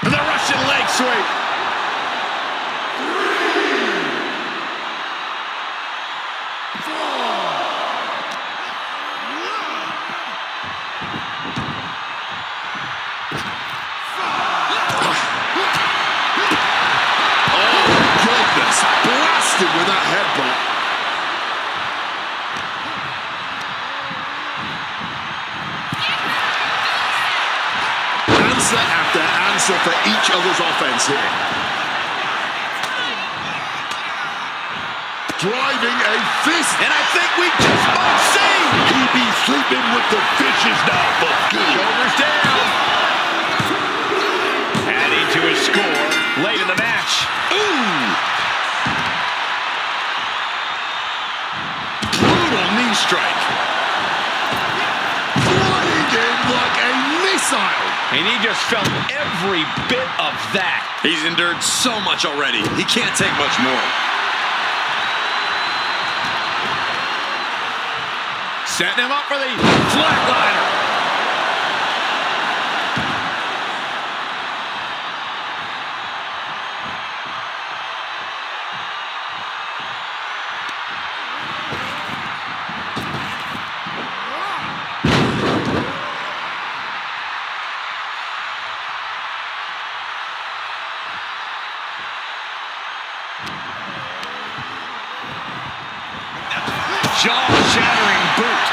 And the Russian leg sweep. Blasted with that headbutt. Answer after answer for each other's offense here. Driving a fist. And I think we just might see. He be sleeping with the fishes now for good. Shoulders down. Adding to his score late in the match. Ooh! Knee strike. Flying in like a missile. And he just felt every bit of that. He's endured so much already. He can't take much more. Setting him up for the flatliner. Jaw-shattering boot.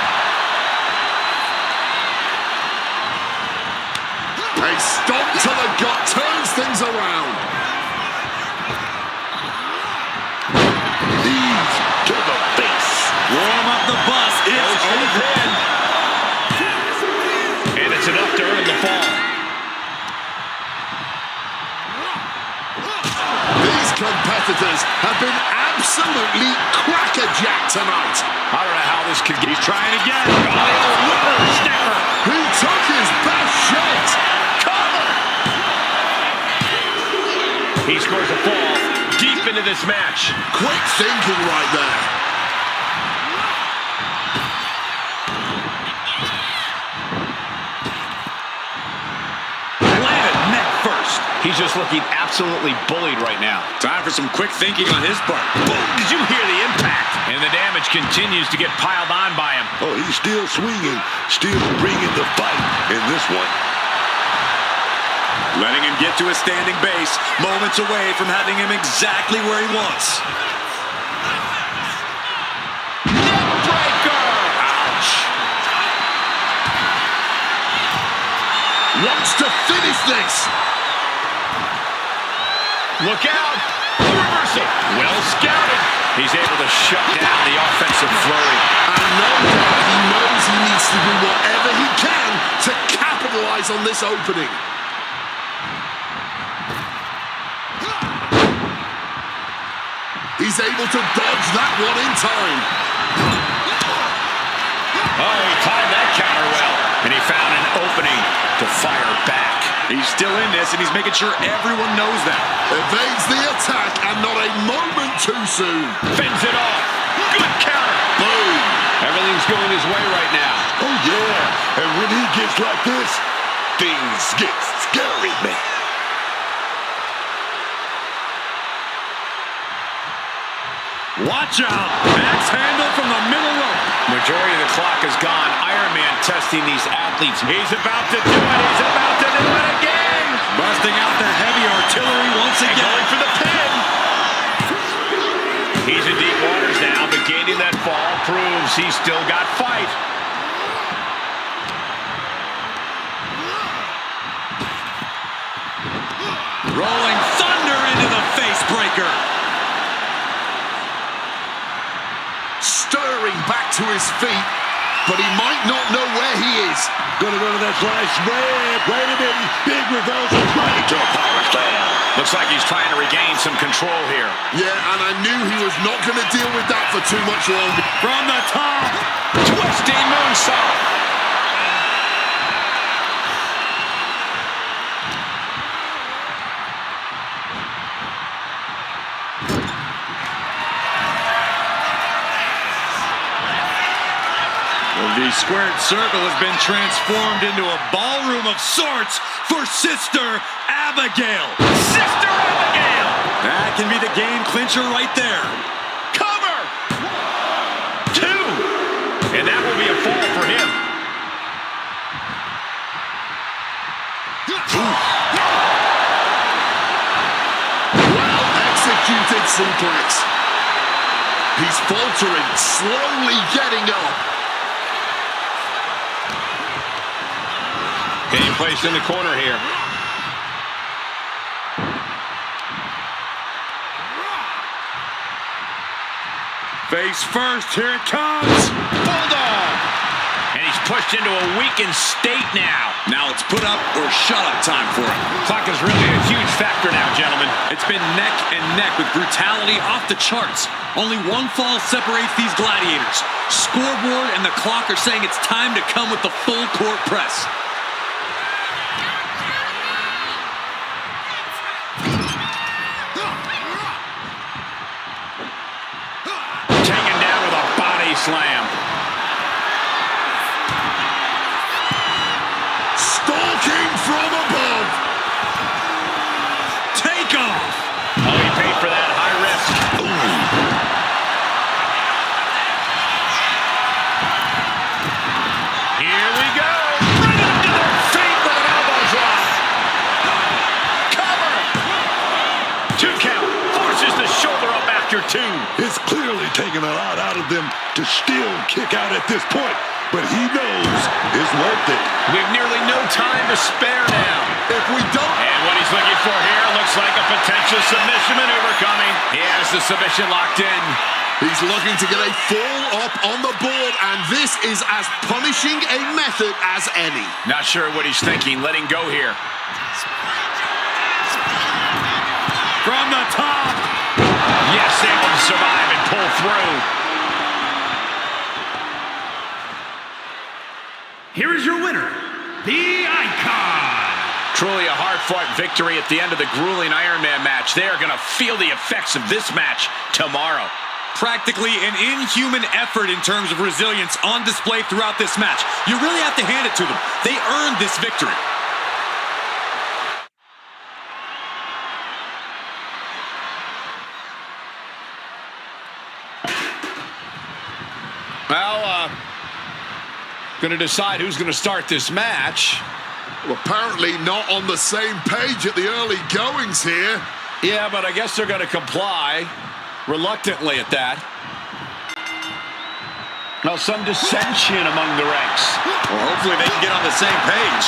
A stomp to the gut turns things around. Knees to the face. Warm up the bus. It's over. And it's enough to earn the fall. These competitors have been absolutely crackerjacked tonight. I don't know how this could get. He's trying again. Oh, whippersnapper. He took his best shot. Cover. He scores a fall deep into this match. Quick thinking right there. Landed neck first. He's just looking absolutely bullied right now. Time for some quick thinking on his part. Boom, did you hear the impact? And the damage continues to get piled on by him. Oh, he's still swinging, still bringing the fight in this one. Letting him get to a standing base, moments away from having him exactly where he wants. Neckbreaker! Ouch! Wants to finish this. Look out! Reversal! Well scouted. He's able to shut down the offensive flurry. And no doubt he knows he needs to do whatever he can to capitalize on this opening. He's able to dodge that one in time. Oh, he timed that counter well. And he found an opening to fire back. He's still in this, and he's making sure everyone knows that. Evades the attack, and not a moment too soon. Fends it off. Good counter. Boom. Everything's going his way right now. Oh, yeah. And when he gets like this, things get scary, man. Watch out. Axe handle from the middle rope. Majority of the clock is gone. Iron Man testing these athletes. He's about to do it. He's about to do it again. Busting out the heavy artillery once And again. going for the pin. He's in deep waters now, but gaining Avoiding that fall proves he's still got fight. Rolling thunder into the face breaker. Stirring back to his feet, but he might not know where he is. Gonna go to that fly spread. Wait a minute. Big reversal. Right into a power slam. Looks like he's trying to regain some control here. Yeah, and I knew he was not going to deal with that for too much longer. From the top. Twisting moonsault. The squared circle has been transformed into a ballroom of sorts for Sister Abigail. Sister Abigail! That can be the game clincher right there. Cover! 2. And that will be a fall for him. Well executed suplex. He's faltering, slowly getting up. Getting placed in the corner here. Face first, here it comes. Bulldog! And he's pushed into a weakened state now. Now it's put up or shut up time for him. Clock is really a huge factor now, gentlemen. It's been neck and neck with brutality off the charts. Only one fall separates these gladiators. Scoreboard and the clock are saying it's time to come with the full court press. Taken down with a body slam. Stalking from above. Take off. Oh, he paid for that high risk. Here we go. Right into their feet with an elbow drop. Cover. 2 count. Forces the shoulder up after 2. It's clearly taking a lot out of them to still kick out at this point, but he knows it's worth it. We've nearly no time to spare now. If we don't... And what he's looking for here looks like a potential submission maneuver coming. He has the submission locked in. He's looking to get a fall up on the board, and this is as punishing a method as any. Not sure what he's thinking, letting go here. From the top. Yes, able to survive and pull through. Here is your winner, the Icon. Truly a hard-fought victory at the end of the grueling Iron Man match. They are going to feel the effects of this match tomorrow. Practically an inhuman effort in terms of resilience on display throughout this match. You really have to hand it to them. They earned this victory. Well, going to decide who's going to start this match. Well, apparently not on the same page at the early goings here. Yeah, but I guess they're going to comply. Reluctantly at that. Well, some dissension among the ranks. Well, hopefully they can get on the same page.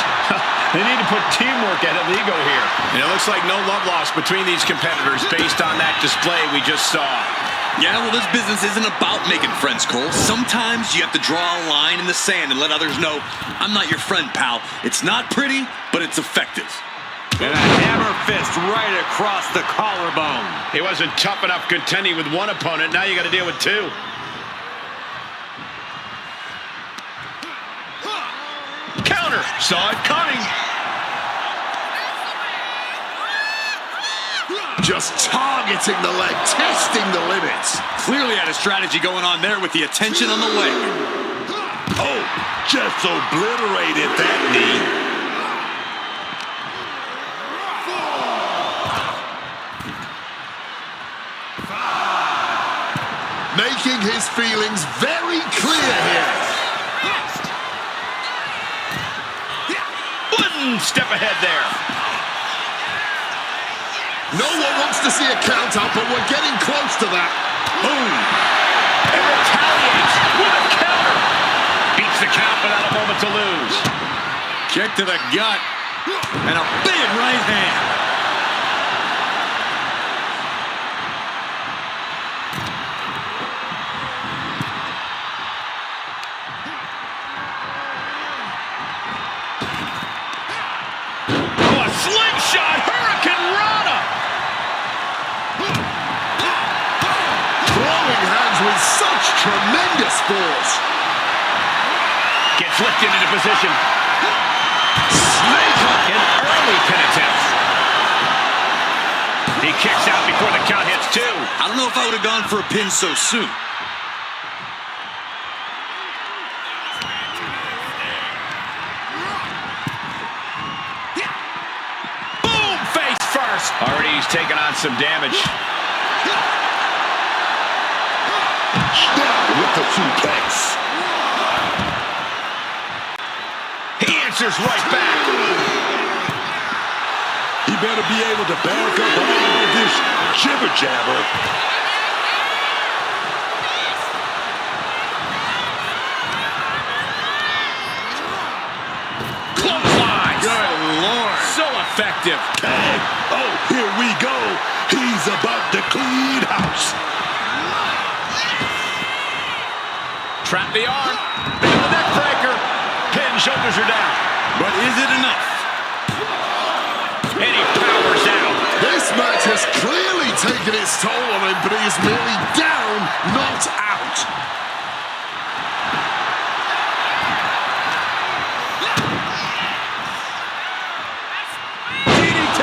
They need to put teamwork ahead of ego here. And it looks like no love lost between these competitors based on that display we just saw. Yeah, well, this business isn't about making friends, Cole. Sometimes you have to draw a line in the sand and let others know, I'm not your friend, pal. It's not pretty, but it's effective. And a hammer fist right across the collarbone. He wasn't tough enough contending with one opponent. Now you got to deal with 2. Counter. Saw it coming. Just targeting the leg, testing the limits. Clearly had a strategy going on there with the attention on the leg. Oh, just obliterated that knee. Making his feelings very clear here. One step ahead there. No one wants to see a count out, but we're getting close to that. Boom. And count without a moment to lose. Kick to the gut. And a big right hand. Oh, a slingshot Hurricane Rana. Throwing hands with such tremendous force. Gets lifted into position. Snake hook, an early pin attempt. He kicks out before the count hits 2. I don't know if I would have gone for a pin so soon. Boom, face first. Already he's taken on some damage. Snap with the suplex. He answers right back. He better be able to back up all this jibber jabber. Clothesline. Good Lord. So effective. Tag. Oh, here we go. He's about to clean house. Trap the arm. Into the neck breaker. Pin, shoulders are down. But is it enough? And he powers out. This match has clearly taken its toll on him, but he is merely down, not out. DDT.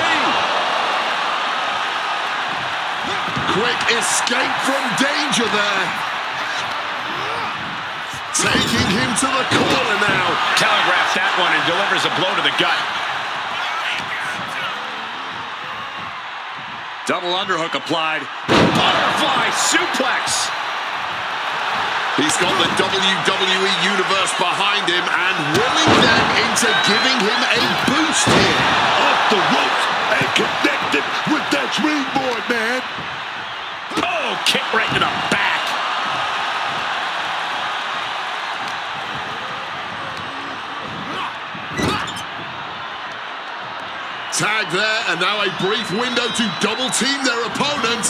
Quick escape from danger there. Taking him to the corner now. Telegraphs that one and delivers a blow to the gut. Double underhook applied. Butterfly suplex. He's got the WWE Universe behind him and willing them into giving him a boost here. Off the ropes and connected with that springboard, man. Oh, kick right to the back. Tag there, and now a brief window to double team their opponent.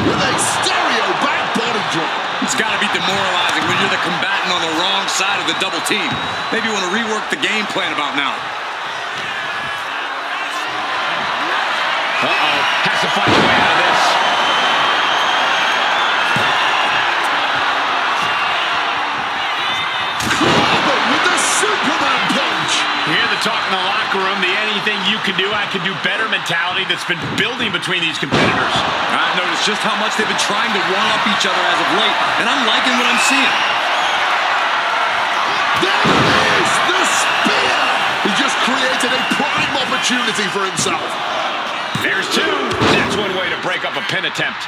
With a stereo back body drop. It's got to be demoralizing when you're the combatant on the wrong side of the double team. Maybe you want to rework the game plan about now. Uh-oh. Has to find a way out of this. Crawford with the Superman punch. You hear the talk in the locker room, the anything you can do, I can do better mentality that's been building between these competitors. I've noticed just how much they've been trying to one-up each other as of late, and I'm liking what I'm seeing. There it is, the spear. He just created a prime opportunity for himself. There's 2. That's one way to break up a pin attempt.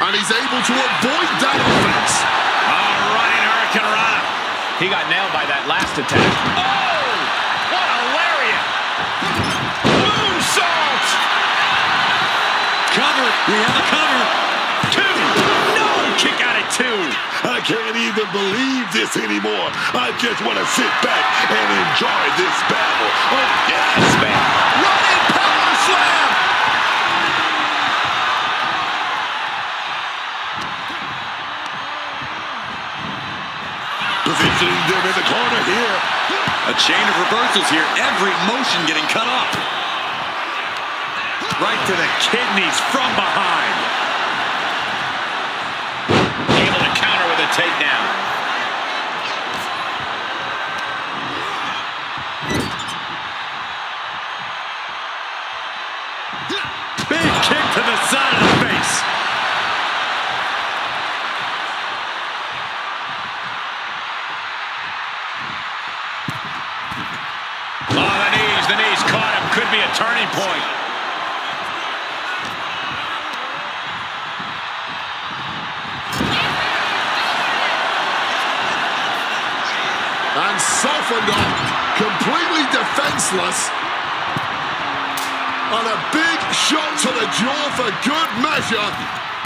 And he's able to avoid that offense. Running Hurricane Rana. He got nailed by that last attack. Oh! What a lariat! Moonsault! Cover. We have a cover. 2. No! Kick out at 2. I can't even believe this anymore. I just want to sit back and enjoy this battle. Oh, yes, man. Running power slam! Positioning them in the corner here. A chain of reversals here. Every motion getting cut off. Right to the kidneys from behind. Able to counter with a takedown. Big kick to the side of the face. Oh, the knees caught him. Could be a turning point. And softened up, completely defenseless. And a big shot to the jaw for good measure.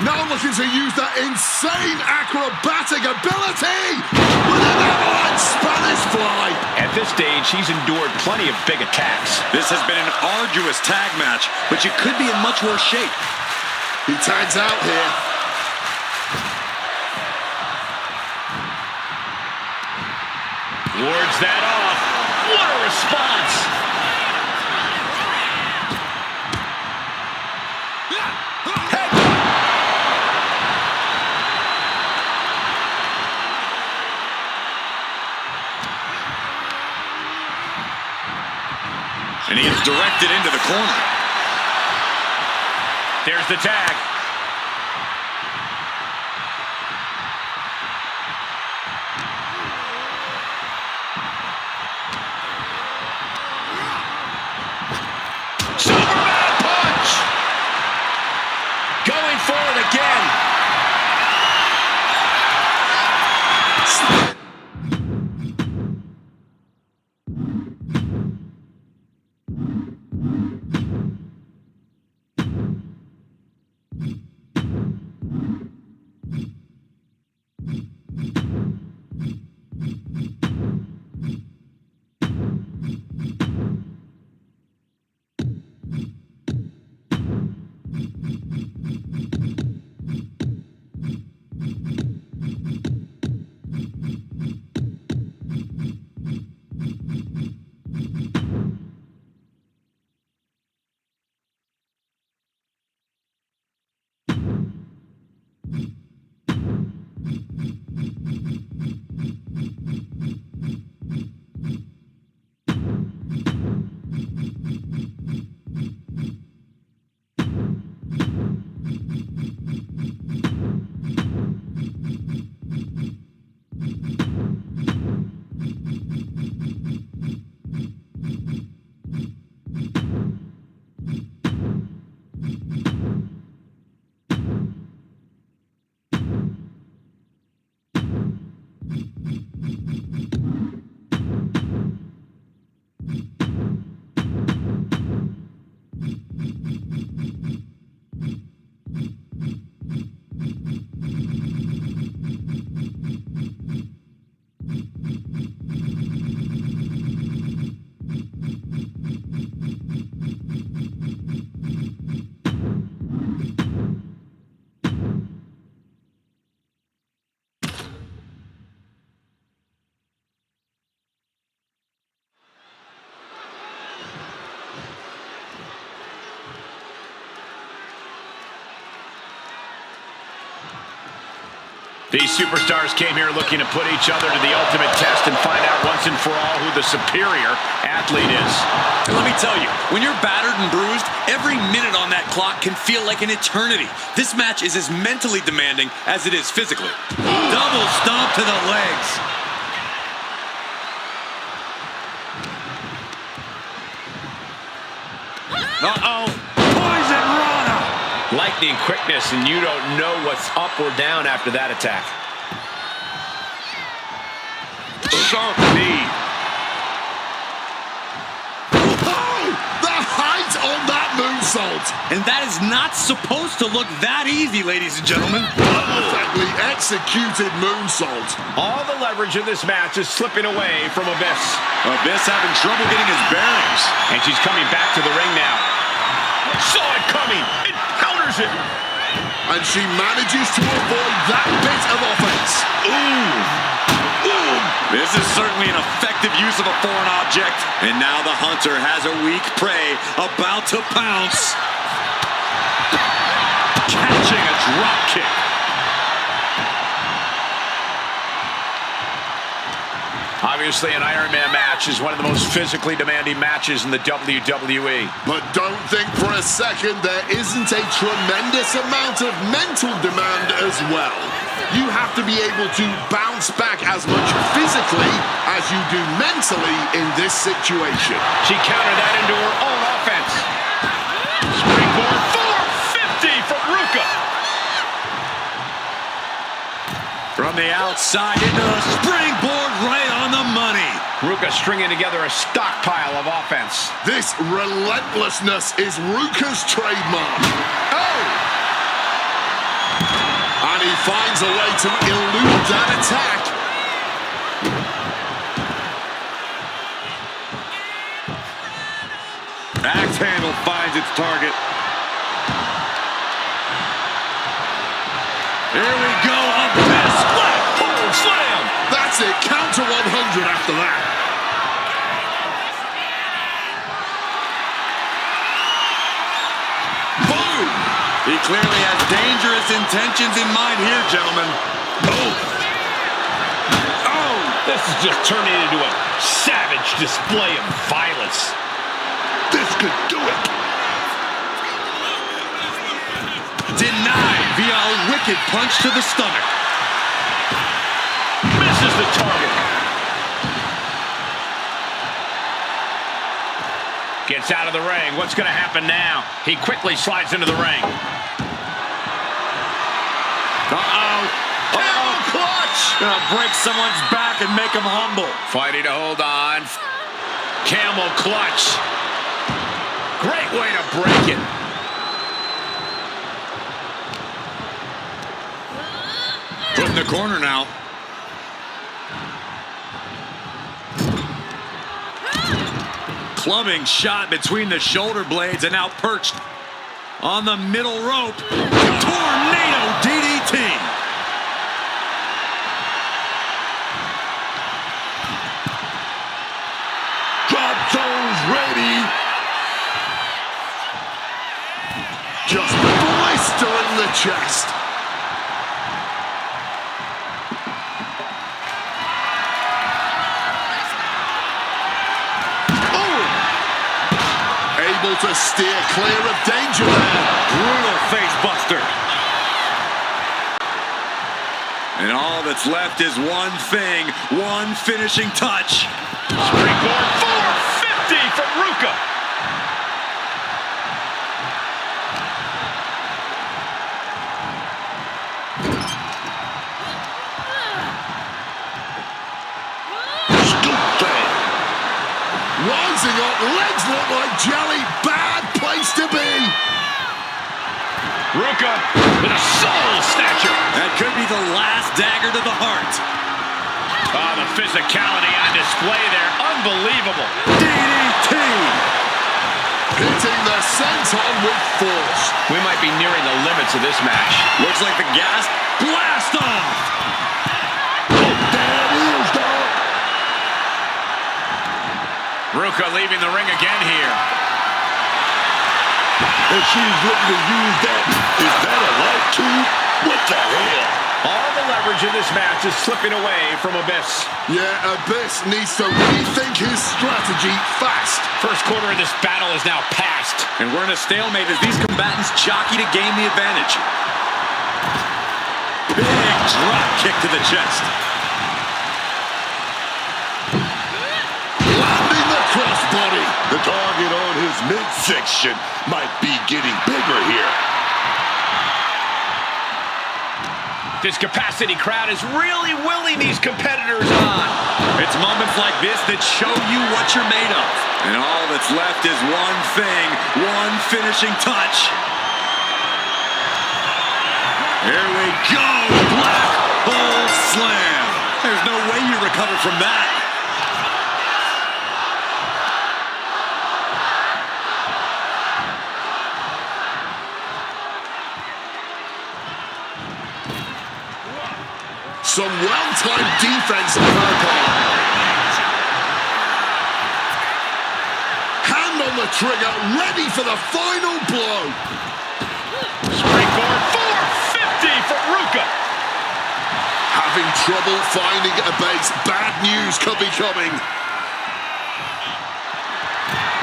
Now looking to use that insane acrobatic ability with an avalanche Spanish fly. At this stage, he's endured plenty of big attacks. This has been an arduous tag match, but you could be in much worse shape. He tags out here. Wards that off. What a response! And he is directed into the corner. There's the tag. Superman punch! Going for it again. These superstars came here looking to put each other to the ultimate test and find out once and for all who the superior athlete is. And let me tell you, when you're battered and bruised, every minute on that clock can feel like an eternity. This match is as mentally demanding as it is physically. Double stomp to the legs. Uh-oh. Poison Rana. Lightning quickness, and you don't know what's up or down after that attack. Sharp knee. Oh, the height on that moonsault. And that is not supposed to look that easy, ladies and gentlemen. Perfectly executed moonsault. All the leverage in this match is slipping away from Abyss. Abyss having trouble getting his bearings. And she's coming back to the ring now. Saw it coming. It counters it. And she manages to avoid that bit of offense. Ooh. Ooh. This is certainly an effective use of a foreign object. And now the hunter has a weak prey about to pounce. Catching a drop kick. Obviously, an Iron Man match is one of the most physically demanding matches in the WWE. But don't think for a second there isn't a tremendous amount of mental demand as well. You have to be able to bounce back as much physically as you do mentally in this situation. She countered that into her own offense. Springboard 450 from Ruka. From the outside into the springboard right on the money. Ruka stringing together a stockpile of offense. This relentlessness is Ruka's trademark. Oh! finds a way to elude that attack. Axe handle finds its target. Here we go, a best Blackpool slam. That's it, counter 100 after that. Boom! He clearly has dangerous intentions in mind here, gentlemen. Oh! This is just turning into a savage display of violence. This could do it. Denied via a wicked punch to the stomach. Misses the target. Gets out of the ring. What's going to happen now? He quickly slides into the ring. Camel clutch! Gonna break someone's back and make him humble. Fighting to hold on. Camel clutch. Great way to break it. Put in the corner now. Clubbing shot between the shoulder blades and now perched on the middle rope. Tornado DDT. Drop zones ready. Just blistering the chest. Able to steer clear of danger there. Brutal face buster. And all that's left is one thing, one finishing touch. Springboard 450 from Ruka. Scoop that. Rising up, legs look like jelly. Bad place to be. Ruka with a soul snatcher. That could be the last dagger to the heart. Oh, the physicality on display there. Unbelievable. DDT. Hitting the senton with force. We might be nearing the limits of this match. Looks like the gas blast off. There it is, dog. Ruka leaving the ring again here. And she's looking to use that. Is that a light tube? What the hell? All the leverage in this match is slipping away from Abyss. Yeah, Abyss needs to rethink his strategy fast. First quarter of this battle is now past. And we're in a stalemate as these combatants jockey to gain the advantage. Big drop kick to the chest. Landing the crossbody. The target on his midsection might be getting bigger here. This capacity crowd is really willing these competitors on. It's moments like this that show you what you're made of. And all that's left is one thing, one finishing touch. Here we go, Black Hole Slam. There's no way you recover from that. Some well-timed defense on Cargil. Hand on the trigger, ready for the final blow. Springboard 450 from Ruka. Having trouble finding a base. Bad news could be coming.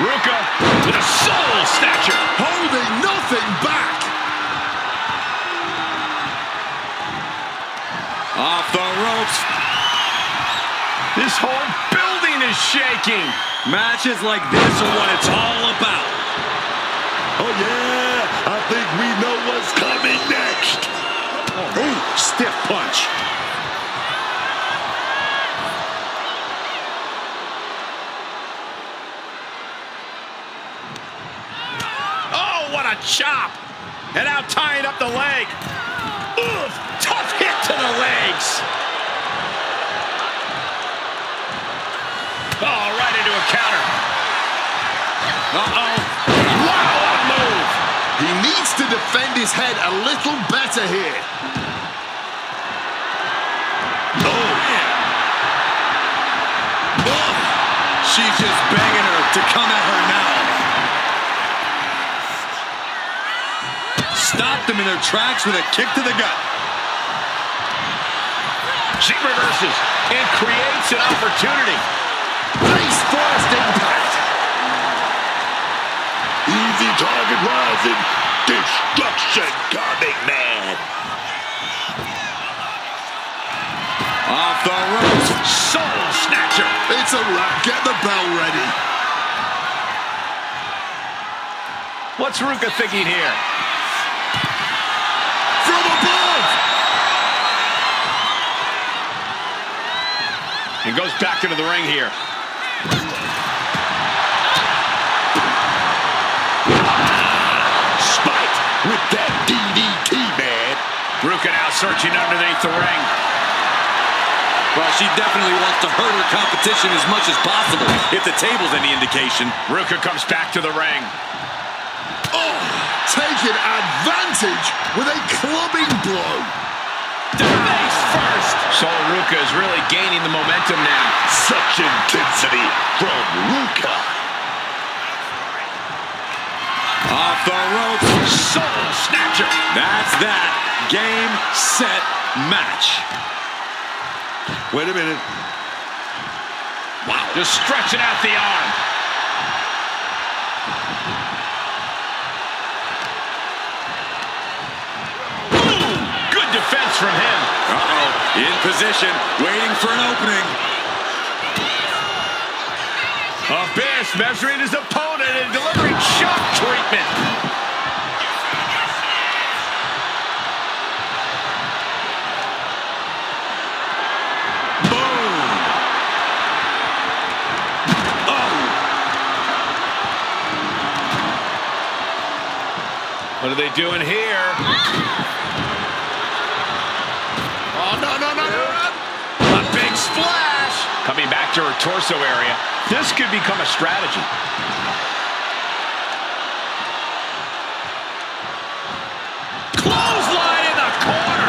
Ruka with a soul snatcher. Holding nothing back. Off the ropes. This whole building is shaking. Matches like this are what it's all about. Oh, yeah. I think we know what's coming next. Ooh, stiff punch. Oh, what a chop. And now tying up the leg. Ugh, tough the legs. Oh, right into a counter. Uh-oh. Wow, what a move. He needs to defend his head a little better here. Oh, man. Oh, she's just begging her to come at her now. Stopped them in their tracks with a kick to the gut. She reverses and creates an opportunity. Face first impact. Easy target rising. Destruction coming, man. Off the ropes. Soul snatcher. It's a wrap. Get the bell ready. What's Ruka thinking here? From above. And goes back into the ring here. Spike with that DDT, man. Ruka now searching underneath the ring. Well, she definitely wants to hurt her competition as much as possible, if the table's any indication. Ruka comes back to the ring. Oh, taking advantage with a clubbing blow. Face first. So Ruka is really gaining the momentum now. Such intensity from Ruka. Off the ropes. Soul snatcher. That's that. Game, set, match. Wait a minute. Wow. Just stretching out the arm. Boom. Good defense from him. Uh-oh. In position, waiting for an opening. Abyss measuring his opponent and delivering shock treatment. Boom. Oh. What are they doing here? Oh, no, no, no, no. A big splash. Coming back to her torso area. This could become a strategy. Clothesline in the corner.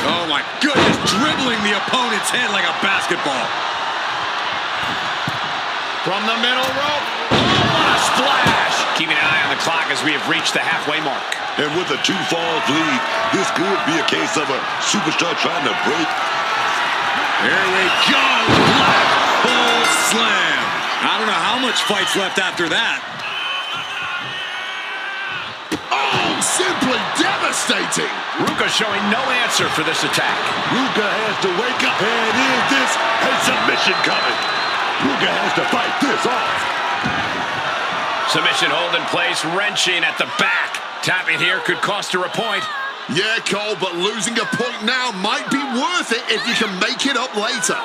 Oh, my goodness. Dribbling the opponent's head like a basketball. From the middle rope. Oh, what a splash. Keeping an eye on the clock as we have reached the halfway mark. And with a 2-falls lead, this could be a case of a superstar trying to break. Here we go. Black Hole Slam. I don't know how much fight's left after that. Oh, simply devastating. Ruka showing no answer for this attack. Ruka has to wake up. And is this a submission coming? Ruka has to fight this off. Submission hold in place, wrenching at the back. Tapping here could cost her a point. Yeah, Cole, but losing a point now might be worth it if you can make it up later.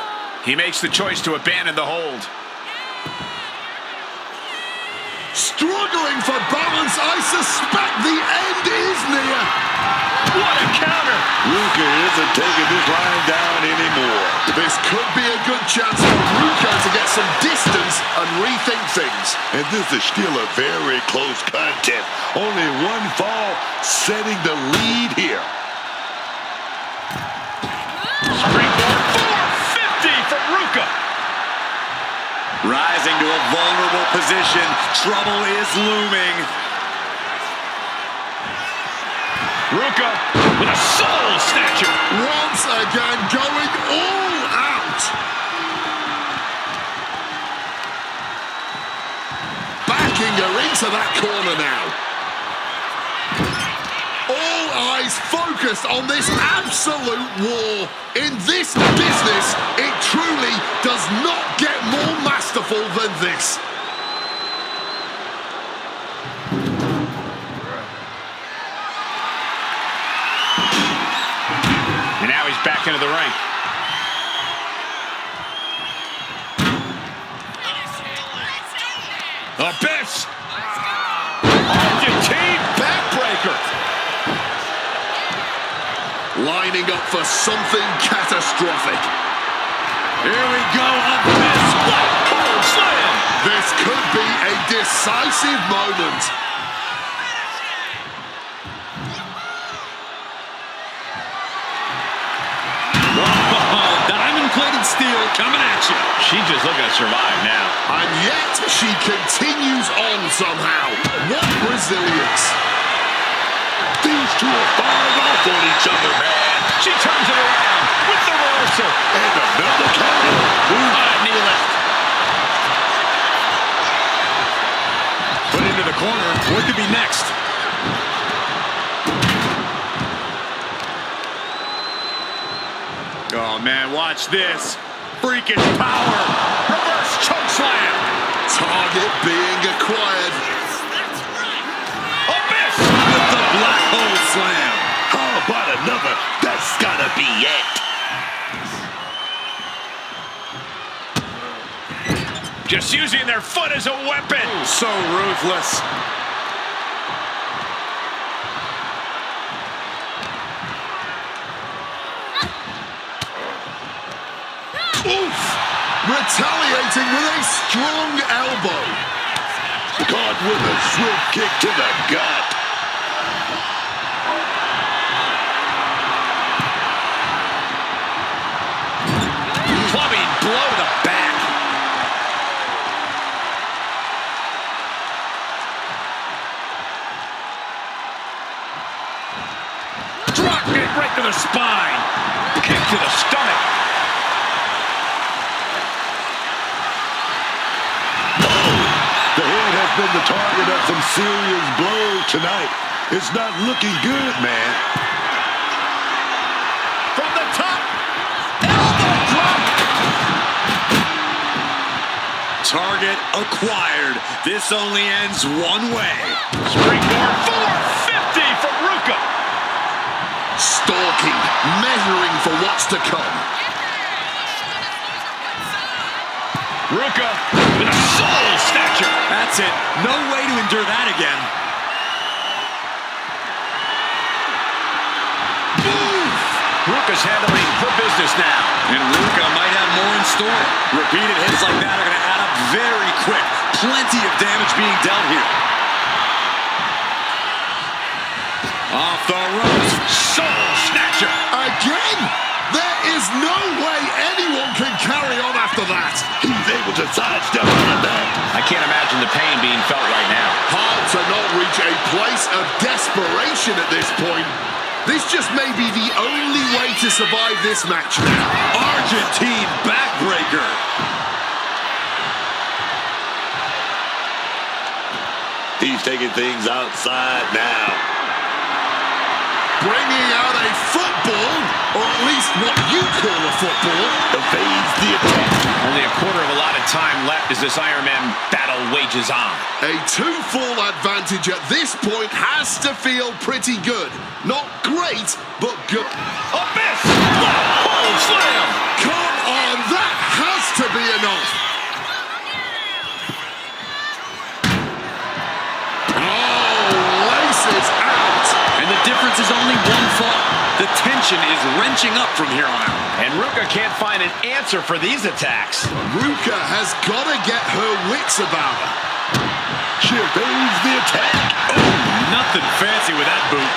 He makes the choice to abandon the hold. Struggling for balance, I suspect the end is near. What a counter! Ruka isn't taking this line down anymore. This could be a good chance for Ruka to get some distance and rethink things. And this is still a very close contest. Only one fall setting the lead here. Springboard 450 from Ruka. Rising to a vulnerable position. Trouble is looming. Ruka with a soul snatcher. Once again, going all out. Backing her into that corner now. All eyes focused on this absolute war. In this business, it truly does not get more masterful than this. And now he's back into the ring. Abyss. Argentine backbreaker. lining up for something catastrophic. Here we go, up this black cold slam. This could be a decisive moment. Diamond-plated steel coming at you. She's just looking to survive now. And yet she continues on somehow. What resilience. These two are firing off on each other, man. She turns it around with the reversal. And another counter. Knee lift. Put into the corner. What could be next? Oh, man, watch this. Freakish power. Reverse choke slam. Target being acquired. A miss. With the black hole slam. How about another? That's gotta be it. Just using their foot as a weapon. So ruthless. Oof! Retaliating with a strong elbow. Caught with a swift kick to the gut. Clubbing blow to the back. Drop kick right to the spine. Kick to the stomach. The head has been the target of some serious blows tonight. It's not looking good, man. From the top. Elbow drop. Target acquired. This only ends one way. Springboard 450 from Ruka. Stalking, measuring for what's to come. Ruka with a soul snatcher. That's it. No way to endure that again. Ruka's handling her business now. And Ruka might have more in store. Repeated hits like that are going to add up very quick. Plenty of damage being dealt here. Off the ropes. Soul snatcher. Again? There is no way anyone can carry on after that. He's able to sidestep out of that. I can't imagine the pain being felt right now. Hard to not reach a place of desperation at this point. This just may be the only way to survive this match now. Argentine backbreaker. He's taking things outside now. Bringing out a football, or at least what you call a football. Evades the attack. Only a quarter of a lot of time left as this Iron Man battle wages on. A 2-fall advantage at this point has to feel pretty good. Not great, but good. A miss! Black slam! Come on, that has to be enough. Oh, laces out. And the difference is only one fall. The tension is wrenching up from here on out. And Ruka can't find an answer for these attacks. Ruka has got to get her wits about her. She evades the attack. Oh, nothing fancy with that boot.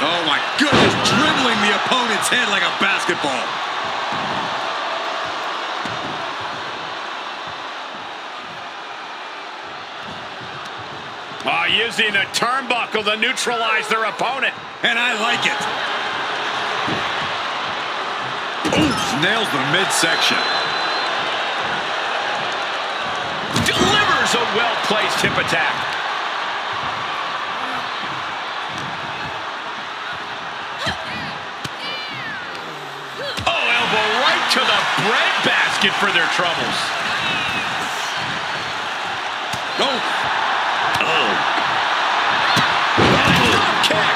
Oh my goodness, dribbling the opponent's head like a basketball. Oh, using the turnbuckle to neutralize their opponent. And I like it. Oof, nails the midsection. Delivers a well-placed hip attack. Oh, elbow right to the breadbasket for their troubles.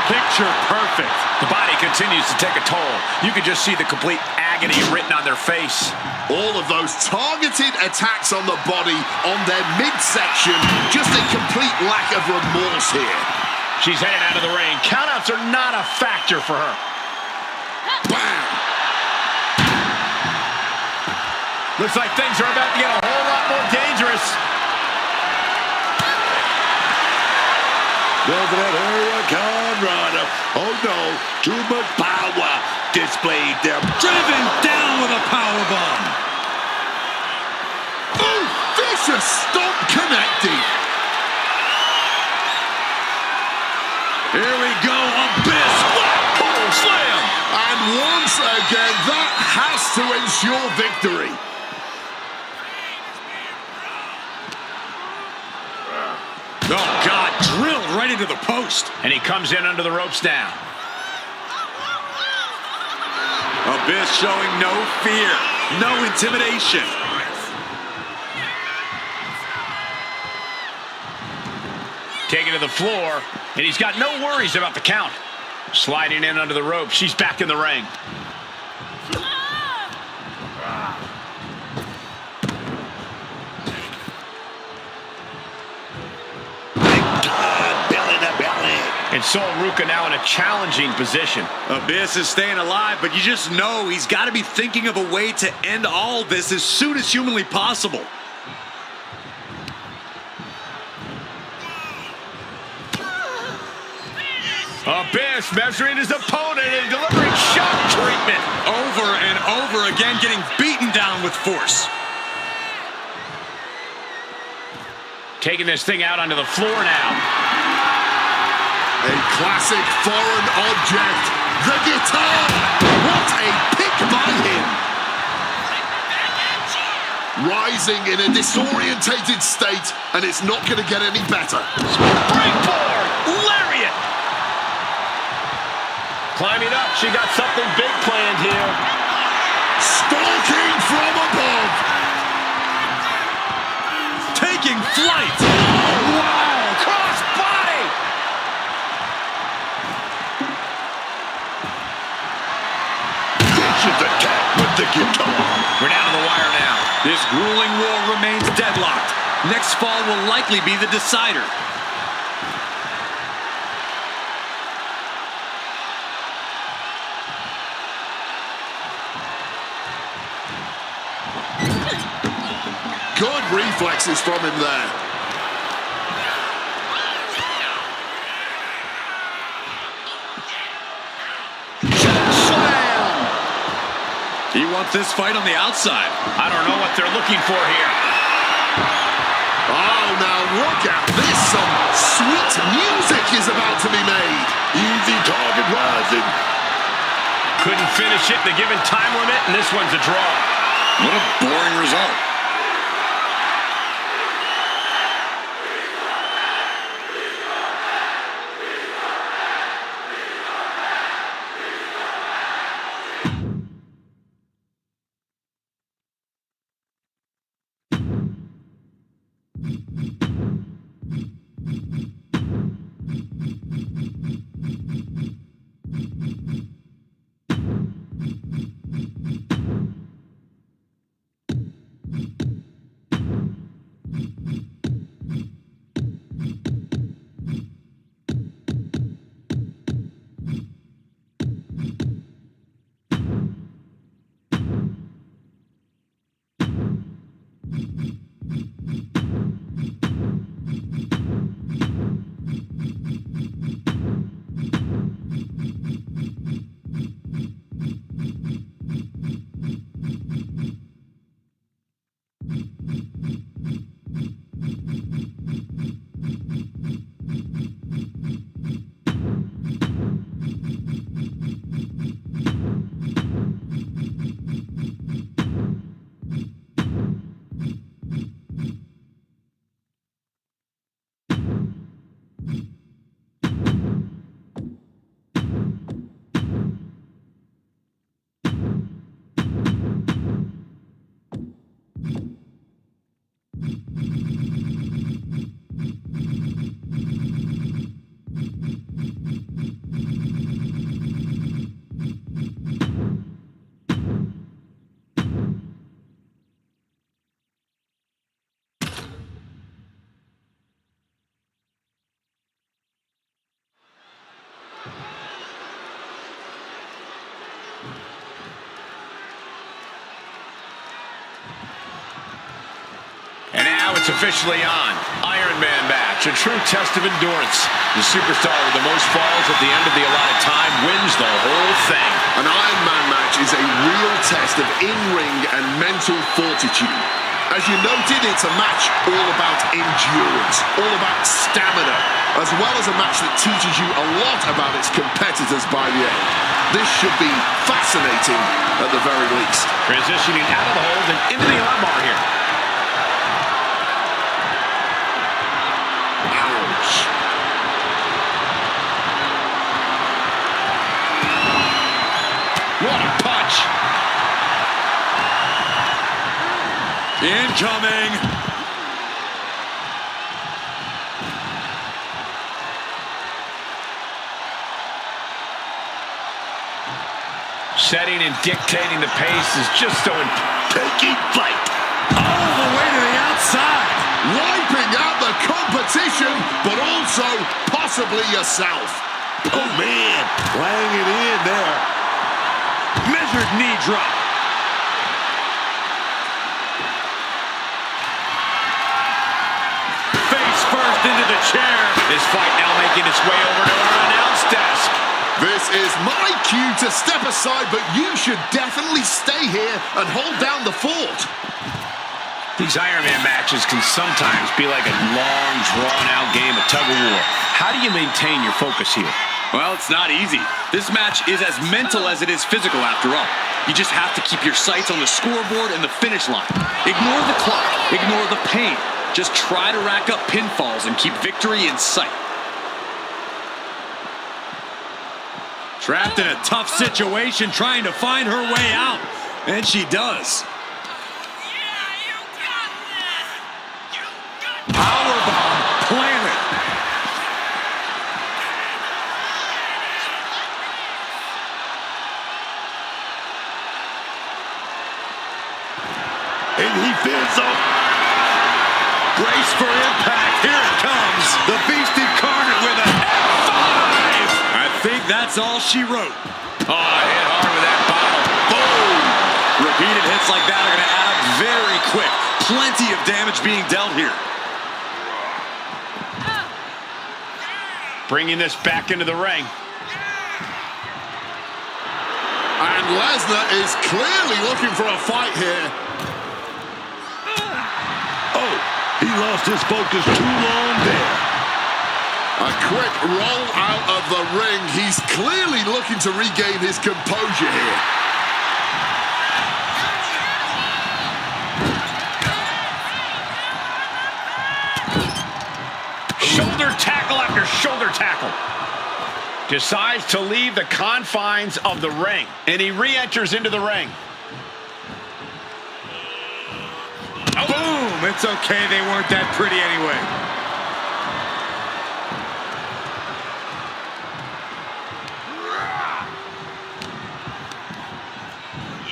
Picture perfect. The body continues to take a toll. You can just see the complete agony written on their face. All of those targeted attacks on the body, on their midsection, just a complete lack of remorse here. She's headed out of the ring. Countouts are not a factor for her. Bam! Looks like things are about to get a whole lot more dangerous. Over that area, Conrad. Oh no, too much power displayed there. Driven down with a powerbomb. Oh, vicious stomp connecting. Here we go, Abyss. Blackpool slam. And once again, that has to ensure victory. Oh, God, drilled right into the post. And he comes in under the ropes now. Abyss showing no fear, no intimidation. Taken to the floor, and he's got no worries about the count. Sliding in under the ropes. She's back in the ring. And Sol Ruca now in a challenging position. Abyss is staying alive, but you just know he's got to be thinking of a way to end all this as soon as humanly possible. Abyss measuring his opponent and delivering shock treatment. Over and over again, getting beaten down with force. Taking this thing out onto the floor now. A classic foreign object, the guitar. What a pick by him. Rising in a disorientated state, and it's not going to get any better. Springboard! Lariat! Climbing up, she got something big planned here. Stalking from above. Taking flight. Oh, wow! Cross body! Vicious attack with the guitar. We're down to the wire now. This grueling war remains deadlocked. Next fall will likely be the decider. Good reflexes from him there. Slam! He wants this fight on the outside. I don't know what they're looking for here. Oh, now look at this. Some sweet music is about to be made. Easy target rising. Couldn't finish it in the given time limit, and this one's a draw. What a boring result. officially on. Iron Man match, a true test of endurance. The superstar with the most falls at the end of the allotted time wins the whole thing. An Iron Man match is a real test of in-ring and mental fortitude. As you noted, it's a match all about endurance, all about stamina, as well as a match that teaches you a lot about its competitors by the end. This should be fascinating at the very least. Transitioning out of the hold and into the armbar here. Ouch. What a punch. Incoming. Setting and dictating the pace is just so Taking flight. All the way to the outside. Wiping out the competition, but also possibly yourself. Oh, man. Laying it in there. measured knee drop. Face first into the chair. This fight now making its way over to our announce desk. This is my cue to step aside, but you should definitely stay here and hold down the fort. These Iron Man matches can sometimes be like a long, drawn-out game of tug-of-war. How do you maintain your focus here? Well, it's not easy. This match is as mental as it is physical, after all. You just have to keep your sights on the scoreboard and the finish line. Ignore the clock. Ignore the pain. Just try to rack up pinfalls and keep victory in sight. Trapped in a tough situation, trying to find her way out. And she does. Powerbomb planted. And he fins up. Brace for impact. Here it comes. The Beast incarnate with a F5. I think that's all she wrote. Oh, hit hard with that bottle. Boom. Repeated hits like that are going to add up very quick. Plenty of damage being dealt here. Bringing this back into the ring. And Lesnar is clearly looking for a fight here. Oh, he lost his focus too long there. A quick roll out of the ring. He's clearly looking to regain his composure here. Shoulder tackle after shoulder tackle. Decides to leave the confines of the ring. And he re-enters into the ring. Boom. It's okay. They weren't that pretty anyway.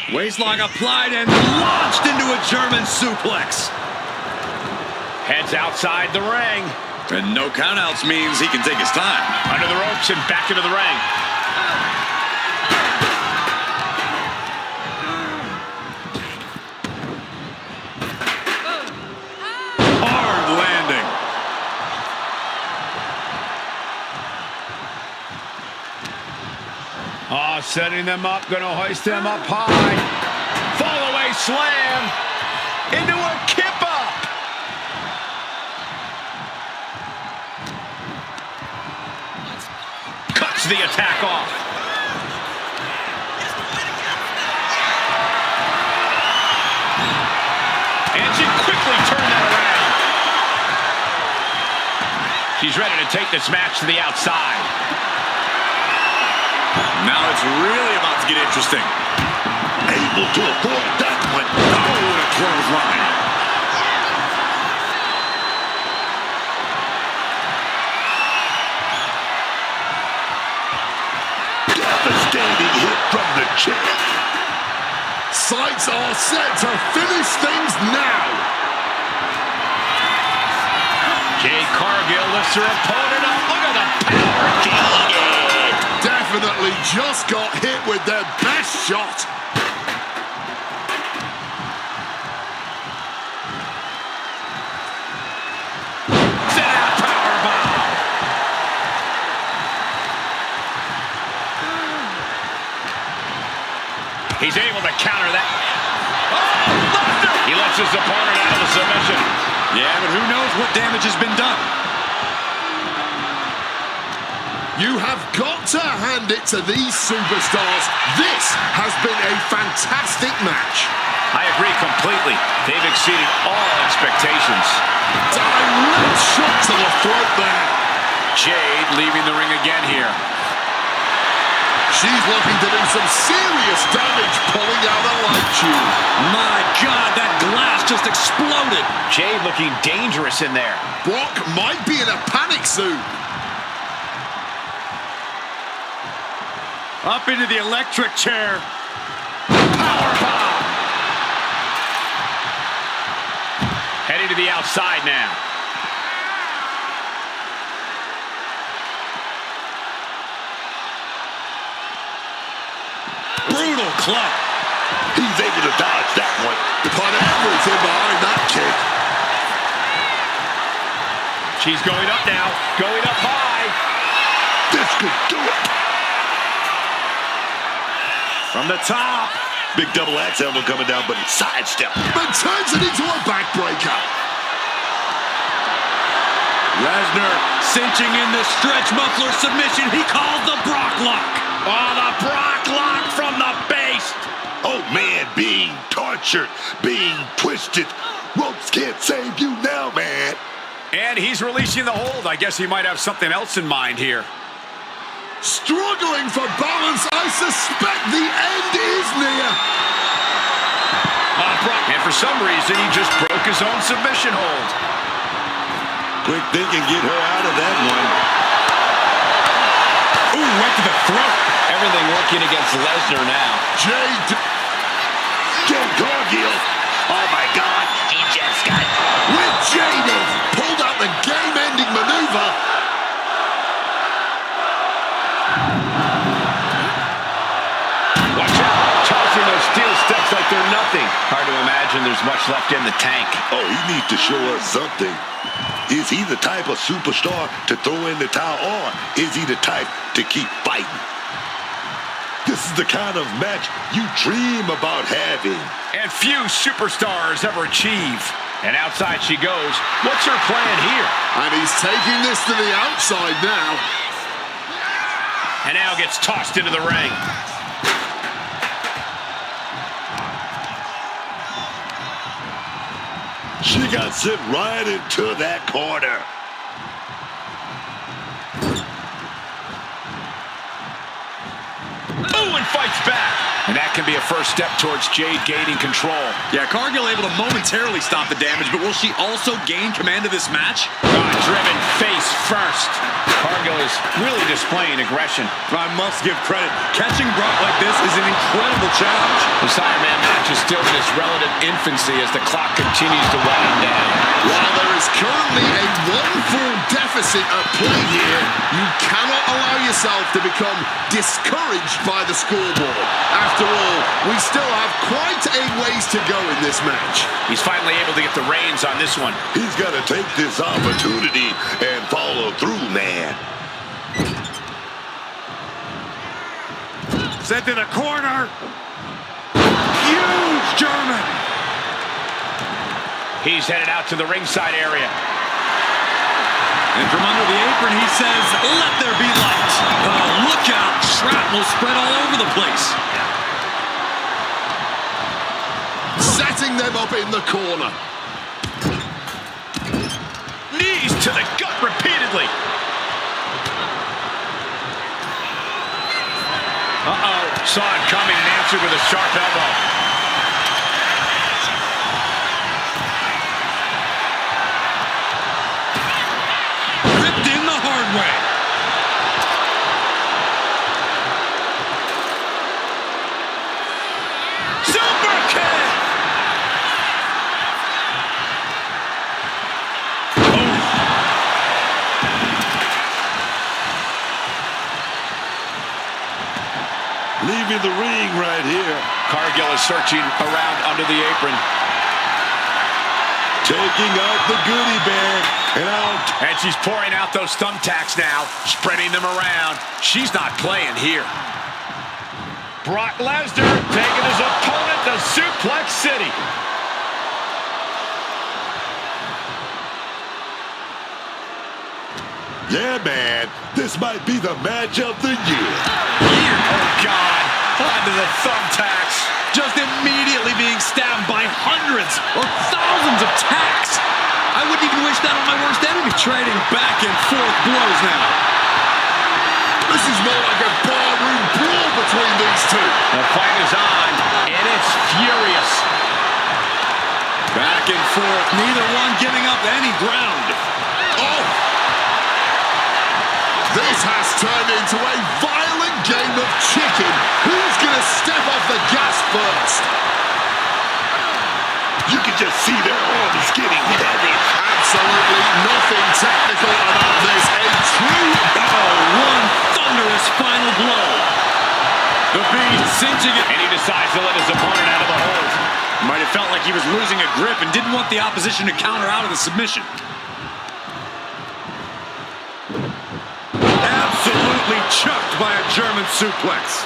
Waistlock applied and launched into a German suplex. Heads outside the ring. And no countouts means he can take his time. Under the ropes and back into the ring. Hard landing. Oh, setting them up, gonna hoist them up high. Fall away slam. Into a kip up. Cuts the attack off. And she quickly turned that around. She's ready to take this match to the outside. Now it's really about to get interesting. Able to avoid that one. Oh, what a clothesline. Devastating hit from the chair. Sights are set to finish things now. Jade Cargil lifts her opponent up. Look at the power. Jade. Definitely just got hit with their best shot. He's able to counter that. Oh, Lesnar! He lets his opponent out of the submission. Yeah, but who knows what damage has been done. You have got to hand it to these superstars. This has been a fantastic match. I agree completely. They've exceeded all expectations. Direct shot to the throat there. Jade leaving the ring again here. She's looking to do some serious damage, pulling out a light tube. My God, that glass just exploded. Jade looking dangerous in there. Brock might be in a panic soon. Up into the electric chair. Powerbomb. Heading to the outside now. Brutal club. He's able to dodge that one. Put everything behind that kick. She's going up now. Going up high. This could do it. From the top. Big double axe elbow coming down, but sidestep. But turns it into a backbreaker. Lesnar cinching in the stretch muffler submission. He calls the Brock lock. Oh, the Brock lock from the base. Oh, man, being tortured, being twisted. Ropes can't save you now, man. And he's releasing the hold. I guess he might have something else in mind here. Struggling for balance. I suspect the end is near. And for some reason, he just broke his own submission hold. Quick thinking, get her out of that one. Ooh, right to the throat. Everything working against Lesnar now. Jade. Cargil. Oh, my God. He just got... With Jade pulled out the game-ending maneuver. Watch out. Tossing those steel steps like they're nothing. Hard to imagine there's much left in the tank. Oh, he needs to show us something. Is he the type of superstar to throw in the towel, or is he the type to keep fighting? This is the kind of match you dream about having. And few superstars ever achieve. And outside she goes. What's her plan here? And he's taking this to the outside now. And now gets tossed into the ring. She got sent right into that corner. Ooh, and fights back. And that can be a first step towards Jade gaining control. Yeah, Cargil able to momentarily stop the damage, but will she also gain command of this match? Driven face first. Cargil is really displaying aggression. I must give credit. Catching Brock like this is an incredible challenge. This Iron Man match is still in its relative infancy as the clock continues to wind down. While there is currently a 1-full deficit at play here, you cannot allow yourself to become discouraged by the scoreboard. After all, we still have quite a ways to go in this match. He's finally able to get the reins on this one. He's got to take this opportunity and follow through, man. Sent to the corner. Huge German. He's headed out to the ringside area. And from under the apron, he says, let there be light. Look out. Shrapnel spread all over the place. Setting them up in the corner. Knees to the gut repeatedly. Uh-oh. Saw it coming and answered with a sharp elbow. Ripped in the hard way. Super kick! Leaving the ring right here. Cargil is searching around under the apron. Taking out the goodie bag and out. And she's pouring out those thumbtacks now, spreading them around. She's not playing here. Brock Lesnar taking his opponent to Suplex City. Yeah, man, this might be the match of the year. Oh, God. Onto the thumbtacks. Just immediately being stabbed by hundreds or thousands of tacks. I wouldn't even wish that on my worst enemy. Trading back and forth blows now. This is more like a barroom brawl between these two. The fight is on, and it's furious. Back and forth, neither one giving up any ground. Oh! This has turned into a violent game of chicken. Who's going to step off the gas first? You can just see their arms getting heavy. Absolutely nothing technical about this. A true... Oh, one thunderous final blow. The Beast cinching it. And he decides to let his opponent out of the hold. Might have felt like he was losing a grip and didn't want the opposition to counter out of the submission. Absolutely chucked by a German suplex.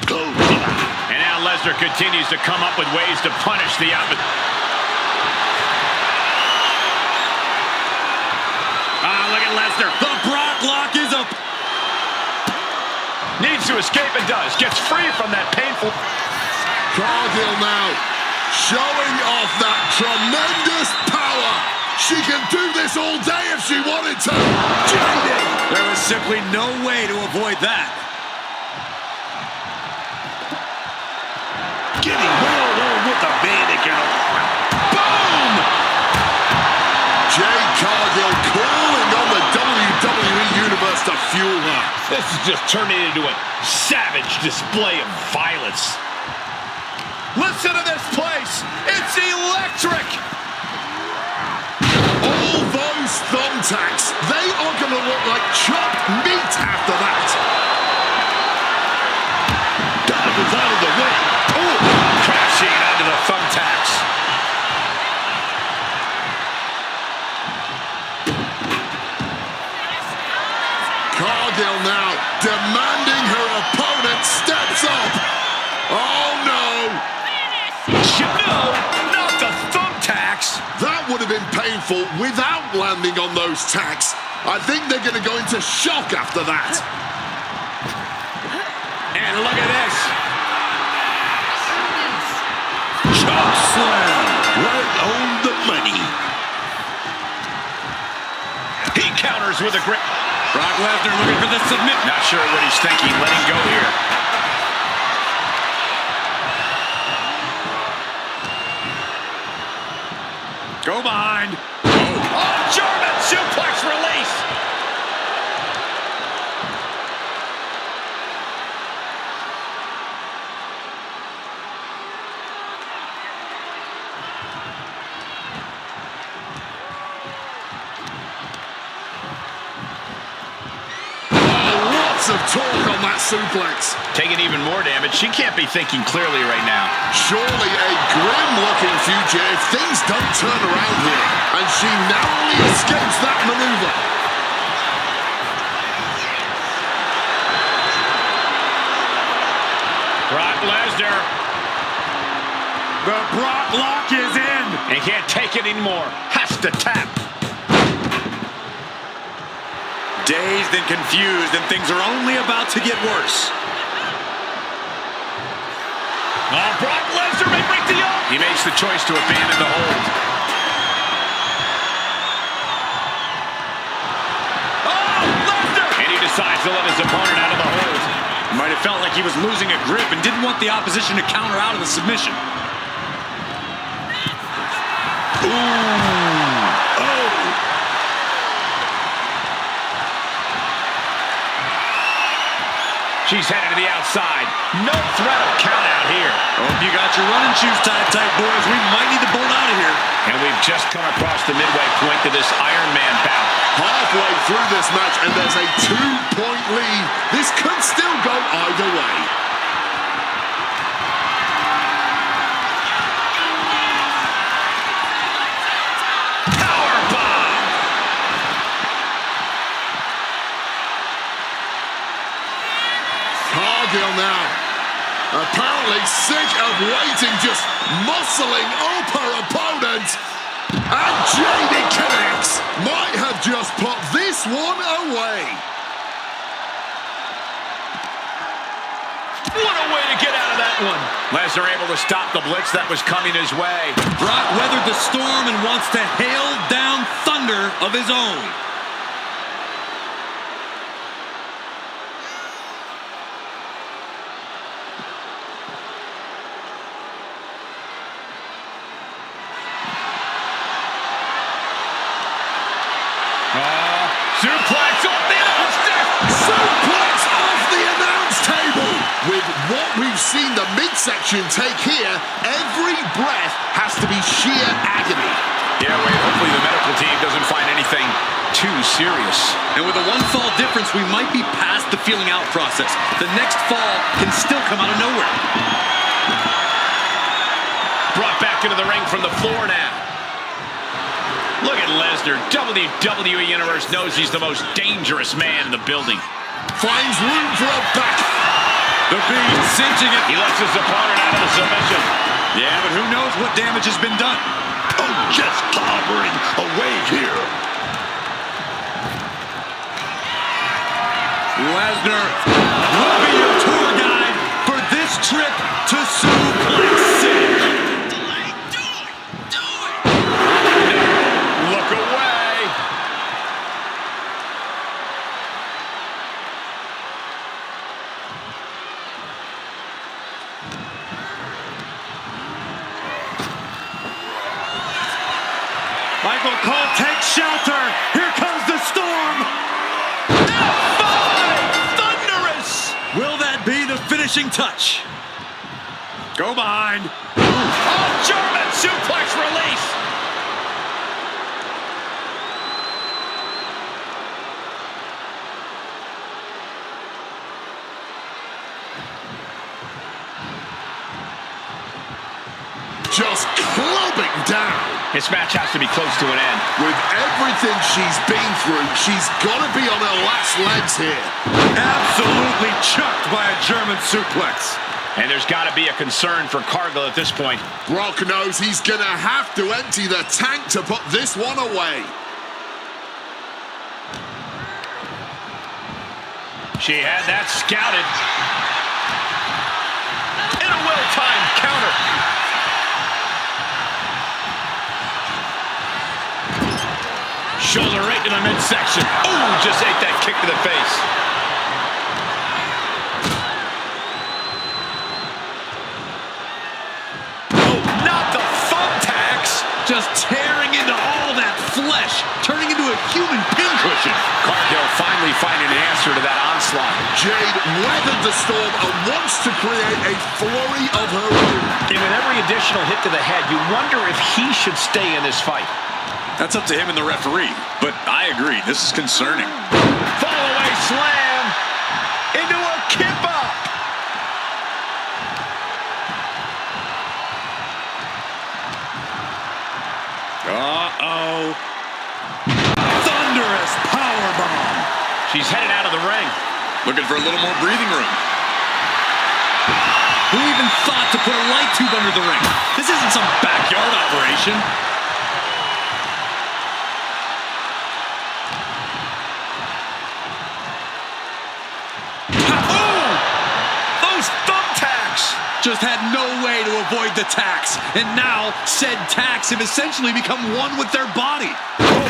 And now Lesnar continues to come up with ways to punish the opponent. Look at Lesnar. The Brock lock is up. Needs to escape and does. Gets free from that painful... Cargil now showing off that tremendous power. She can do this all day if she wanted to. Jade! There was simply no way to avoid that. Getting well on with the mannequin. Boom! Jade Cargil calling on the WWE Universe to fuel her. This is just turning into a savage display of violence. Listen to this place. It's electric. All those thumbtacks, they are going to look like chopped meat after that. Divers out of the way. Ooh, crashing onto the thumbtacks. Cargil now demanding her opponent steps up. Oh no! No, not the thumbtacks. That would have been painful without landing on those tacks. I think they're going to go into shock after that. And look at this. Choke slam. Right on the money. He counters with a grip. Brock Lesnar looking for the submit. Not sure what he's thinking. Letting go here. Go behind. Oh, German suplex release. Lots of torque on that suplex. Taking even more damage. She can't be thinking clearly right now. Surely a grim-looking future if things don't turn around here. And she narrowly escapes that maneuver. Brock Lesnar. The Brock lock is in. And can't take it anymore. Has to tap. Dazed and confused, and things are only about to get worse. Oh, Brock Lesnar may break the yoke. He makes the choice to abandon the hold. Oh, Lesnar! And he decides to let his opponent out of the hold. Might have felt like he was losing a grip and didn't want the opposition to counter out of the submission. She's headed to the outside. No threat of count out here. Hope you got your running shoes tied tight, boys. We might need to bolt out of here. And we've just come across the midway point to this Iron Man bout. Halfway through this match, and there's a 2-point lead. This could still go either way. apparently sick of waiting, just muscling up her opponent. And Jade connects. Might have just put this one away. What a way to get out of that one. Lesnar able to stop the blitz that was coming his way. Brock weathered the storm and wants to hail down thunder of his own. Suplex off the announce table. Suplex off the announce table. With what we've seen the midsection take here, every breath has to be sheer agony. Yeah, wait, hopefully the medical team doesn't find anything too serious. And with a one-fall difference, we might be past the feeling out process. The next fall can still come out of nowhere. Brought back into the ring from the floor now. Look at Lesnar. WWE Universe knows he's the most dangerous man in the building. Finds room for a back. The Beast cinching it. He lets his opponent out of the submission. Yeah, but who knows what damage has been done. Oh, just clobbering away here. Lesnar will be your tour guide for this trip to Suplex City. Look away. Michael Cole takes shelter. Here comes the storm. Thunderous. Will that be the finishing touch? Go behind. Oh, German suplex release. Just clubbing down. This match has to be close to an end. With everything she's been through, she's got to be on her last legs here. Absolutely chucked by a German suplex. And there's got to be a concern for Cargil at this point. Brock knows he's going to have to empty the tank to put this one away. She had that scouted. And a well-timed counter. Shoulder right in the midsection. Ooh, just ate that kick to the face. Oh, not the thumbtacks. Just tearing into all that flesh, turning into a human pincushion. Cargil finally finding an answer to that onslaught. Jade weathered the storm and wants to create a flurry of her own. And with every additional hit to the head, you wonder if he should stay in this fight. That's up to him and the referee. But I agree, this is concerning. Fall-away slam into a kip-up. Uh-oh. Thunderous powerbomb. She's headed out of the ring. Looking for a little more breathing room. Who even thought to put a light tube under the ring? This isn't some backyard operation. Just had no way to avoid the tacks. And now, said tacks have essentially become one with their body. Oh,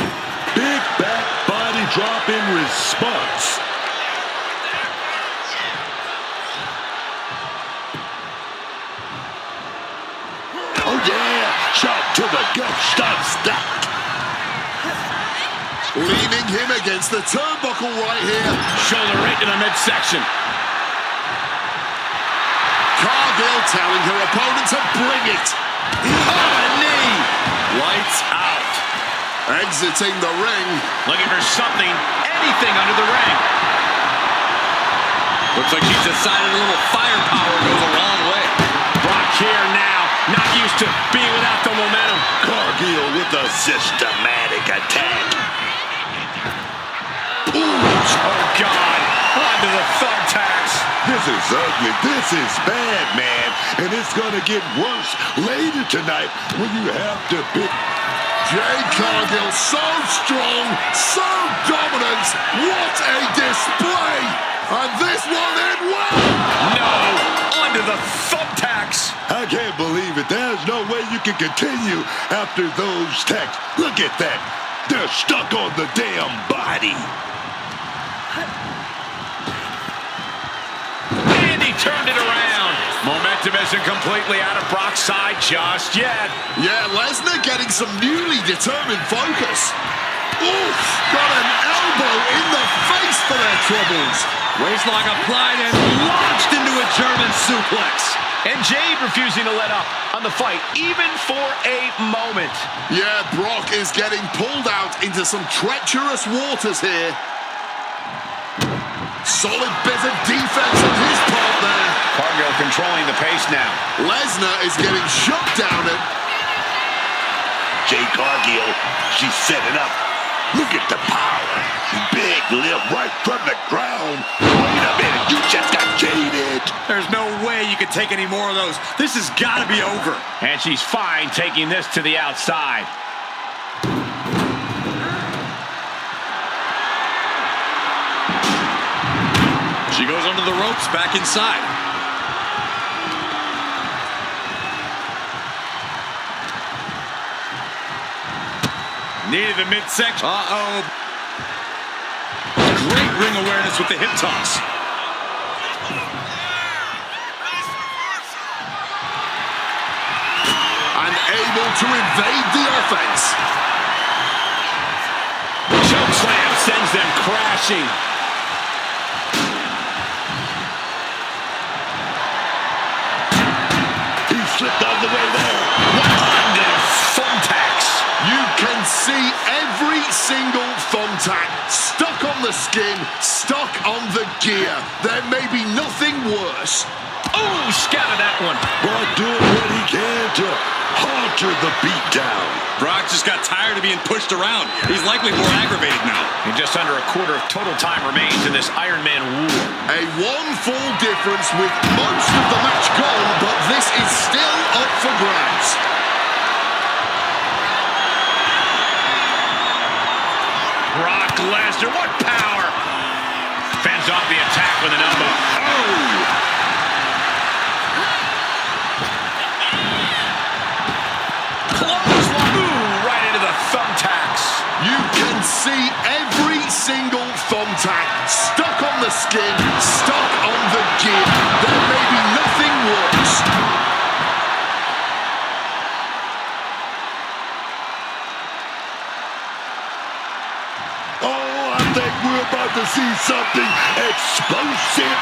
big back body drop in response. Oh, yeah. Shot to the gut. Stops that. Leaning him against the turnbuckle right here. Shoulder right in the midsection. Cargil telling her opponent to bring it. Oh, a knee. Lights out. Exiting the ring. Looking for something, anything under the ring. Looks like she's decided a little firepower goes a long way. Brock here now, not used to being without the momentum. Cargil with a systematic attack. Ooh, oh God, onto the thumbtacks. This is ugly. This is bad, man. And it's going to get worse later tonight when you have to pick. Jade Cargil, so strong, so dominant. What a display! And this one in well. No, onto the thumbtacks. I can't believe it. There's no way you can continue after those tacks. Look at that. They're stuck on the damn body. And he turned it around. Momentum isn't completely out of Brock's side just yet. Yeah, Lesnar getting some newly determined focus. Oof, got an elbow in the face for their troubles. Waistlock applied and launched into a German suplex. And Jade refusing to let up on the fight, even for a moment. Yeah, Brock is getting pulled out into some treacherous waters here. Solid bit of defense on his part there. Cargil controlling the pace now. Lesnar is getting shut down. Jade Cargil, she's setting up. Look at the power. Big lift right from the ground. Wait a minute, you just got jaded. There's no way you could take any more of those. This has got to be over. And she's fine taking this to the outside. She goes under the ropes, back inside. Needed the midsection. Uh-oh. Great ring awareness with the hip toss. And able to evade the offense. Chokeslam sends them crashing. He slipped out of the way there. Under thumbtacks. You can see every single thumbtack stuck on the skin, stuck on the gear. There may be nothing worse. Oh, scattered that one. Brock doing what he can to alter the beatdown. Brock just got tired of being pushed around. He's likely more aggravated now. And just under a quarter of total time remains in this Iron Man war. A one-fall difference with most of the match gone, but this is still up for grabs. Brock Lesnar, what power! Fends off the attack with an elbow. Oh! Clothesline. Ooh, right into the thumbtacks. You can see every single thumbtack stuck on the skin, stuck on the gear. There may be nothing worse. Oh, I think we're about to see something explosive.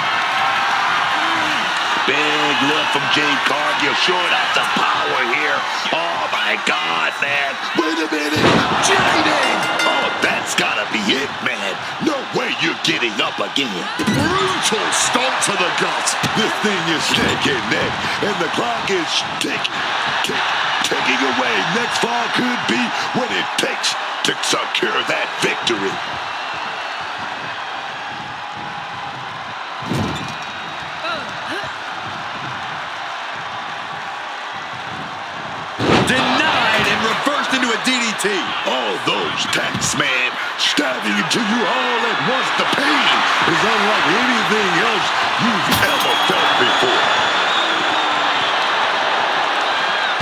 Big lift from Jade Cargil, showing off the power here. Oh, my God, man. Wait a minute. Jade! Oh, that's got to be it, man. No way you're getting up again. Brutal stomp to the gut. This thing is neck and neck, and the clock is ticking away. Next fall could be what it takes to secure that victory. Denied and reversed into a DDT. All those tacks, man, stabbing into you all at once. The pain is unlike anything else you've ever felt before.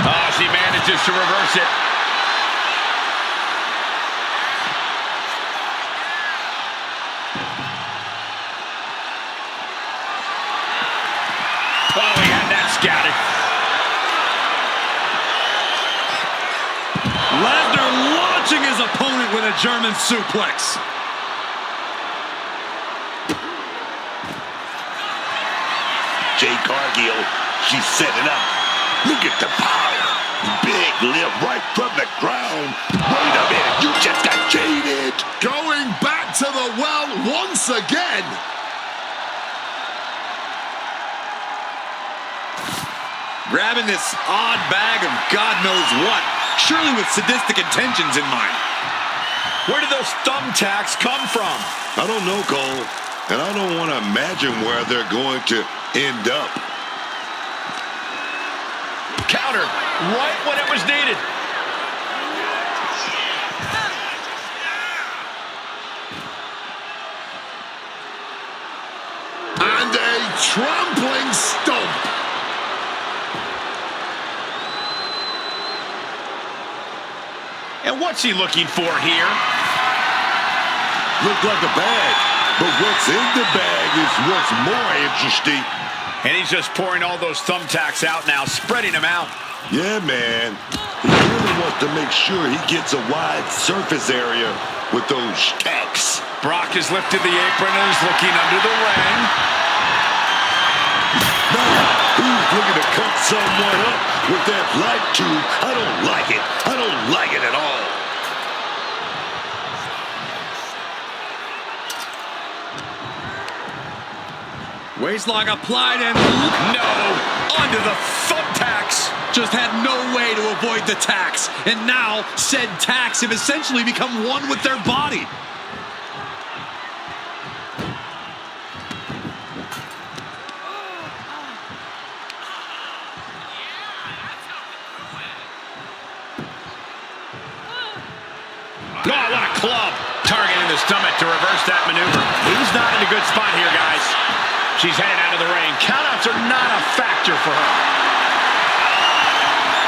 Oh, she manages to reverse it. Oh, he had that scouted. Lesnar launching his opponent with a German suplex. Jade Cargil, she's setting up. Look at the power. Big lift right from the ground. Wait a minute, you just got jaded. Going back to the well once again. Grabbing this odd bag of God knows what. Surely with sadistic intentions in mind. Where did those thumbtacks come from? I don't know, Cole. And I don't want to imagine where they're going to end up. Countered right when it was needed. And a trampling stomp. And what's he looking for here? Looked like a bag, but what's in the bag is what's more interesting. And he's just pouring all those thumbtacks out now, spreading them out. Yeah, man. He really wants to make sure he gets a wide surface area with those tacks. Brock has lifted the apron and is looking under the ring. Now, he's looking to cut someone up with that light tube. I don't like it. I don't like it at all. Waistlock applied and No, onto the thumbtacks. just had no way to avoid the tacks. And now said tacks have essentially become one with their body. Oh, what a club. Targeting the stomach to reverse that maneuver. He's not in a good spot here, guys. She's headed out of the ring. Countouts are not a factor for her.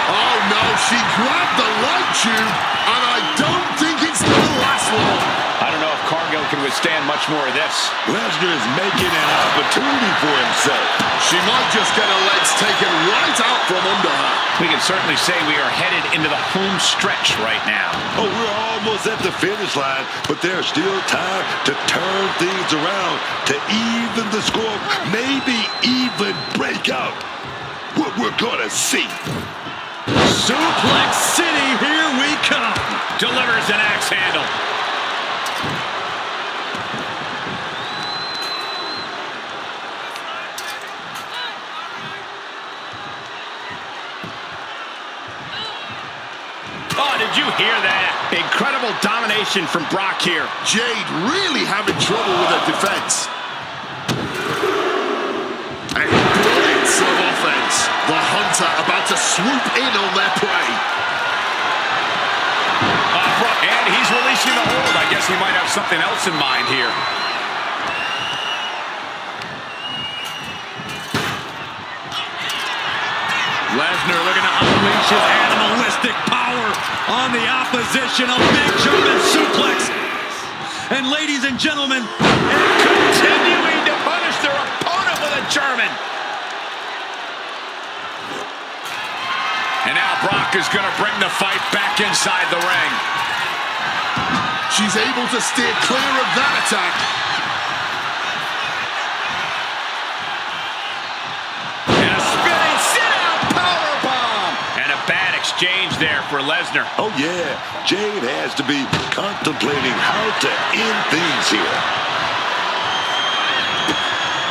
Oh no, she grabbed the light tube, and I don't think it's going to last long. I don't know if Cargil can withstand much more of this. Lesnar is making an opportunity for himself. She might just get her legs taken right out from under her. We can certainly say we are headed into the home stretch right now. Oh, we're almost at the finish line, but there's still time to turn things around, to even the score, maybe even break out. What we're gonna see. Suplex City, here we come. Delivers an axe handle. Oh, did you hear that? Incredible domination from Brock here. Jade really having trouble with her defense. A blitz of offense. The Hunter about to swoop in on their prey. And he's releasing the hold. I guess he might have something else in mind here. Lesnar looking to unleash his animalistic power on the opposition. A big German suplex. And ladies and gentlemen, Continuing to punish their opponent with a German. And now Brock is going to bring the fight back inside the ring. She's able to steer clear of that attack. And a spinning sit-out powerbomb. And a bad exchange there for Lesnar. Oh, yeah. Jade has to be contemplating how to end things here.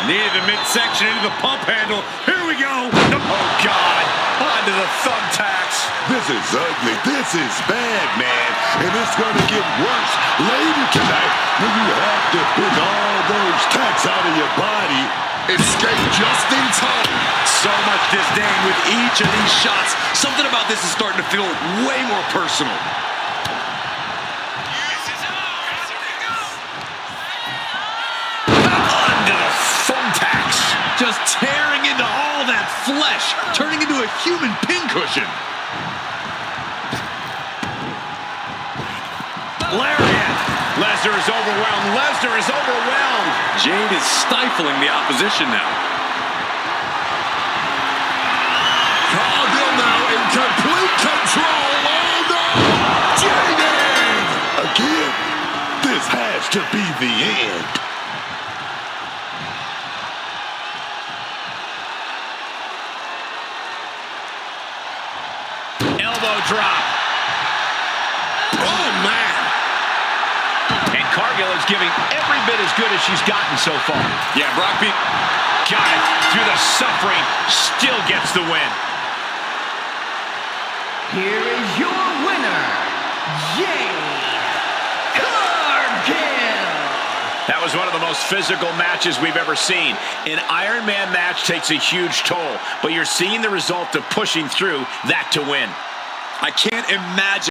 needed the midsection into the pump handle. Here we go. Oh, God. Onto the thumbtacks. This is ugly. This is bad, man. And it's going to get worse later tonight when you have to pick all those tacks out of your body. Escape just in time. So much disdain with each of these shots. Something about this is starting to feel way more personal. Onto the thumbtacks. Just tearing into all that flesh, turning into a human pincushion. Lariat. Lesnar is overwhelmed. Lesnar is overwhelmed. Jade is stifling the opposition now. Cargil now in complete control. Oh no! Jade! Again, this has to be the end. Elbow drop. Oh man! And Cargil is giving every bit as good as she's gotten so far. Yeah, Brock beat... Got it. Through the suffering, still gets the win. Here is your winner, Jade Cargil. That was one of the most physical matches we've ever seen. An Iron Man match takes a huge toll, but you're seeing the result of pushing through that to win. I can't imagine